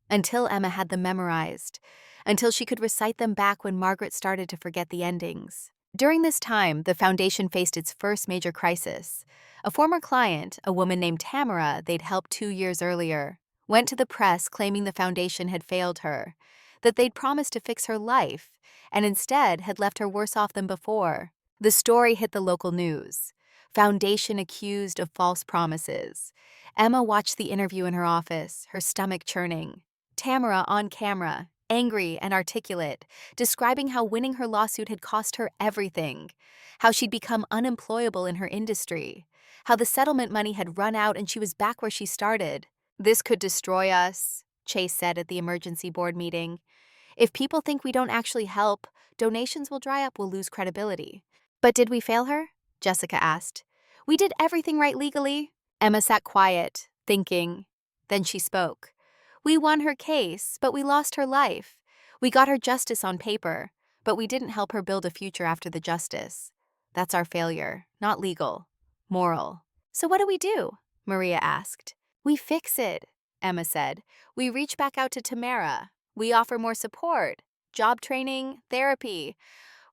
until Emma had them memorized, until she could recite them back when Margaret started to forget the endings. During this time, the foundation faced its first major crisis. A former client, a woman named Tamara they'd helped 2 years earlier, went to the press claiming the foundation had failed her, that they'd promised to fix her life, and instead had left her worse off than before. The story hit the local news. Foundation accused of false promises. Emma watched the interview in her office, her stomach churning. Tamara on camera, angry and articulate, describing how winning her lawsuit had cost her everything, how she'd become unemployable in her industry, how the settlement money had run out and she was back where she started. "This could destroy us," Chase said at the emergency board meeting. "If people think we don't actually help, donations will dry up, we'll lose credibility." "But did we fail her?" Jessica asked. "We did everything right legally." Emma sat quiet, thinking. Then she spoke. "We won her case, but we lost her life. We got her justice on paper, but we didn't help her build a future after the justice. That's our failure, not legal, moral." "So what do we do?" Maria asked. "We fix it," Emma said. "We reach back out to Tamara. We offer more support, job training, therapy,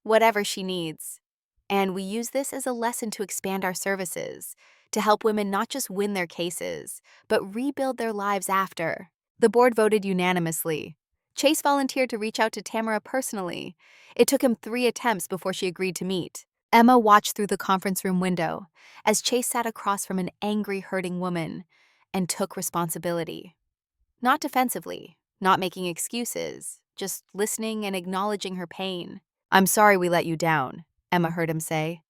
whatever she needs. And we use this as a lesson to expand our services, to help women not just win their cases, but rebuild their lives after." The board voted unanimously. Chase volunteered to reach out to Tamara personally. It took him 3 attempts before she agreed to meet. Emma watched through the conference room window as Chase sat across from an angry, hurting woman and took responsibility. Not defensively, not making excuses, just listening and acknowledging her pain. "I'm sorry we let you down," Emma heard him say.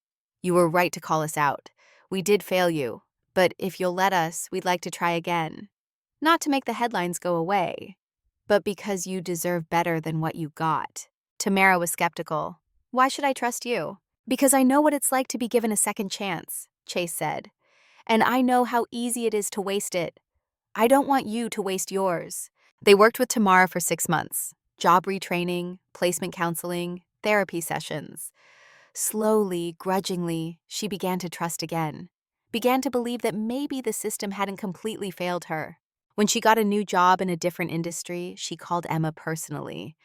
"You were right to call us out. We did fail you, but if you'll let us, we'd like to try again. Not to make the headlines go away, but because you deserve better than what you got." Tamara was skeptical. "Why should I trust you?" "Because I know what it's like to be given a second chance," Chase said. "And I know how easy it is to waste it. I don't want you to waste yours." They worked with Tamara for 6 months. Job retraining, placement counseling, therapy sessions. Slowly, grudgingly, she began to trust again. Began to believe that maybe the system hadn't completely failed her. When she got a new job in a different industry, she called Emma personally.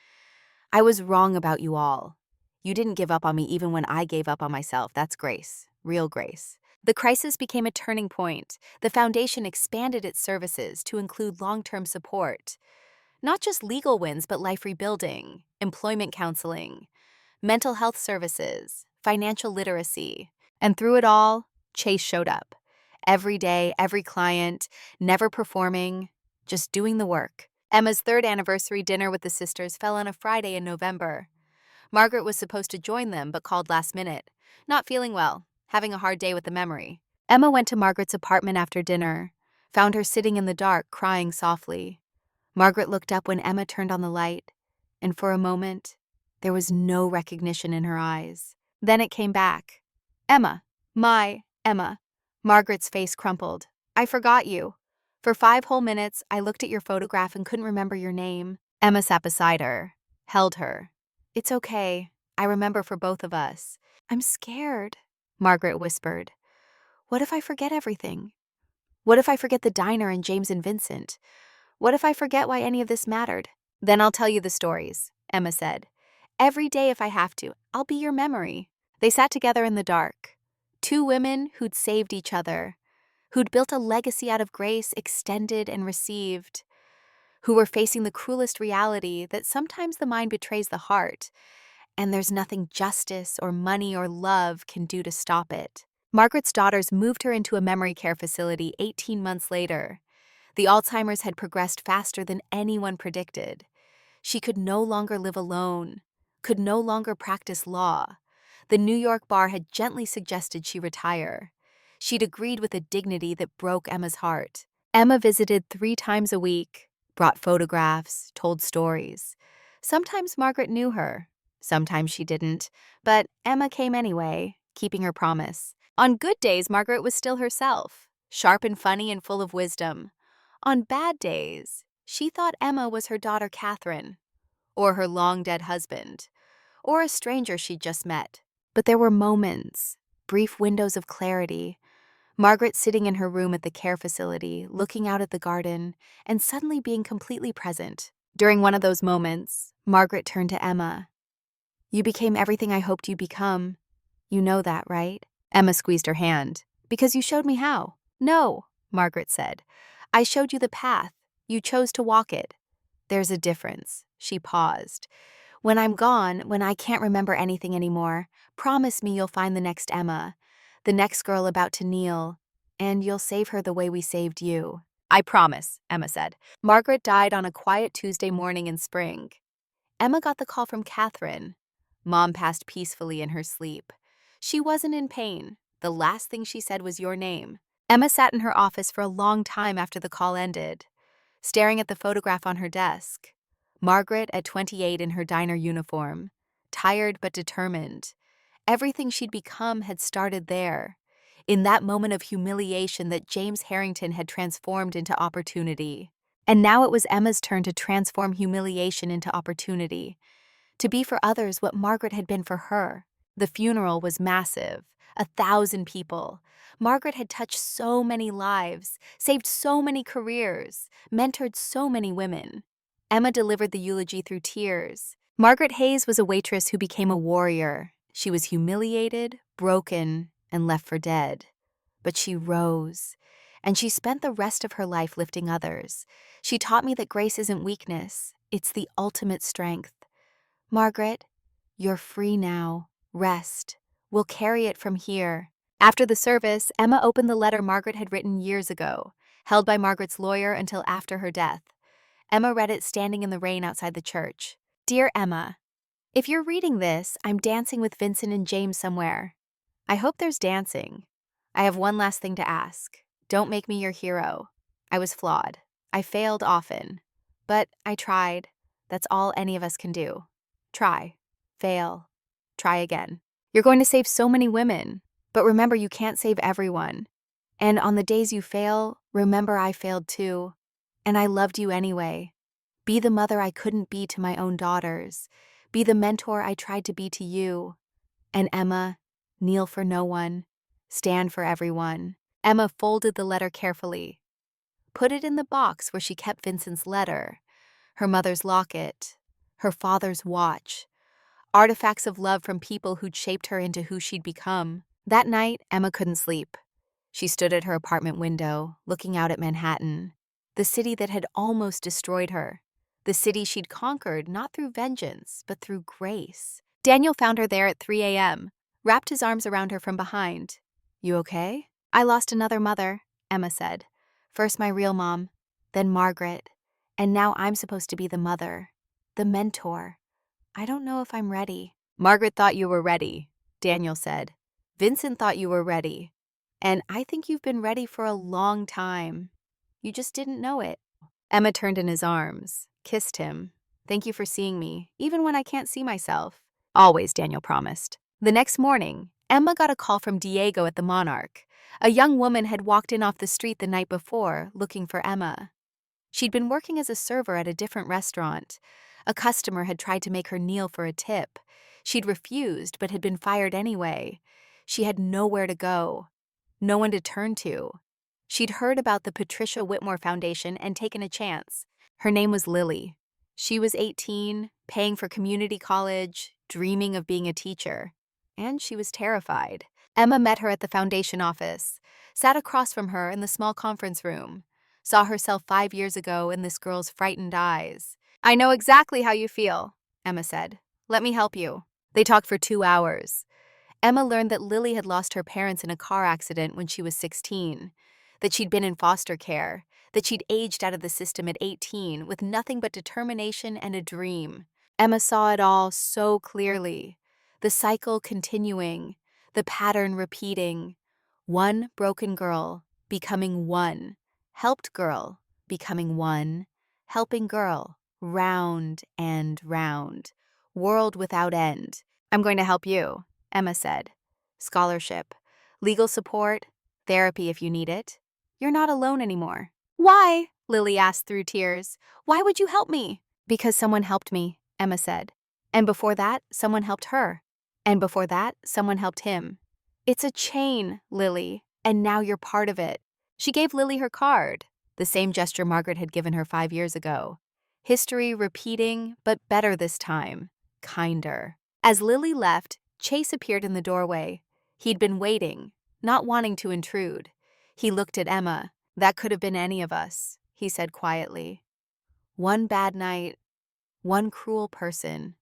"I was wrong about you all. You didn't give up on me even when I gave up on myself. That's grace, real grace." The crisis became a turning point. The foundation expanded its services to include long-term support. Not just legal wins, but life rebuilding, employment counseling, mental health services, financial literacy. And through it all, Chase showed up. Every day, every client, never performing, just doing the work. Emma's 3rd anniversary dinner with the sisters fell on a Friday in November. Margaret was supposed to join them, but called last minute. Not feeling well, having a hard day with the memory. Emma went to Margaret's apartment after dinner, found her sitting in the dark, crying softly. Margaret looked up when Emma turned on the light, and for a moment, there was no recognition in her eyes. Then it came back. "Emma, my Emma." Margaret's face crumpled. "I forgot you. For 5 whole minutes, I looked at your photograph and couldn't remember your name." Emma sat beside her, held her. "It's okay. I remember for both of us." "I'm scared," Margaret whispered. "What if I forget everything? What if I forget the diner and James and Vincent? What if I forget why any of this mattered?" "Then I'll tell you the stories," Emma said. "Every day if I have to. I'll be your memory." They sat together in the dark. 2 women who'd saved each other. who'd built a legacy out of grace extended and received, who were facing the cruelest reality that sometimes the mind betrays the heart, and there's nothing justice or money or love can do to stop it. Margaret's daughters moved her into a memory care facility 18 months later. The Alzheimer's had progressed faster than anyone predicted. She could no longer live alone, could no longer practice law. The New York bar had gently suggested she retire. She'd agreed with a dignity that broke Emma's heart. Emma visited 3 times a week, brought photographs, told stories. Sometimes Margaret knew her, sometimes she didn't, but Emma came anyway, keeping her promise. On good days, Margaret was still herself, sharp and funny and full of wisdom. On bad days, she thought Emma was her daughter Catherine, or her long-dead husband, or a stranger she'd just met. But there were moments, brief windows of clarity. Margaret sitting in her room at the care facility, looking out at the garden, and suddenly being completely present. During one of those moments, Margaret turned to Emma. "You became everything I hoped you'd become. You know that, right?" Emma squeezed her hand. "Because you showed me how." "No," Margaret said. "I showed you the path. You chose to walk it. There's a difference." She paused. "When I'm gone, when I can't remember anything anymore, promise me you'll find the next Emma, the next girl about to kneel, and you'll save her the way we saved you." "I promise," Emma said. Margaret died on a quiet Tuesday morning in spring. Emma got the call from Catherine. Mom passed peacefully in her sleep. She wasn't in pain. The last thing she said was your name. Emma sat in her office for a long time after the call ended, staring at the photograph on her desk. Margaret at 28 in her diner uniform, tired but determined. Everything she'd become had started there, in that moment of humiliation that James Harrington had transformed into opportunity. And now it was Emma's turn to transform humiliation into opportunity, to be for others what Margaret had been for her. The funeral was massive, 1,000 people. Margaret had touched so many lives, saved so many careers, mentored so many women. Emma delivered the eulogy through tears. Margaret Hayes was a waitress who became a warrior. She was humiliated, broken, and left for dead. But she rose, and she spent the rest of her life lifting others. She taught me that grace isn't weakness, it's the ultimate strength. Margaret, you're free now. Rest. We'll carry it from here. After the service, Emma opened the letter Margaret had written years ago, held by Margaret's lawyer until after her death. Emma read it standing in the rain outside the church. "Dear Emma, if you're reading this, I'm dancing with Vincent and James somewhere. I hope there's dancing. I have one last thing to ask. Don't make me your hero. I was flawed. I failed often. But I tried. That's all any of us can do. Try. Fail. Try again. You're going to save so many women, but remember you can't save everyone. And on the days you fail, remember I failed too. And I loved you anyway. Be the mother I couldn't be to my own daughters. Be the mentor I tried to be to you. And Emma, kneel for no one. Stand for everyone." Emma folded the letter carefully, put it in the box where she kept Vincent's letter, her mother's locket, her father's watch, artifacts of love from people who'd shaped her into who she'd become. That night, Emma couldn't sleep. She stood at her apartment window, looking out at Manhattan, the city that had almost destroyed her, the city she'd conquered not through vengeance, but through grace. Daniel found her there at 3 a.m., wrapped his arms around her from behind. "You okay?" "I lost another mother," Emma said. "First my real mom, then Margaret, and now I'm supposed to be the mother, the mentor. I don't know if I'm ready." "Margaret thought you were ready," Daniel said. "Vincent thought you were ready. And I think you've been ready for a long time. You just didn't know it." Emma turned in his arms, kissed him. "Thank you for seeing me, even when I can't see myself." "Always," Daniel promised. The next morning, Emma got a call from Diego at the Monarch. A young woman had walked in off the street the night before, looking for Emma. She'd been working as a server at a different restaurant. A customer had tried to make her kneel for a tip. She'd refused, but had been fired anyway. She had nowhere to go, no one to turn to. She'd heard about the Patricia Whitmore Foundation and taken a chance. Her name was Lily. She was 18, paying for community college, dreaming of being a teacher. And she was terrified. Emma met her at the foundation office, sat across from her in the small conference room, saw herself 5 years ago in this girl's frightened eyes. "I know exactly how you feel," Emma said. "Let me help you." They talked for 2 hours. Emma learned that Lily had lost her parents in a car accident when she was 16, that she'd been in foster care, that she'd aged out of the system at 18 with nothing but determination and a dream. Emma saw it all so clearly, the cycle continuing, the pattern repeating. One broken girl becoming one, helped girl becoming one, helping girl, round and round, world without end. "I'm going to help you," Emma said. "Scholarship, legal support, therapy if you need it. You're not alone anymore." "Why?" Lily asked through tears. "Why would you help me?" "Because someone helped me," Emma said. "And before that, someone helped her. And before that, someone helped him. It's a chain, Lily, and now you're part of it." She gave Lily her card, the same gesture Margaret had given her 5 years ago. History repeating, but better this time, kinder. As Lily left, Chase appeared in the doorway. He'd been waiting, not wanting to intrude. He looked at Emma. "That could have been any of us," he said quietly. "One bad night, one cruel person,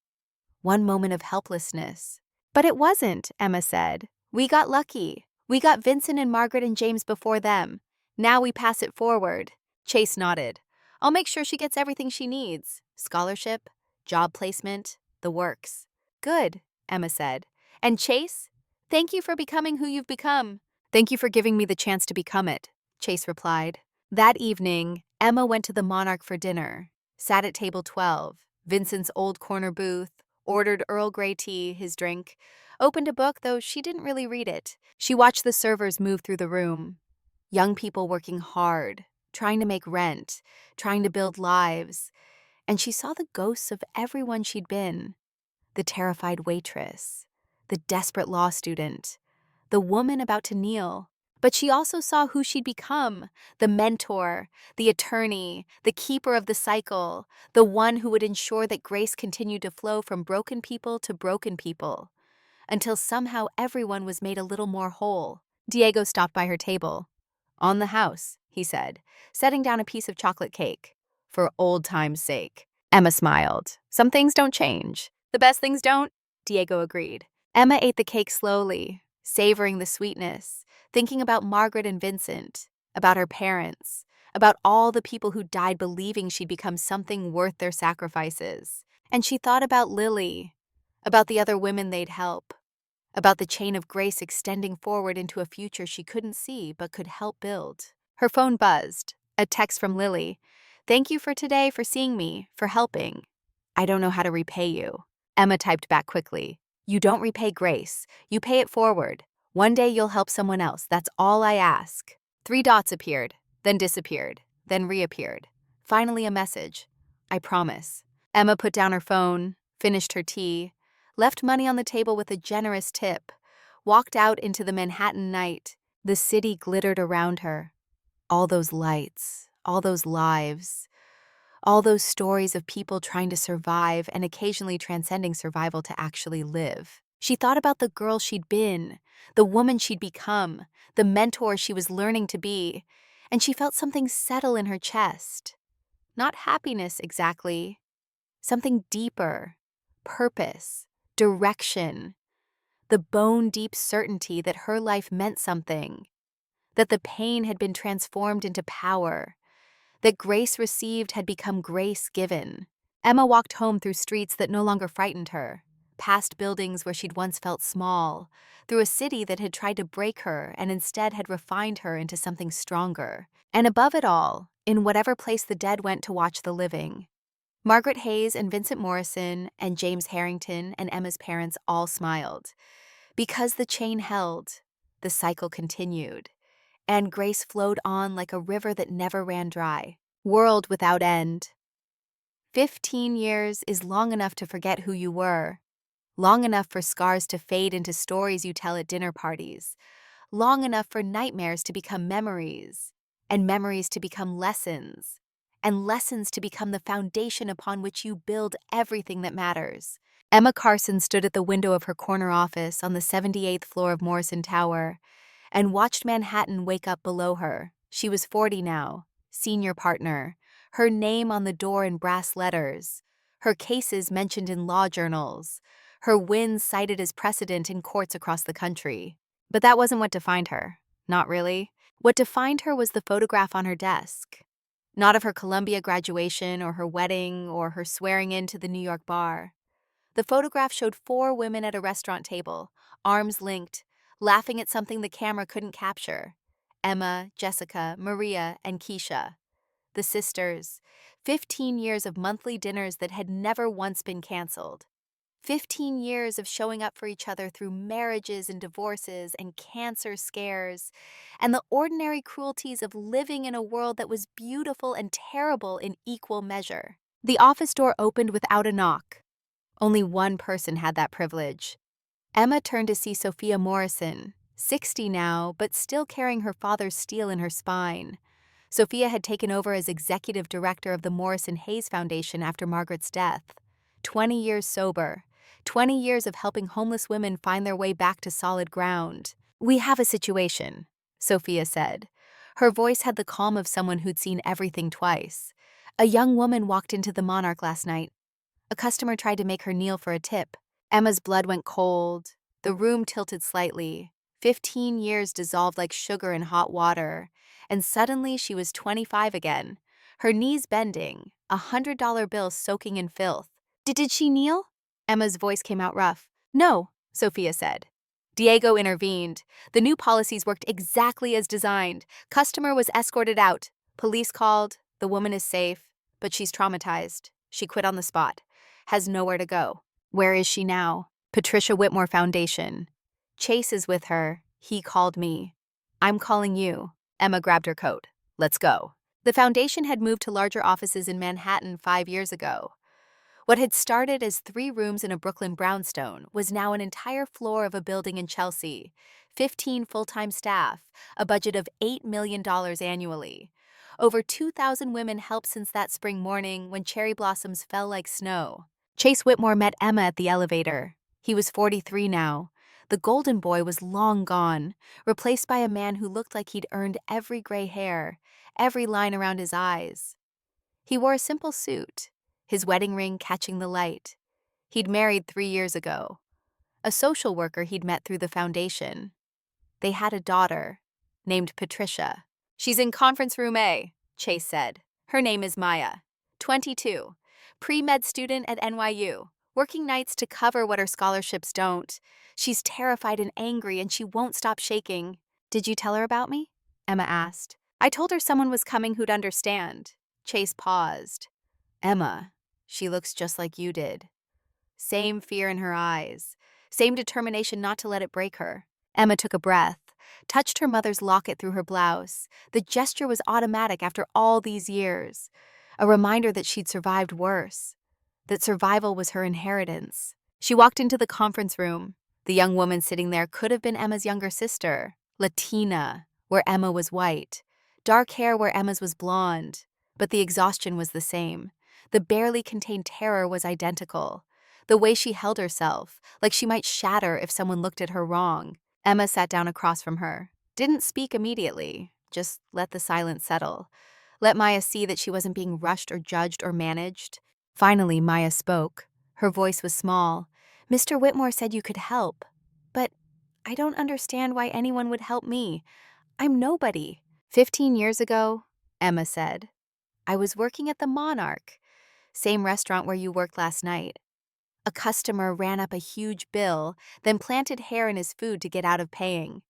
one moment of helplessness." "But it wasn't," Emma said. "We got lucky. We got Vincent and Margaret and James before them. Now we pass it forward." Chase nodded. "I'll make sure she gets everything she needs. Scholarship, job placement, the works." "Good," Emma said. "And Chase, thank you for becoming who you've become." "Thank you for giving me the chance to become it," Chase replied. That evening, Emma went to the Monarch for dinner, sat at table 12, Vincent's old corner booth, ordered Earl Grey tea, his drink, opened a book, though she didn't really read it. She watched the servers move through the room. Young people working hard, trying to make rent, trying to build lives. And she saw the ghosts of everyone she'd been. The terrified waitress, the desperate law student, the woman about to kneel. But she also saw who she'd become, the mentor, the attorney, the keeper of the cycle, the one who would ensure that grace continued to flow from broken people to broken people, until somehow everyone was made a little more whole. Diego stopped by her table. "On the house," he said, setting down a piece of chocolate cake. "For old time's sake." Emma smiled. "Some things don't change. The best things don't," Diego agreed. Emma ate the cake slowly, savoring the sweetness, thinking about Margaret and Vincent, about her parents, about all the people who died believing she'd become something worth their sacrifices. And she thought about Lily, about the other women they'd help, about the chain of grace extending forward into a future she couldn't see but could help build. Her phone buzzed, a text from Lily. "Thank you for today, for seeing me, for helping. I don't know how to repay you." Emma typed back quickly. "You don't repay grace. You pay it forward. One day you'll help someone else. That's all I ask." 3 dots appeared, then disappeared, then reappeared. Finally a message. "I promise." Emma put down her phone, finished her tea, left money on the table with a generous tip, walked out into the Manhattan night. The city glittered around her. All those lights, all those lives, all those stories of people trying to survive and occasionally transcending survival to actually live. She thought about the girl she'd been, the woman she'd become, the mentor she was learning to be, and she felt something settle in her chest. Not happiness exactly, something deeper, purpose, direction, the bone-deep certainty that her life meant something, that the pain had been transformed into power, that grace received had become grace given. Emma walked home through streets that no longer frightened her, past buildings where she'd once felt small, through a city that had tried to break her and instead had refined her into something stronger. And above it all, in whatever place the dead went to watch the living, Margaret Hayes and Vincent Morrison and James Harrington and Emma's parents all smiled. Because the chain held, the cycle continued, and grace flowed on like a river that never ran dry. World without end. 15 years is long enough to forget who you were, long enough for scars to fade into stories you tell at dinner parties, long enough for nightmares to become memories, and memories to become lessons, and lessons to become the foundation upon which you build everything that matters. Emma Carson stood at the window of her corner office on the 78th floor of Morrison Tower and watched Manhattan wake up below her. She was 40 now, senior partner, her name on the door in brass letters, her cases mentioned in law journals, her wins cited as precedent in courts across the country. But that wasn't what defined her. Not really. What defined her was the photograph on her desk. Not of her Columbia graduation or her wedding or her swearing in to the New York bar. The photograph showed 4 women at a restaurant table, arms linked, laughing at something the camera couldn't capture. Emma, Jessica, Maria, and Keisha. The sisters. 15 years of monthly dinners that had never once been canceled. 15 years of showing up for each other through marriages and divorces and cancer scares, and the ordinary cruelties of living in a world that was beautiful and terrible in equal measure. The office door opened without a knock. Only one person had that privilege. Emma turned to see Sophia Morrison, 60 now, but still carrying her father's steel in her spine. Sophia had taken over as executive director of the Morrison Hayes Foundation after Margaret's death. 20 years sober, 20 years of helping homeless women find their way back to solid ground. "We have a situation," Sophia said. Her voice had the calm of someone who'd seen everything twice. "A young woman walked into the Monarch last night. A customer tried to make her kneel for a tip. Emma's blood went cold. The room tilted slightly. 15 years dissolved like sugar in hot water. And suddenly she was 25 again, her knees bending, a $100 bill soaking in filth. Did she kneel?" Emma's voice came out rough. "No," Sophia said. Diego intervened. The new policies worked exactly as designed. Customer was escorted out. Police called. The woman is safe, but she's traumatized. She quit on the spot. Has nowhere to go. Where is she now? Patricia Whitmore Foundation. Chase is with her. He called me. I'm calling you. Emma grabbed her coat. Let's go. The foundation had moved to larger offices in Manhattan 5 years ago. What had started as 3 rooms in a Brooklyn brownstone was now an entire floor of a building in Chelsea, 15 full-time staff, a budget of $8 million annually. Over 2,000 women helped since that spring morning when cherry blossoms fell like snow. Chase Whitmore met Emma at the elevator. He was 43 now. The golden boy was long gone, replaced by a man who looked like he'd earned every gray hair, every line around his eyes. He wore a simple suit, his wedding ring catching the light. He'd married 3 years ago. A social worker he'd met through the foundation. They had a daughter, named Patricia. She's in conference room A, Chase said. Her name is Maya, 22, pre-med student at NYU, working nights to cover what her scholarships don't. She's terrified and angry and she won't stop shaking. Did you tell her about me? Emma asked. I told her someone was coming who'd understand. Chase paused. Emma, she looks just like you did. Same fear in her eyes, same determination not to let it break her. Emma took a breath, touched her mother's locket through her blouse. The gesture was automatic after all these years, a reminder that she'd survived worse, that survival was her inheritance. She walked into the conference room. The young woman sitting there could have been Emma's younger sister, Latina, where Emma was white, dark hair where Emma's was blonde, but the exhaustion was the same. The barely contained terror was identical. The way she held herself, like she might shatter if someone looked at her wrong. Emma sat down across from her. Didn't speak immediately, just let the silence settle. Let Maya see that she wasn't being rushed or judged or managed. Finally, Maya spoke. Her voice was small. Mr. Whitmore said you could help. But I don't understand why anyone would help me. I'm nobody. 15 years ago, Emma said, I was working at the Monarch, same restaurant where you worked last night. A customer ran up a huge bill, then planted hair in his food to get out of paying.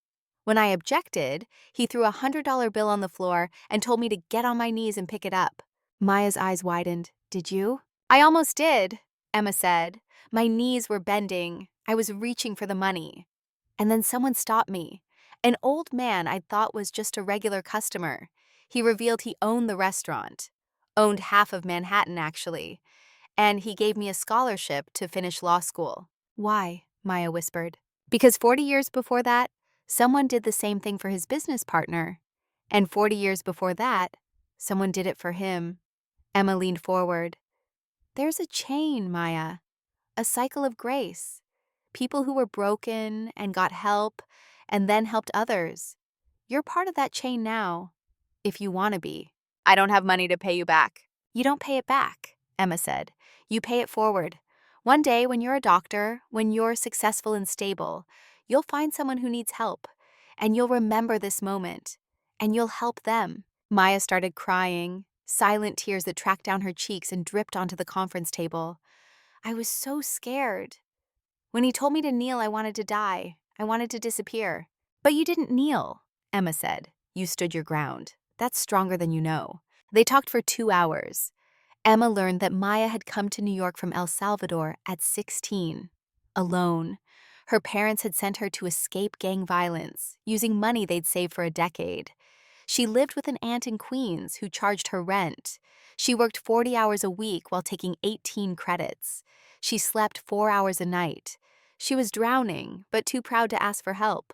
When I objected, he threw a $100 bill on the floor and told me to get on my knees and pick it up. Maya's eyes widened. Did you? I almost did, Emma said. My knees were bending. I was reaching for the money. And then someone stopped me. An old man I'd thought was just a regular customer. He revealed he owned the restaurant. Owned half of Manhattan, actually. And he gave me a scholarship to finish law school. Why? Maya whispered. Because 40 years before that, someone did the same thing for his business partner. And 40 years before that, someone did it for him. Emma leaned forward. There's a chain, Maya. a cycle of grace. People who were broken and got help and then helped others. You're part of that chain now, if you want to be. I don't have money to pay you back. You don't pay it back, Emma said. You pay it forward. One day, when you're a doctor, when you're successful and stable, you'll find someone who needs help, and you'll remember this moment, and you'll help them. Maya started crying, silent tears that tracked down her cheeks and dripped onto the conference table. I was so scared. When he told me to kneel, I wanted to die. I wanted to disappear. But you didn't kneel, Emma said. You stood your ground. That's stronger than you know. They talked for 2 hours. Emma learned that Maya had come to New York from El Salvador at 16, alone. Her parents had sent her to escape gang violence, using money they'd saved for a decade. She lived with an aunt in Queens who charged her rent. She worked 40 hours a week while taking 18 credits. She slept 4 hours a night. She was drowning, but too proud to ask for help.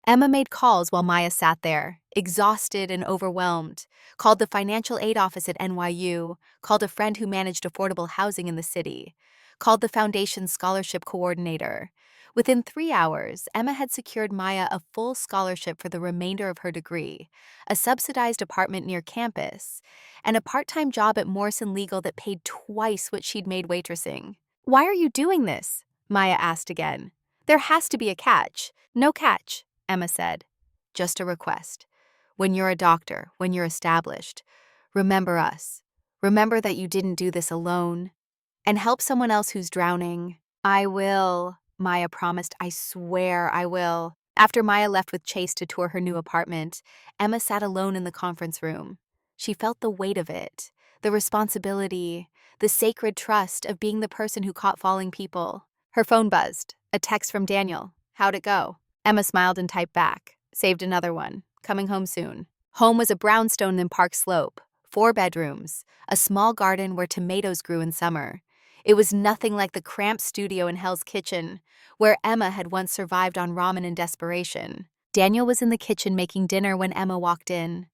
Emma made calls while Maya sat there, exhausted and overwhelmed, called the financial aid office at NYU, called a friend who managed affordable housing in the city, called the foundation's scholarship coordinator. Within 3 hours, Emma had secured Maya a full scholarship for the remainder of her degree, a subsidized apartment near campus, and a part-time job at Morrison Legal that paid twice what she'd made waitressing. Why are you doing this? Maya asked again. There has to be a catch. No catch, Emma said. Just a request. When you're a doctor, when you're established, remember us. Remember that you didn't do this alone. And help someone else who's drowning. I will, Maya promised. I swear I will. After Maya left with Chase to tour her new apartment, Emma sat alone in the conference room. She felt the weight of it, the responsibility, the sacred trust of being the person who caught falling people. Her phone buzzed. A text from Daniel. How'd it go? Emma smiled and typed back. Saved another one. Coming home soon. Home was a brownstone in Park Slope, 4 bedrooms, a small garden where tomatoes grew in summer. It was nothing like the cramped studio in Hell's Kitchen, where Emma had once survived on ramen in desperation. Daniel was in the kitchen making dinner when Emma walked in.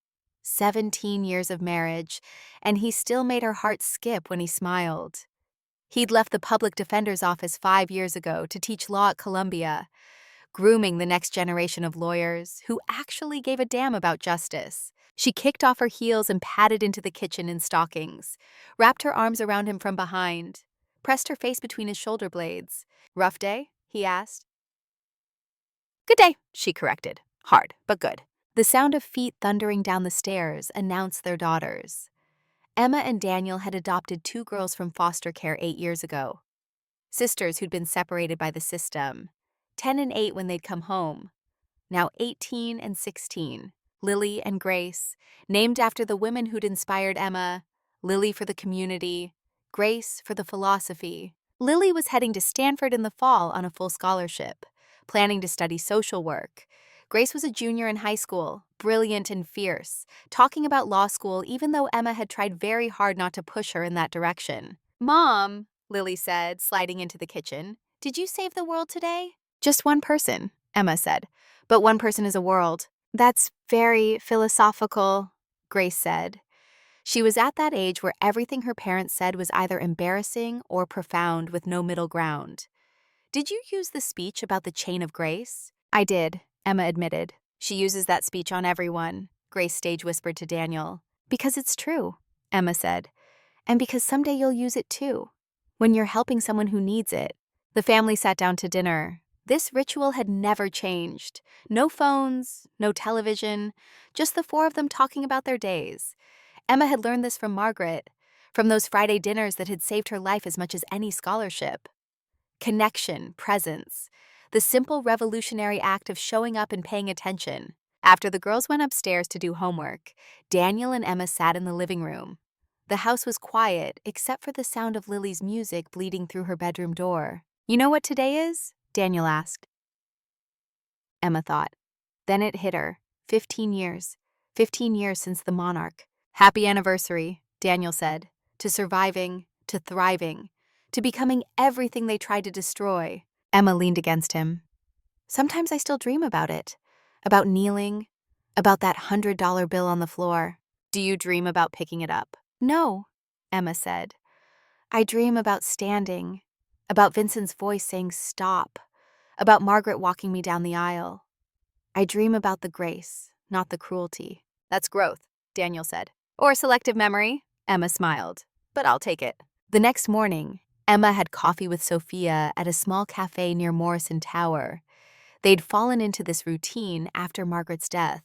17 years of marriage, and he still made her heart skip when he smiled. He'd left the public defender's office 5 years ago to teach law at Columbia, grooming the next generation of lawyers who actually gave a damn about justice. She kicked off her heels and padded into the kitchen in stockings, wrapped her arms around him from behind, pressed her face between his shoulder blades. Rough day? He asked. Good day, she corrected. Hard, but good. The sound of feet thundering down the stairs announced their daughters. Emma and Daniel had adopted 2 girls from foster care 8 years ago. Sisters who'd been separated by the system. 10 and 8 when they'd come home. Now 18 and 16. Lily and Grace, named after the women who'd inspired Emma. Lily for the community, Grace for the philosophy. Lily was heading to Stanford in the fall on a full scholarship, planning to study social work. Grace was a junior in high school, brilliant and fierce, talking about law school even though Emma had tried very hard not to push her in that direction. Mom, Lily said, sliding into the kitchen, did you save the world today? Just one person, Emma said, but one person is a world. That's very philosophical, Grace said. She was at that age where everything her parents said was either embarrassing or profound with no middle ground. Did you use the speech about the chain of grace? I did, Emma admitted. She uses that speech on everyone, Grace stage whispered to Daniel. Because it's true, Emma said. And because someday you'll use it too, when you're helping someone who needs it. The family sat down to dinner. This ritual had never changed. No phones, no television, just the 4 of them talking about their days. Emma had learned this from Margaret, from those Friday dinners that had saved her life as much as any scholarship. Connection, presence, the simple revolutionary act of showing up and paying attention. After the girls went upstairs to do homework, Daniel and Emma sat in the living room. The house was quiet, except for the sound of Lily's music bleeding through her bedroom door. You know what today is? Daniel asked. Emma thought. Then it hit her. 15 years. 15 years since the monarch. Happy anniversary, Daniel said. To surviving, to thriving, to becoming everything they tried to destroy. Emma leaned against him. Sometimes I still dream about it. About kneeling. About that $100 bill on the floor. Do you dream about picking it up? No, Emma said. I dream about standing. About Vincent's voice saying stop. About Margaret walking me down the aisle. I dream about the grace, not the cruelty. That's growth, Daniel said. Or selective memory, Emma smiled. But I'll take it. The next morning, Emma had coffee with Sophia at a small cafe near Morrison Tower. They'd fallen into this routine after Margaret's death.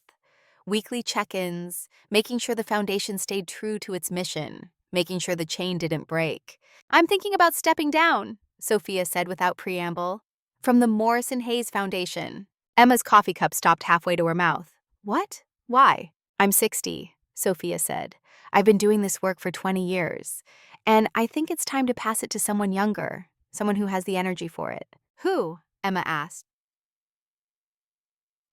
Weekly check-ins, making sure the foundation stayed true to its mission, making sure the chain didn't break. I'm thinking about stepping down, Sophia said without preamble. From the Morrison Hayes Foundation. Emma's coffee cup stopped halfway to her mouth. What? Why? I'm 60, Sophia said. I've been doing this work for 20 years, and I think it's time to pass it to someone younger, someone who has the energy for it. Who? Emma asked.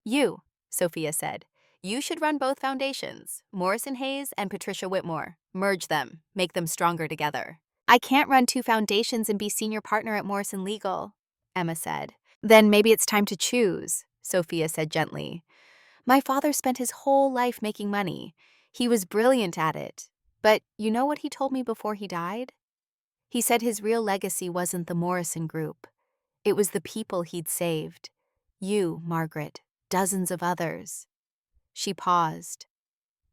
You, Sophia said. You should run both foundations, Morrison Hayes and Patricia Whitmore. Merge them, make them stronger together. I can't run two foundations and be senior partner at Morrison Legal, Emma said. Then maybe it's time to choose, Sophia said gently. My father spent his whole life making money. He was brilliant at it. But you know what he told me before he died? He said his real legacy wasn't the Morrison Group. It was the people he'd saved. You, Margaret, dozens of others. She paused.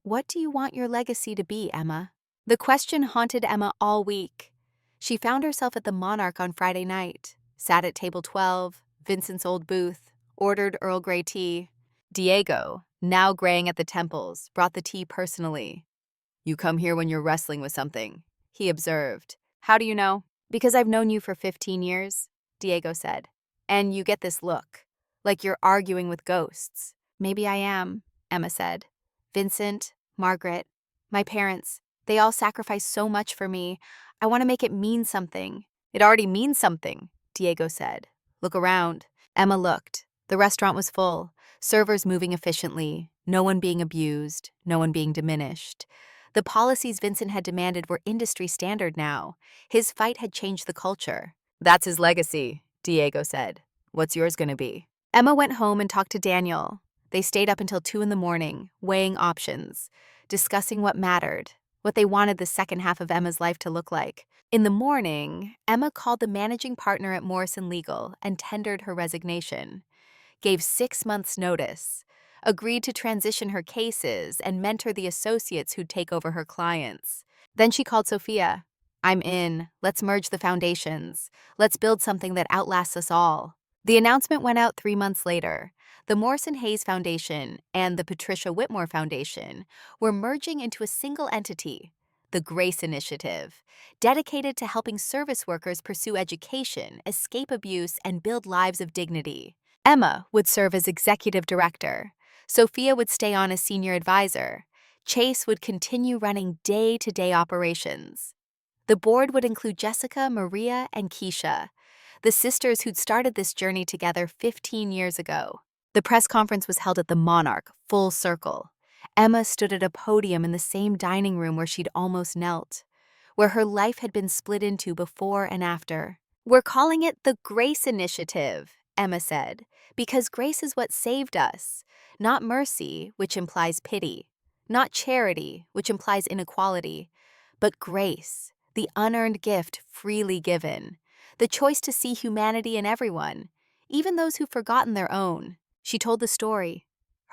What do you want your legacy to be, Emma? The question haunted Emma all week. She found herself at the Monarch on Friday night, sat at table 12, Vincent's old booth, ordered Earl Grey tea. Diego, now graying at the temples, brought the tea personally. You come here when you're wrestling with something, he observed. How do you know? Because I've known you for 15 years, Diego said. And you get this look, like you're arguing with ghosts. Maybe I am, Emma said. Vincent, Margaret, my parents, they all sacrificed so much for me. I want to make it mean something. It already means something, Diego said. Look around. Emma looked. The restaurant was full, servers moving efficiently, no one being abused, no one being diminished. The policies Vincent had demanded were industry standard now. His fight had changed the culture. That's his legacy, Diego said. What's yours going to be? Emma went home and talked to Daniel. They stayed up until 2 a.m, weighing options, discussing what mattered, what they wanted the second half of Emma's life to look like. In the morning, Emma called the managing partner at Morrison Legal and tendered her resignation, gave 6 months' notice, agreed to transition her cases and mentor the associates who'd take over her clients. Then she called Sophia. I'm in. Let's merge the foundations. Let's build something that outlasts us all. The announcement went out 3 months later. The Morrison Hayes Foundation and the Patricia Whitmore Foundation were merging into a single entity, the Grace Initiative, dedicated to helping service workers pursue education, escape abuse, and build lives of dignity. Emma would serve as executive director. Sophia would stay on as senior advisor. Chase would continue running day-to-day operations. The board would include Jessica, Maria, and Keisha, the sisters who'd started this journey together 15 years ago. The press conference was held at the Monarch, full circle. Emma stood at a podium in the same dining room where she'd almost knelt, where her life had been split into before and after. We're calling it the Grace Initiative, Emma said, because grace is what saved us, not mercy, which implies pity, not charity, which implies inequality, but grace, the unearned gift freely given, the choice to see humanity in everyone, even those who've forgotten their own. She told the story,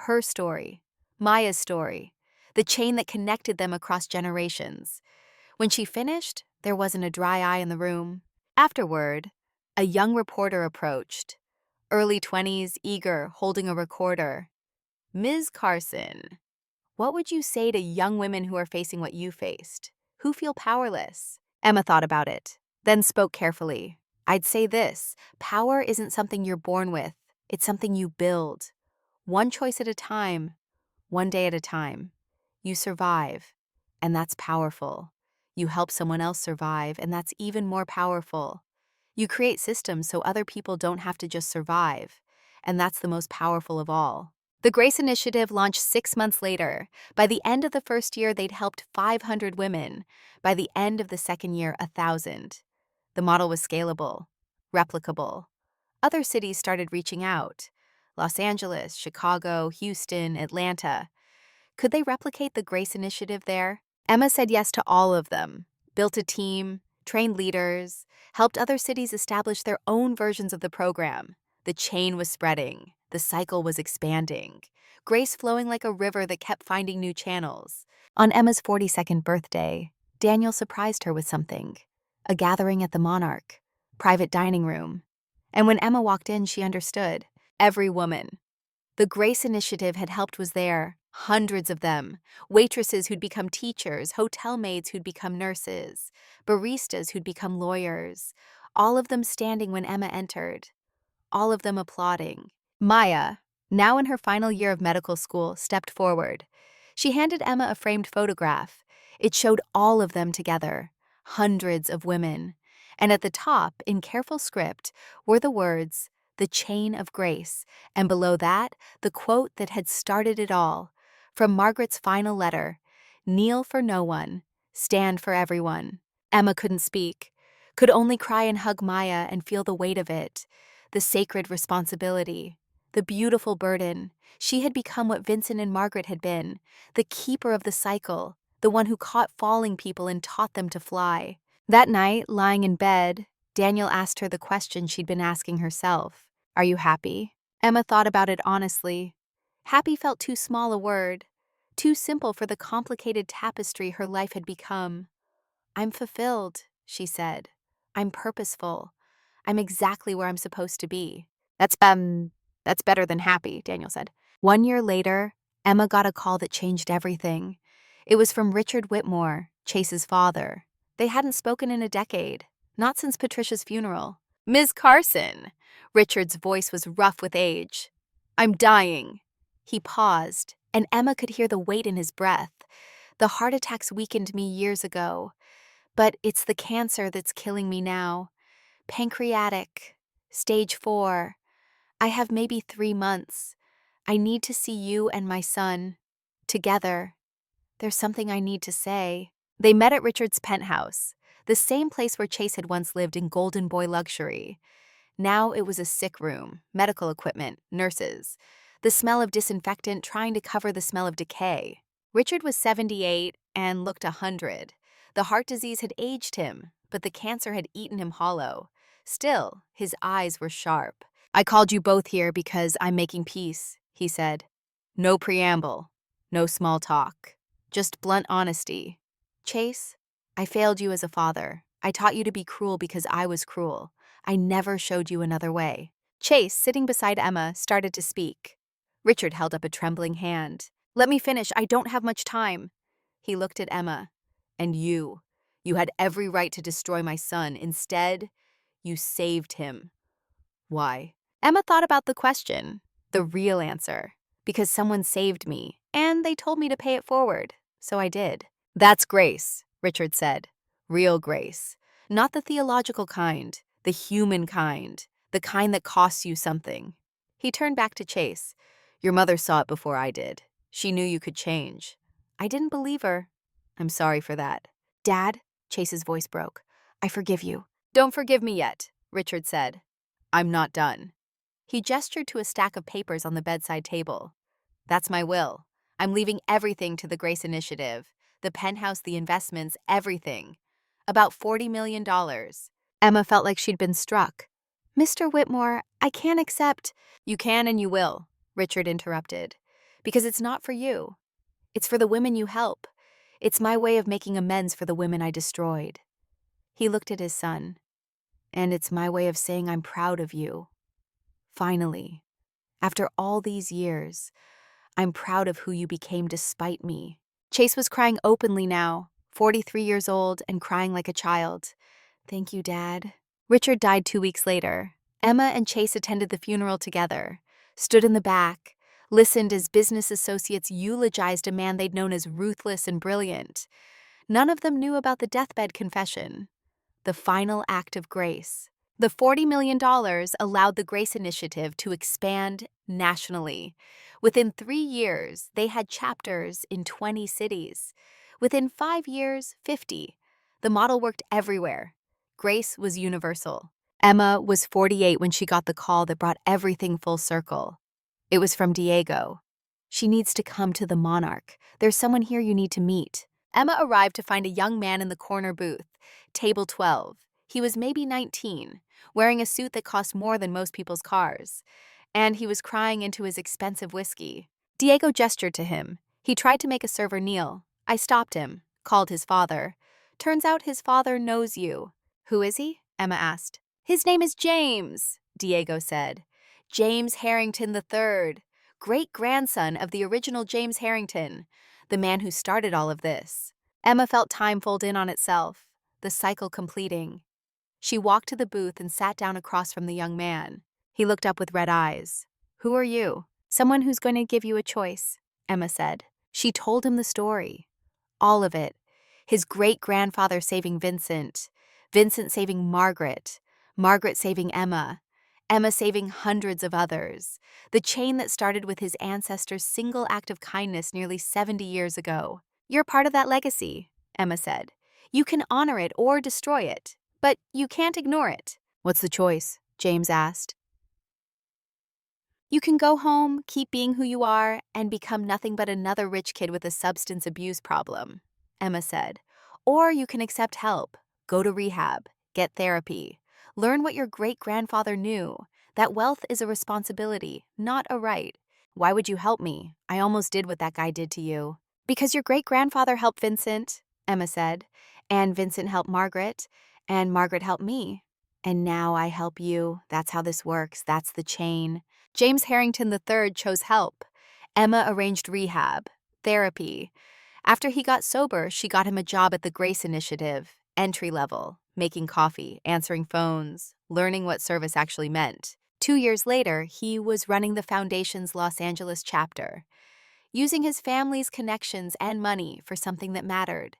her story, Maya's story, the chain that connected them across generations. When she finished, there wasn't a dry eye in the room. Afterward, a young reporter approached, early 20s, eager, holding a recorder. Ms. Carson, what would you say to young women who are facing what you faced, who feel powerless? Emma thought about it, then spoke carefully. I'd say this, power isn't something you're born with. It's something you build. One choice at a time, one day at a time. You survive, and that's powerful. You help someone else survive, and that's even more powerful. You create systems so other people don't have to just survive, and that's the most powerful of all. The Grace Initiative launched 6 months later. By the end of the first year, they'd helped 500 women. By the end of the second year, 1,000. The model was scalable, replicable. Other cities started reaching out. Los Angeles, Chicago, Houston, Atlanta. Could they replicate the Grace Initiative there? Emma said yes to all of them, built a team, trained leaders, helped other cities establish their own versions of the program. The chain was spreading. The cycle was expanding. Grace flowing like a river that kept finding new channels. On Emma's 42nd birthday, Daniel surprised her with something. A gathering at the Monarch, private dining room. And when Emma walked in, she understood. Every woman the Grace Initiative had helped was there, hundreds of them. Waitresses who'd become teachers, hotel maids who'd become nurses, baristas who'd become lawyers. All of them standing when Emma entered. All of them applauding. Maya, now in her final year of medical school, stepped forward. She handed Emma a framed photograph. It showed all of them together, hundreds of women. And at the top, in careful script, were the words, "The Chain of Grace," and below that, the quote that had started it all. From Margaret's final letter, "Kneel for no one, stand for everyone." Emma couldn't speak, could only cry and hug Maya and feel the weight of it. The sacred responsibility, the beautiful burden. She had become what Vincent and Margaret had been, the keeper of the cycle, the one who caught falling people and taught them to fly. That night, lying in bed, Daniel asked her the question she'd been asking herself. "Are you happy?" Emma thought about it honestly. Happy felt too small a word, too simple for the complicated tapestry her life had become. "I'm fulfilled," she said. "I'm purposeful. I'm exactly where I'm supposed to be." That's better than happy," Daniel said. 1 year later, Emma got a call that changed everything. It was from Richard Whitmore, Chase's father. They hadn't spoken in a decade, not since Patricia's funeral. "Ms. Carson," Richard's voice was rough with age. "I'm dying." He paused, and Emma could hear the weight in his breath. "The heart attacks weakened me years ago, but it's the cancer that's killing me now. Pancreatic, stage 4. I have maybe 3 months. I need to see you and my son. Together. There's something I need to say." They met at Richard's penthouse, the same place where Chase had once lived in Golden Boy luxury. Now it was a sick room, medical equipment, nurses. The smell of disinfectant trying to cover the smell of decay. Richard was 78 and looked 100. The heart disease had aged him, but the cancer had eaten him hollow. Still, his eyes were sharp. "I called you both here because I'm making peace," he said. "No preamble, no small talk, just blunt honesty. Chase, I failed you as a father. I taught you to be cruel because I was cruel. I never showed you another way." Chase, sitting beside Emma, started to speak. Richard held up a trembling hand. "Let me finish, I don't have much time." He looked at Emma. "And you had every right to destroy my son. Instead, you saved him. Why?" Emma thought about the question, the real answer. "Because someone saved me, and they told me to pay it forward, so I did." "That's grace," Richard said. "Real grace. Not the theological kind, the human kind, the kind that costs you something." He turned back to Chase. "Your mother saw it before I did. She knew you could change. I didn't believe her. I'm sorry for that." "Dad," Chase's voice broke, "I forgive you." "Don't forgive me yet," Richard said. "I'm not done." He gestured to a stack of papers on the bedside table. "That's my will. I'm leaving everything to the Grace Initiative. The penthouse, the investments, everything. About $40 million. Emma felt like she'd been struck. "Mr. Whitmore, I can't accept—" "You can and you will," Richard interrupted. "Because it's not for you. It's for the women you help. It's my way of making amends for the women I destroyed." He looked at his son. "And it's my way of saying I'm proud of you. Finally, after all these years, I'm proud of who you became despite me." Chase was crying openly now, 43 years old and crying like a child. "Thank you, Dad." Richard died 2 weeks later. Emma and Chase attended the funeral together, stood in the back, listened as business associates eulogized a man they'd known as ruthless and brilliant. None of them knew about the deathbed confession, the final act of grace. The $40 million allowed the Grace Initiative to expand nationally. Within 3 years, they had chapters in 20 cities. Within 5 years, 50. The model worked everywhere. Grace was universal. Emma was 48 when she got the call that brought everything full circle. It was from Diego. "She needs to come to the Monarch. There's someone here you need to meet." Emma arrived to find a young man in the corner booth, table 12. He was maybe 19, wearing a suit that cost more than most people's cars, and he was crying into his expensive whiskey. Diego gestured to him. He tried to make a server kneel. I stopped him, called his father. Turns out his father knows you. Who is he? Emma asked. His name is James, Diego said. James Harrington III, great-grandson of the original James Harrington, the man who started all of this. Emma felt time fold in on itself, the cycle completing. She walked to the booth and sat down across from the young man. He looked up with red eyes. Who are you? Someone who's going to give you a choice, Emma said. She told him the story. All of it. His great-grandfather saving Vincent, Vincent saving Margaret, Margaret saving Emma, Emma saving hundreds of others. The chain that started with his ancestors' single act of kindness nearly 70 years ago. You're part of that legacy, Emma said. You can honor it or destroy it, but you can't ignore it. What's the choice? James asked. You can go home, keep being who you are, and become nothing but another rich kid with a substance abuse problem, Emma said. Or you can accept help, go to rehab, get therapy, learn what your great-grandfather knew, that wealth is a responsibility, not a right. Why would you help me? I almost did what that guy did to you. Because your great-grandfather helped Vincent, Emma said, and Vincent helped Margaret, and Margaret helped me. And now I help you. That's how this works. That's the chain. James Harrington III chose help. Emma arranged rehab, therapy. After he got sober, she got him a job at the Grace Initiative, entry level, making coffee, answering phones, learning what service actually meant. 2 years later, he was running the foundation's Los Angeles chapter, using his family's connections and money for something that mattered,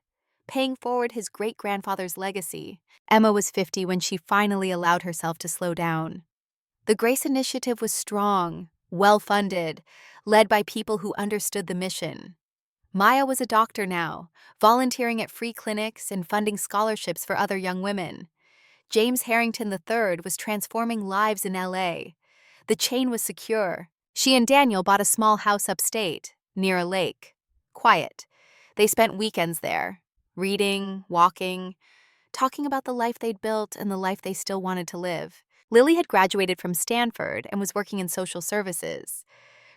paying forward his great-grandfather's legacy. Emma was 50 when she finally allowed herself to slow down. The Grace Initiative was strong, well-funded, led by people who understood the mission. Maya was a doctor now, volunteering at free clinics and funding scholarships for other young women. James Harrington III was transforming lives in LA. The chain was secure. She and Daniel bought a small house upstate, near a lake. Quiet. They spent weekends there, reading, walking, talking about the life they'd built and the life they still wanted to live. Lily had graduated from Stanford and was working in social services.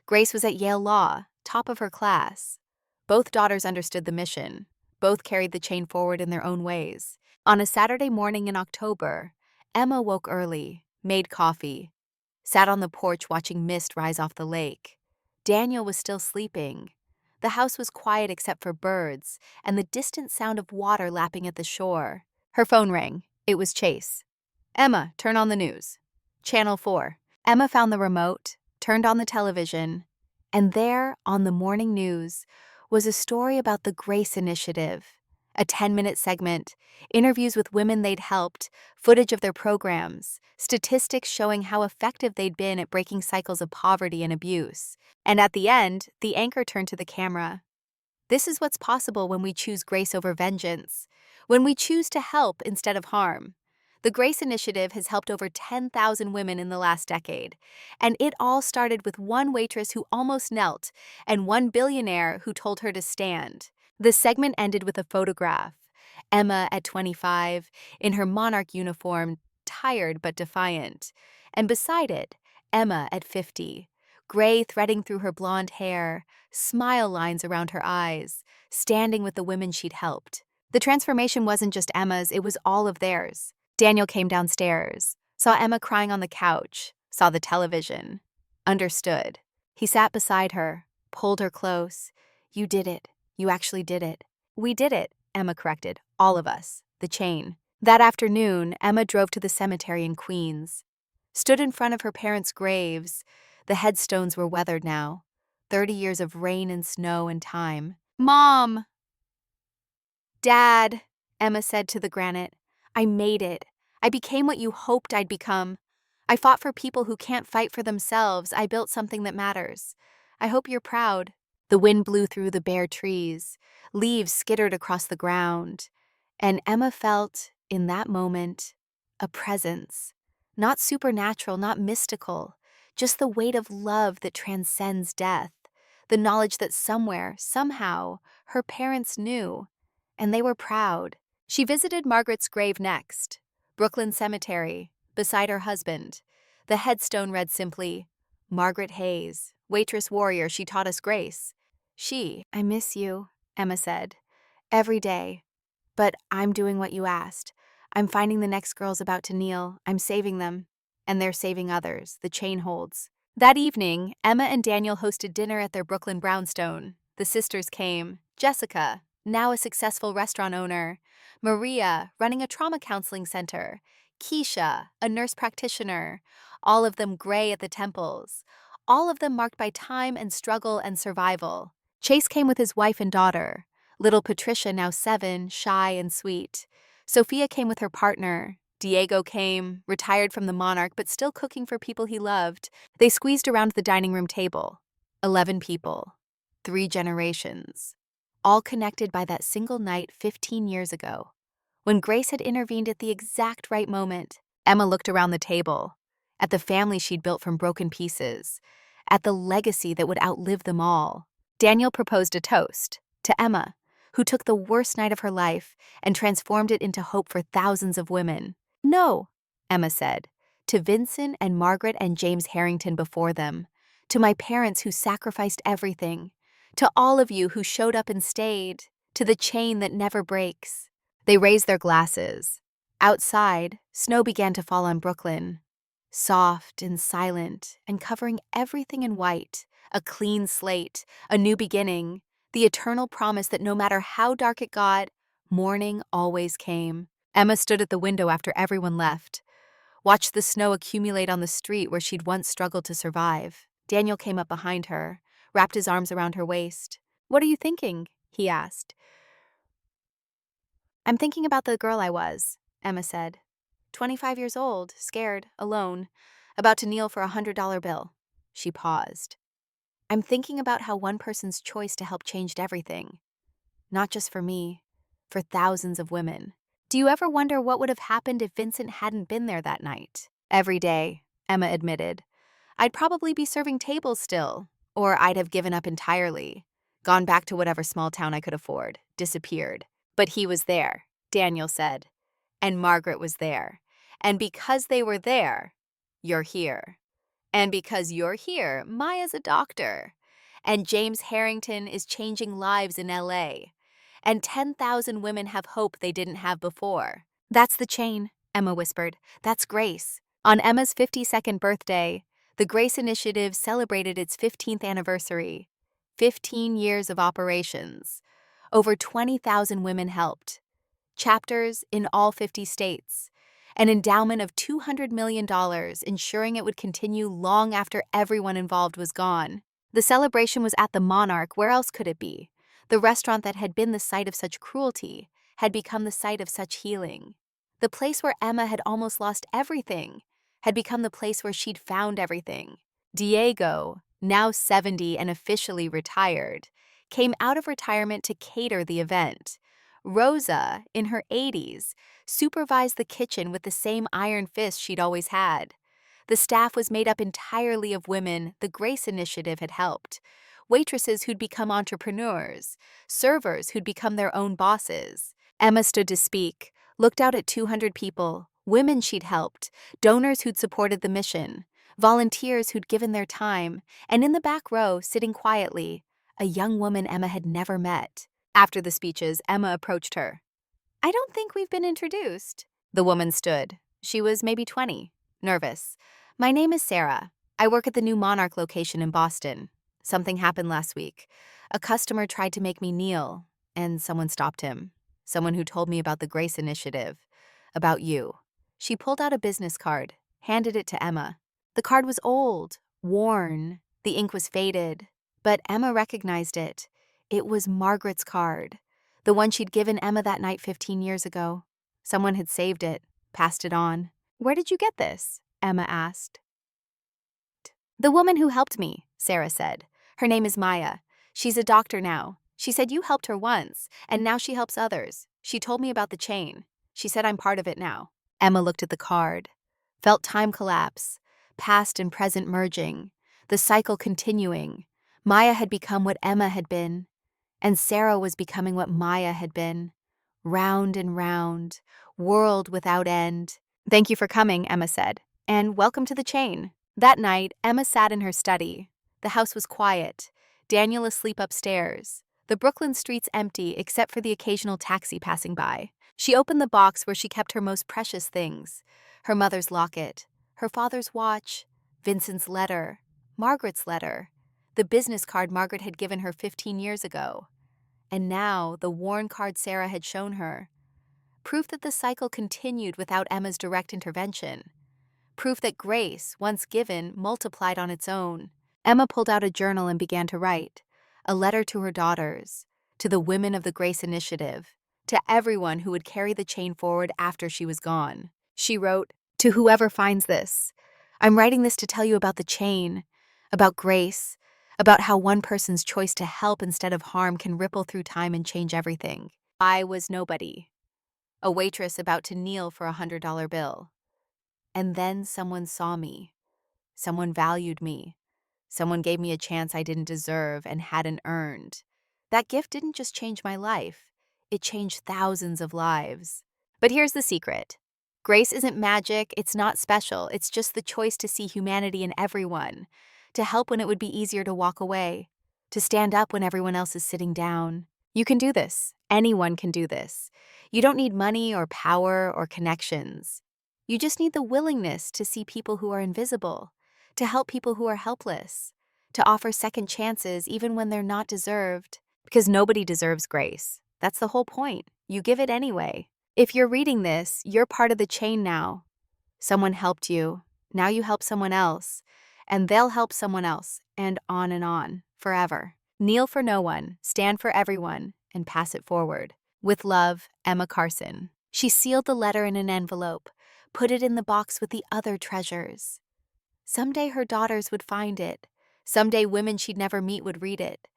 Grace was at Yale Law, top of her class. Both daughters understood the mission. Both carried the chain forward in their own ways. On a Saturday morning in October, Emma woke early, made coffee, sat on the porch watching mist rise off the lake. Daniel was still sleeping. The house was quiet except for birds and the distant sound of water lapping at the shore. Her phone rang. It was Chase. Emma, turn on the news. Channel 4. Emma found the remote, turned on the television, and there, on the morning news, was a story about the Grace Initiative. A 10-minute segment, interviews with women they'd helped, footage of their programs, statistics showing how effective they'd been at breaking cycles of poverty and abuse. And at the end, the anchor turned to the camera. This is what's possible when we choose grace over vengeance, when we choose to help instead of harm. The Grace Initiative has helped over 10,000 women in the last decade, and it all started with one waitress who almost knelt and one billionaire who told her to stand. The segment ended with a photograph. Emma at 25, in her monarch uniform, tired but defiant, and beside it, Emma at 50, gray threading through her blonde hair, smile lines around her eyes, standing with the women she'd helped. The transformation wasn't just Emma's, it was all of theirs. Daniel came downstairs, saw Emma crying on the couch, saw the television, understood. He sat beside her, pulled her close. You did it. You actually did it. We did it, Emma corrected. All of us. The chain. That afternoon, Emma drove to the cemetery in Queens. Stood in front of her parents' graves. The headstones were weathered now. 30 years of rain and snow and time. Mom! Dad, Emma said to the granite. I made it. I became what you hoped I'd become. I fought for people who can't fight for themselves. I built something that matters. I hope you're proud. The wind blew through the bare trees. Leaves skittered across the ground. And Emma felt, in that moment, a presence. Not supernatural, not mystical. Just the weight of love that transcends death. The knowledge that somewhere, somehow, her parents knew. and they were proud. She visited Margaret's grave next, Brooklyn Cemetery, beside her husband. The headstone read simply, "Margaret Hayes, waitress warrior, she taught us grace." "I miss you," Emma said, "every day. But I'm doing what you asked. I'm finding the next girls about to kneel. I'm saving them. And they're saving others. The chain holds." That evening, Emma and Daniel hosted dinner at their Brooklyn brownstone. The sisters came. Jessica, now a successful restaurant owner. Maria, running a trauma counseling center. Keisha, a nurse practitioner. All of them gray at the temples. All of them marked by time and struggle and survival. Chase came with his wife and daughter. Little Patricia, now 7, shy and sweet. Sophia came with her partner. Diego came, retired from the Monarch but still cooking for people he loved. They squeezed around the dining room table. 11 people. 3 generations. All connected by that single night 15 years ago, when Grace had intervened at the exact right moment. Emma looked around the table, at the family she'd built from broken pieces, at the legacy that would outlive them all. Daniel proposed a toast to Emma, who took the worst night of her life and transformed it into hope for thousands of women. "No," Emma said, "to Vincent and Margaret and James Harrington before them, to my parents who sacrificed everything, to all of you who showed up and stayed, to the chain that never breaks." They raised their glasses. Outside, snow began to fall on Brooklyn, soft and silent and covering everything in white, a clean slate, a new beginning, the eternal promise that no matter how dark it got, morning always came. Emma stood at the window after everyone left, watched the snow accumulate on the street where she'd once struggled to survive. Daniel came up behind her, wrapped his arms around her waist. "What are you thinking?" he asked. "I'm thinking about the girl I was," Emma said. 25 years old, scared, alone, about to kneel for a $100 bill. She paused. "I'm thinking about how one person's choice to help changed everything. Not just for me, for thousands of women. Do you ever wonder what would have happened if Vincent hadn't been there that night?" "Every day," Emma admitted. "I'd probably be serving tables still, or I'd have given up entirely, gone back to whatever small town I could afford, disappeared. But he was there," Daniel said, "and Margaret was there. And because they were there, you're here. And because you're here, Maya's a doctor. And James Harrington is changing lives in LA. And 10,000 women have hope they didn't have before." "That's the chain," Emma whispered. "That's Grace." On Emma's 52nd birthday, the Grace Initiative celebrated its 15th anniversary. 15 years of operations. Over 20,000 women helped. Chapters in all 50 states. An endowment of $200 million, ensuring it would continue long after everyone involved was gone. The celebration was at the Monarch. Where else could it be? The restaurant that had been the site of such cruelty had become the site of such healing. The place where Emma had almost lost everything had become the place where she'd found everything. Diego, now 70 and officially retired, came out of retirement to cater the event. Rosa, in her 80s, supervised the kitchen with the same iron fist she'd always had. The staff was made up entirely of women the Grace Initiative had helped. Waitresses who'd become entrepreneurs, servers who'd become their own bosses. Emma stood to speak, looked out at 200 people, women she'd helped, donors who'd supported the mission, volunteers who'd given their time, and in the back row, sitting quietly, a young woman Emma had never met. After the speeches, Emma approached her. "I don't think we've been introduced." The woman stood. She was maybe 20, nervous. "My name is Sarah. I work at the new Monarch location in Boston. Something happened last week. A customer tried to make me kneel, and someone stopped him. Someone who told me about the Grace Initiative. About you." She pulled out a business card, handed it to Emma. The card was old, worn, the ink was faded, but Emma recognized it. It was Margaret's card, the one she'd given Emma that night 15 years ago. Someone had saved it, passed it on. "Where did you get this?" Emma asked. "The woman who helped me," Sarah said. "Her name is Maya. She's a doctor now. She said you helped her once, and now she helps others. She told me about the chain. She said I'm part of it now." Emma looked at the card, felt time collapse, past and present merging, the cycle continuing. Maya had become what Emma had been, and Sarah was becoming what Maya had been. round and round, world without end. Thank you for coming, Emma said, and welcome to the chain. That night, Emma sat in her study. The house was quiet, Daniel asleep upstairs, the Brooklyn streets empty except for the occasional taxi passing by. She opened the box where she kept her most precious things: her mother's locket, her father's watch, Vincent's letter, Margaret's letter, the business card Margaret had given her 15 years ago. And now the worn card Sarah had shown her. Proof that the cycle continued without Emma's direct intervention. Proof that grace, once given, multiplied on its own. Emma pulled out a journal and began to write. A letter to her daughters, to the women of the Grace Initiative, to everyone who would carry the chain forward after she was gone. She wrote, "To whoever finds this, I'm writing this to tell you about the chain, about grace, about how one person's choice to help instead of harm can ripple through time and change everything. I was nobody, a waitress about to kneel for $100 bill. And then someone saw me. Someone valued me. Someone gave me a chance I didn't deserve and hadn't earned. That gift didn't just change my life. It changed thousands of lives." But here's the secret. Grace isn't magic, it's not special, it's just the choice to see humanity in everyone, to help when it would be easier to walk away, to stand up when everyone else is sitting down. You can do this. Anyone can do this. You don't need money or power or connections. You just need the willingness to see people who are invisible, to help people who are helpless, to offer second chances even when they're not deserved. Because nobody deserves grace. That's the whole point. You give it anyway. If you're reading this, you're part of the chain now. Someone helped you. Now you help someone else. And they'll help someone else. And on, forever. Kneel for no one, stand for everyone, and pass it forward. With love, Emma Carson. She sealed the letter in an envelope, put it in the box with the other treasures. Someday her daughters would find it. Someday women she'd never meet would read it.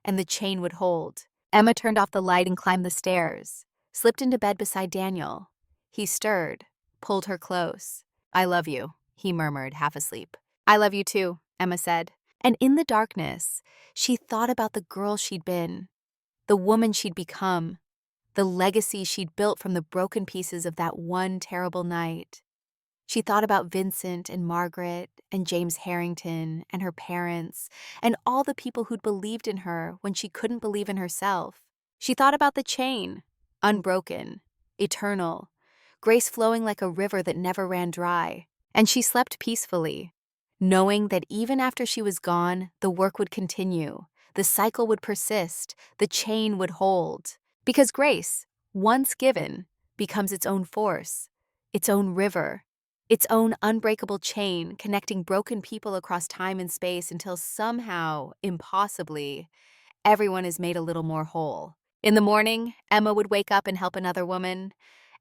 And the chain would hold. Emma turned off the light and climbed the stairs, slipped into bed beside Daniel. He stirred, pulled her close. "I love you," he murmured, half asleep. "I love you too," Emma said. And in the darkness, she thought about the girl she'd been, the woman she'd become, the legacy she'd built from the broken pieces of that one terrible night. She thought about Vincent and Margaret and James Harrington and her parents and all the people who'd believed in her when she couldn't believe in herself. She thought about the chain, unbroken, eternal, grace flowing like a river that never ran dry. And she slept peacefully, knowing that even after she was gone, the work would continue, the cycle would persist, the chain would hold. Because grace, once given, becomes its own force, its own river, its own unbreakable chain connecting broken people across time and space until somehow, impossibly, everyone is made a little more whole. In the morning, Emma would wake up and help another woman,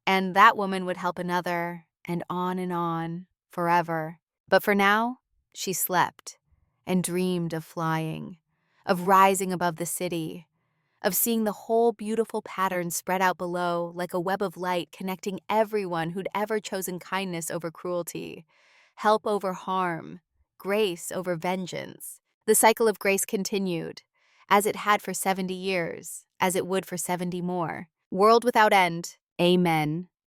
and that woman would help another, and on, forever. But for now, she slept and dreamed of flying, of rising above the city, of seeing the whole beautiful pattern spread out below like a web of light connecting everyone who'd ever chosen kindness over cruelty, help over harm, grace over vengeance. The cycle of grace continued, as it had for 70 years, as it would for 70 more. World without end. Amen.